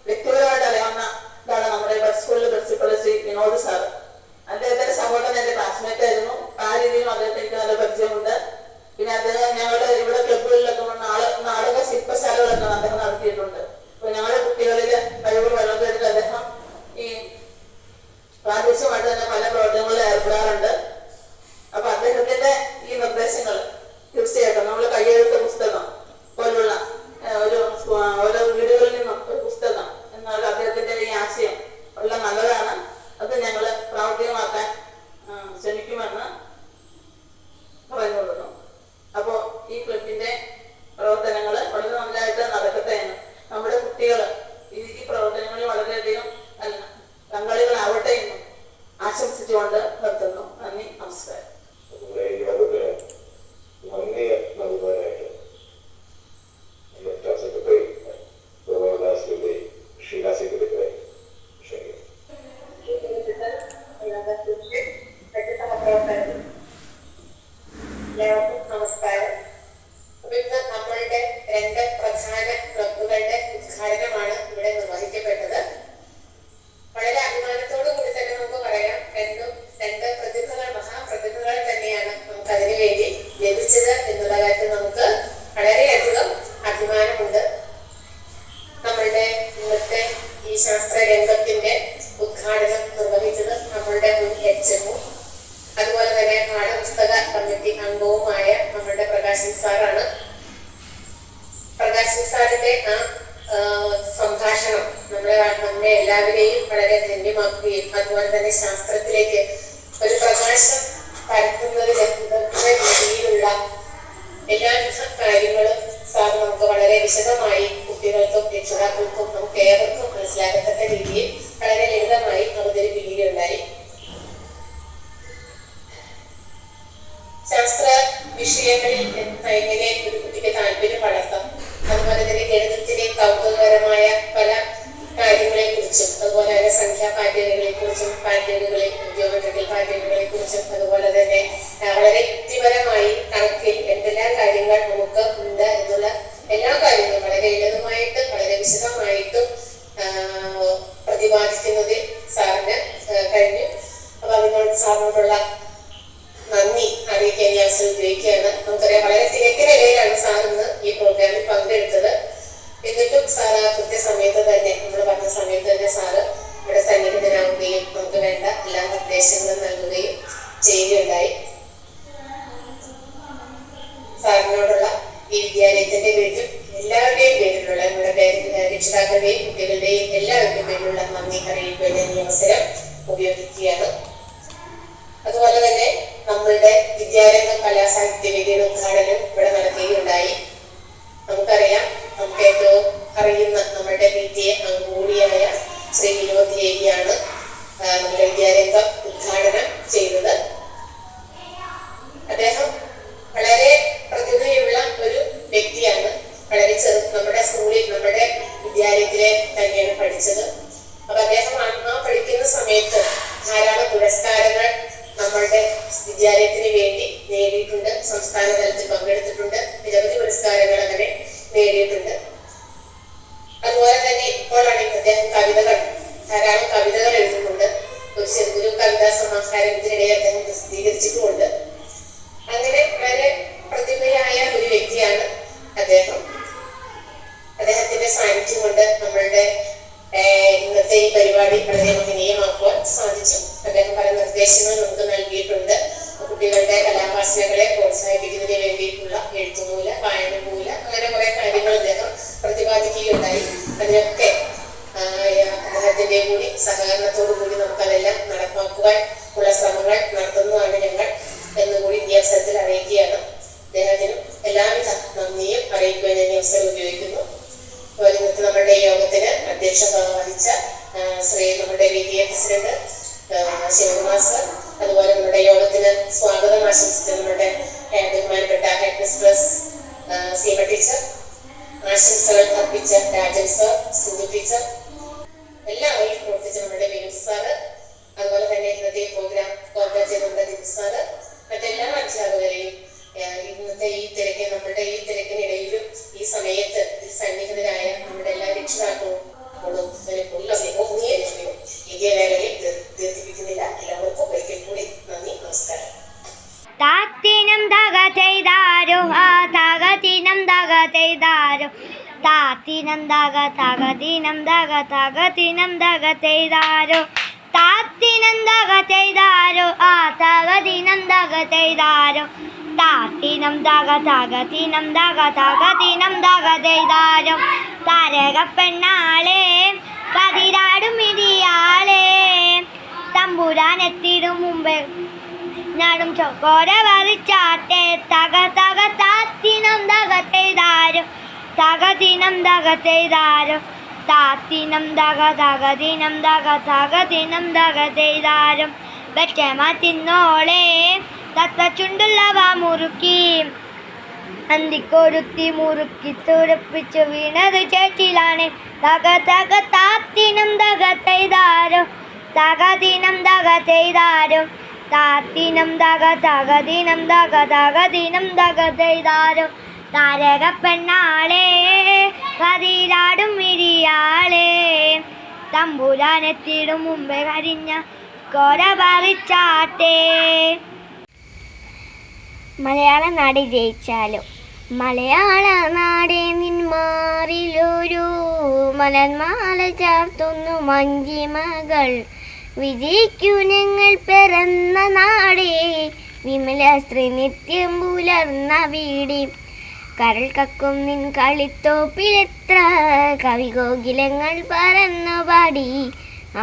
വ്യക്തിപരമായിട്ട് അറിയാവുന്ന ഇതാണ് നമ്മുടെ ബഡ് സ്കൂളിലെ പ്രിൻസിപ്പൽ ശ്രീ വിനോദ് സാർ. അദ്ദേഹത്തിന്റെ സഹോദരൻ എന്റെ ക്ലാസ്മേറ്റ് ആയിരുന്നു. ആ രീതിയിലും അദ്ദേഹത്തെ എനിക്ക് നല്ല പരിചയമുണ്ട്. പിന്നെ അദ്ദേഹം ഞങ്ങളുടെ ഇവിടെ ക്ലബുകളിലൊക്കെ നാടക ശില്പശാലകളൊക്കെ അദ്ദേഹം നടത്തിയിട്ടുണ്ട്. അപ്പൊ ഞങ്ങളുടെ കുട്ടികളില് കഴിവുകൾ വളർത്തിയെടുത്ത് അദ്ദേഹം ഈ പ്രാദേശികമായിട്ട് തന്നെ പല പ്രവർത്തനങ്ങളിൽ ഏർപ്പെടാറുണ്ട്. അപ്പൊ അദ്ദേഹത്തിന്റെ ഈ നിർദ്ദേശങ്ങൾ തീർച്ചയായിട്ടും നമ്മൾ കയ്യെഴുത്ത പുസ്തകം പോലുള്ള ഓരോ വീടുകളിൽ നിന്നും ഒരു പുസ്തകം എന്നാൽ അദ്ദേഹത്തിന്റെ ഈ ആശയം വളരെ നല്ലതാണ്. അത് ഞങ്ങൾ പ്രാവർത്തികമാക്കാൻ ശ്രമിക്കുമെന്ന് പറഞ്ഞുകൊള്ളുന്നു. അപ്പോ ഈ ക്ലബിന്റെ പ്രവർത്തനങ്ങൾ വളരെ നല്ലതായിട്ട് നടക്കട്ടെ എന്ന് നമ്മുടെ കുട്ടികൾ ഈ പ്രവർത്തനങ്ങളിൽ വളരെയധികം പങ്കാളികളാവട്ടെ എന്നും ആശംസിച്ചുകൊണ്ട് നിർത്തുന്നു. നന്ദി, നമസ്കാരം. നന്ദി നൽകുവാനായിട്ട് സെക്രട്ടറി ഗോപാലദാസിന്റെ ഷീല സെക്രട്ടറി നമസ്കാരം. എല്ലാവരെയും വളരെ ധന്യമാക്കുകയും അതുപോലെ തന്നെ ശാസ്ത്രത്തിലേക്ക് ഒരു പ്രകാശം പരത്തുന്നതിന് രീതിയിലുള്ള എല്ലാവിധ കാര്യങ്ങളും സാർ നമുക്ക് വളരെ വിശദമായി കുട്ടികൾക്കും രക്ഷിതാക്കൾക്കും നമുക്ക് ഏവർക്കും മനസ്സിലാക്കത്തക്ക രീതിയിൽ വളരെ ലളിതമായി അവതരിപ്പിക്കുകയുണ്ടായി. ശാസ്ത്ര വിഷയങ്ങളിൽ എങ്ങനെ ഒരു കുട്ടിക്ക് താല്പര്യം വളർത്താം, അതുപോലെ തന്നെ ഗണിതത്തിലെ കൗതുകകരമായ പല കാര്യങ്ങളെ കുറിച്ചും അതുപോലെ തന്നെ സംഖ്യാ പാറ്റേണുകളെ കുറിച്ചും ജിയോമെട്രിക്കൽ പാറ്റേണുകളെ കുറിച്ചും അതുപോലെ തന്നെ വളരെ യുക്തിപരമായി കണക്കിൽ എന്തെല്ലാം കാര്യങ്ങൾ നമുക്ക് ഉണ്ട് എന്നുള്ള എല്ലാ കാര്യങ്ങളും വളരെ ലളിതമായിട്ടും വളരെ വിശദമായിട്ടും പ്രതിപാദിക്കുന്നതിൽ സാറിന് കഴിഞ്ഞു. അപ്പൊ അതിനോട് സാറിനോടുള്ള നന്ദി അറിയിക്കാൻ ഞാൻ ഉപയോഗിക്കുകയാണ്. നമുക്കറിയാം വളരെ തിരക്കിനിടയിലാണ് സാർ ഇന്ന് ഈ പ്രോഗ്രാമിൽ പങ്കെടുത്തത്. എന്നിട്ടും സാർ ആ കൃത്യസമയത്ത് തന്നെ നമ്മൾ പറഞ്ഞ സമയത്ത് തന്നെ സാറ് ഇവിടെ സന്നിഹിതനാവുകയും നമുക്ക് വേണ്ട എല്ലാ നിർദ്ദേശങ്ങളും നൽകുകയും ചെയ്യുകയുണ്ടായി. സാറിനോടുള്ള ഈ വിദ്യാലയത്തിന്റെ പേരിലും എല്ലാവരുടെയും പേരിലുള്ള നമ്മുടെ രക്ഷിതാക്കളുടെയും കുട്ടികളുടെയും എല്ലാവരുടെയും പേരിലുള്ള നന്ദി അറിയിക്കാൻ ഈ അവസരം ഉപയോഗിക്കുകയാണ്. അതുപോലെ തന്നെ നമ്മളുടെ വിദ്യാരംഗ കലാസാഹിത്യവേദിയുടെ ഉദ്ഘാടനം ഇവിടെ നടക്കുകയുണ്ടായി. നമുക്കറിയാം, നമുക്ക് ഏറ്റവും അറിയുന്ന നമ്മുടെ PTA അംഗം കൂടിയായ ശ്രീ വിനോദ് ദേവിയാണ് നമ്മുടെ വിദ്യാരംഗം ഉദ്ഘാടനം ചെയ്തത്. അദ്ദേഹം വളരെ പ്രതിഭയുള്ള ഒരു വ്യക്തിയാണ്. വളരെ നമ്മുടെ സ്കൂളിൽ നമ്മുടെ വിദ്യാലയത്തിലെ തന്നെയാണ് പഠിച്ചത്. അപ്പൊ അദ്ദേഹം ആ പഠിക്കുന്ന സമയത്ത് ധാരാളം പുരസ്കാരങ്ങൾ നമ്മളുടെ വിദ്യാലയത്തിന് വേണ്ടി നേടിയിട്ടുണ്ട്. സംസ്ഥാന തലത്തിൽ പങ്കെടുത്തിട്ടുണ്ട്. നിരവധി പുരസ്കാരങ്ങൾ അങ്ങനെ നേടിയിട്ടുണ്ട്. അതുപോലെ തന്നെ ഇപ്പോഴാണെങ്കിൽ അദ്ദേഹം ധാരാളം കവിതകൾ എഴുതുന്നുണ്ട്. ഒരു ചെറുകുരു കവിതാ സമാഹാരം ഇതിനിടയിൽ അദ്ദേഹം പ്രസിദ്ധീകരിച്ചിട്ടുമുണ്ട്. അങ്ങനെ വളരെ പ്രതിഭയായ ഒരു വ്യക്തിയാണ് അദ്ദേഹം. അദ്ദേഹത്തിന്റെ സാന്നിധ്യം കൊണ്ട് നമ്മളുടെ ഇന്നത്തെ ഈ പരിപാടി വളരെ മഹനീയമാക്കുവാൻ സാധിച്ചു. അദ്ദേഹം പല നിർദ്ദേശങ്ങൾ നമുക്ക് നൽകിയിട്ടുണ്ട്. കുട്ടികളുടെ കലാവാസനകളെ പ്രോത്സാഹിപ്പിക്കുന്നതിന് വേണ്ടിയിട്ടുള്ള എഴുത്തുമൂല, വായനമൂല, അങ്ങനെ കുറെ കാര്യങ്ങൾ അദ്ദേഹം പ്രതിപാദിക്കുകയുണ്ടായി. അതിനൊക്കെ അദ്ദേഹത്തിന്റെ കൂടി സഹകരണത്തോടു കൂടി നമുക്കതെല്ലാം നടപ്പാക്കുവാൻ ഉള്ള ശ്രമങ്ങൾ നടത്തുന്നതാണ് ഞങ്ങൾ എന്നുകൂടി ഈ അവസരത്തിൽ അറിയിക്കുകയാണ്. അദ്ദേഹത്തിനും എല്ലാവിധ നന്ദിയും അറിയിക്കുവാൻ ഞാൻ ഈ അവസരം ഉപയോഗിക്കുന്നു. അതുപോലെ ഇന്നത്തെ നമ്മുടെ യോഗത്തിന് അധ്യക്ഷത വഹിച്ച ശ്രീ നമ്മുടെ PTA പ്രസിഡന്റ് ശിവകുമാർ സർ, അതുപോലെ നമ്മുടെ യോഗത്തിന് സ്വാഗതം ആശംസിച്ച നമ്മുടെ ബഹുമാനപ്പെട്ട ഹെഡ് മിസ്ട്രസ് സീമ ടീച്ചർ, ആശംസകൾ അർപ്പിച്ച രാജൻ സർ, സിന്ധു ടീച്ചർ, എല്ലാവരും പ്രവർത്തിച്ച നമ്മുടെ വിനോദ് സാറ്, അതുപോലെ തന്നെ ഇന്നത്തെ പ്രോഗ്രാം കോർഡിനേറ്റ് ചെയ്ത നമ്മുടെ ദിനു സാറ്, മറ്റെല്ലാ അധ്യാപകരെയും ഇന്നത്തെ ഈ തിരക്കിനിടയിലും ഈ സമയത്ത് സന്നിഹിതരായ നമ്മുടെ എല്ലാ രക്ഷിതാക്കളും ഇതേ വേളയിൽ ദീർഘിപ്പിക്കുന്നില്ല. എല്ലാവർക്കും ഒരിക്കൽ കൂടി നന്ദി, നമസ്കാരം. താത്തിനം തക ചെയ്താരോ തകതിനം തക ചെയ്താരോ താത്തിനം തക തകതിനം തക തകതിനം തക ചെയ്താരോ താത്തിനം തക ചെയ്താരോ തകതിനം തക ചെയ്താരോ താത്തിനം തക തകതിനം തക തകതിനം തക ചെയ്താരോ താരക പെണ്ണാളെ കതിരാടും ഇടിയാളെ തമ്പുരാനെത്തിടും മുമ്പേ ഞാനും ചോക്കോര വറിച്ചാട്ടെ തക തക താത്തിനം തക ചെയ്താരോ തകതിനം തക ചെയ്താരോ താത്തിനം തക തകതിനം തക തകതിനം തക ചെയ്താരോ വെച്ചമ തിന്നോളെ തത്ത ചുണ്ടുള്ളവ മുറുക്കി അന്തിക്കൊരുത്തി മുറുക്കി തുറപ്പിച്ചു വീണത് ചേച്ചിലാണ് തക തക താത്തിനം തക ചെയ്താരോ തകതിനം തക ചെയ്താരോ താത്തിനം തക തകതിനം തക തകതിനം തക ചെയ്താരോ താരക പെണ്ണാളെ കതിരാടും ഇരിയാളെ തമ്പുരാനെത്തിടും മുമ്പേ കരിഞ്ഞ കോര പറിച്ചാട്ടെ. മലയാള നാട് ജയിച്ചാലോ മലയാള നാടേ നിന്മാറിലൊരു മലർമാല ചാർത്തുന്നു മഞ്ജിമകൾ വിജയിക്കൂ ഞങ്ങൾ പിറന്ന നാടേ വിമല സ്ത്രീ നിത്യം പുലർന്ന വീടി കരൾ കക്കും നിൻ കളിത്തോപ്പിലെത്ര കവികോകിലങ്ങൾ പറന്നു പാടി.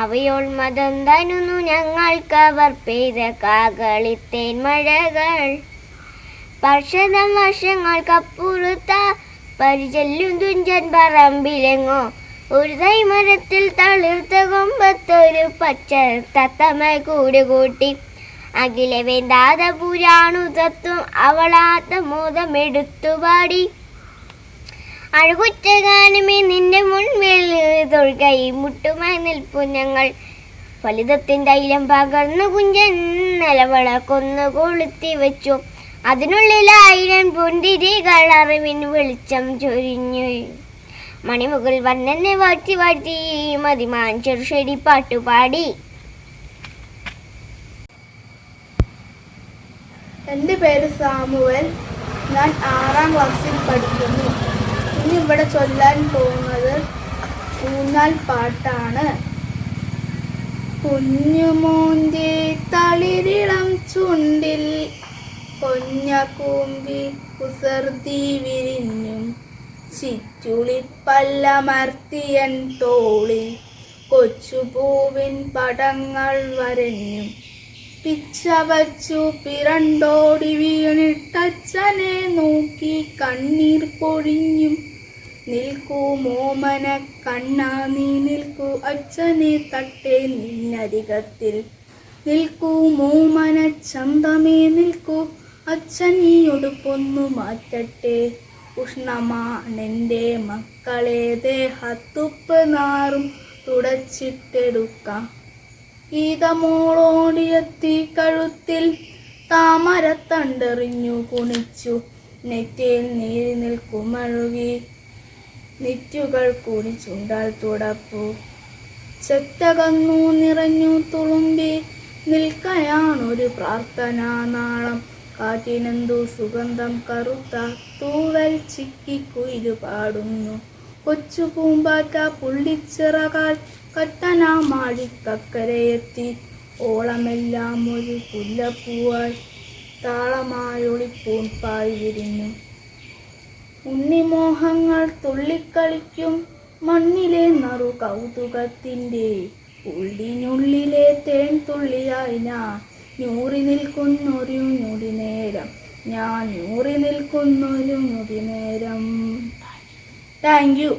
അവയോൾ മതം തനുന്നു ഞങ്ങൾക്കവർ പെയ്ത കാകളിത്തേൻ മഴകൾ. വർഷതം വർഷങ്ങൾക്കപ്പുറത്ത പരിചെല്ലും തുഞ്ചൻ പറമ്പിലെങ്ങോ ഒരു തൈമരത്തിൽ തളിർത്ത കൊമ്പത്തൊരു പച്ച തത്തമ്മ കൂടുകൂട്ടി. അഖിലെ വേണ്ടാത പുരാണു തത്വം അവളാത്ത മോദമെടുത്തുപാടി. അഴകുറ്റ ഗാനമേ നിന്റെ മുൻപിൽ തൊഴുകൈ മുട്ടുമായി നിൽപ്പു ഞങ്ങൾ. ഫലിതത്തിൻ്റെ അയിലം പകർന്നു കുഞ്ചൻ നിലവള കൊന്നു കൊളുത്തി വെച്ചു. അതിനുള്ളിലായിരം പൊന്തിരികൾ അറിവിൻ വെളിച്ചം ചൊരിഞ്ഞു. മണിമുകൾ വർണ്ണനെ വാഴ്ത്തി വാഴ്ത്തി മതിമാൻ ചെറുശേരി പാട്ടുപാടി. എൻ്റെ പേര് സാമുവൽ. ഞാൻ 6ാം ക്ലാസ്സിൽ പഠിക്കുന്നു. ഇന്നിവിടെ ചൊല്ലാൻ പോകുന്നത് ഊഞ്ഞാൽ പാട്ടാണ്. കുഞ്ഞുമോൻ്റെ തളിരിളം ചുണ്ടിൽ കൊഞ്ഞക്കൂമ്പി കുസൃതി വിരിഞ്ഞും ചിറ്റുളിപ്പല്ലമർത്തിയൻ തോളിൽ കൊച്ചുപൂവിൻ പടങ്ങൾ വരഞ്ഞും പിച്ചവച്ചു പിറണ്ടോടി വീണിട്ടച്ഛനെ നോക്കി കണ്ണീർ പൊഴിഞ്ഞും. നിൽക്കൂ മോമന കണ്ണാ നീ നിൽക്കൂ അച്ഛനെ തട്ടേ നിന്നരികത്തിൽ. നിൽക്കൂ മോമന ചന്തമേ നിൽക്കൂ അച്ഛൻ ഈ ഉടുപ്പൊന്നു മാറ്റട്ടെ. ഉഷ്ണമാണെൻ്റെ മക്കളെ ദേഹത്തുപ്പ് നാറും തുടച്ചിട്ടെടുക്കാം. ഗീതമോളോടിയെത്തി കഴുത്തിൽ താമരത്തണ്ടെറിഞ്ഞു കുണിച്ചു. നെറ്റിയിൽ നീരി നിൽക്കുമഴുകി നെറ്റുകൾ കൂടി ചുണ്ടാൽ തുടപ്പു. ചെത്തകന്നു നിറഞ്ഞു തുളുമ്പി നിൽക്കയാണൊരു പ്രാർത്ഥനാ നാളം. കാറ്റിനെന്തു സുഗന്ധം കറുത്ത തൂവൽ ചിക്കി കുയിലു പാടുന്നു. കൊച്ചു പൂമ്പാറ്റ പുള്ളിച്ചിറകാൽ കട്ടനാമാടിക്കക്കരയെത്തി. ഓളമെല്ലാം ഒരു പുല്ലപ്പൂവായി താളമായൊളിപ്പൂൺപായി വിരിഞ്ഞു. ഉണ്ണിമോഹങ്ങൾ തുള്ളിക്കളിക്കും മണ്ണിലെ നറു കൗതുകത്തിൻ്റെ ഉള്ളിനുള്ളിലെ തേൻ തുള്ളിയായി ഞാൻ ഞൂറി നിൽക്കുന്നൊരു ഞൊടി നേരം. ഞാൻ ഞൂറി നിൽക്കുന്നൊരു ഞൊടി നേരം. Thank you.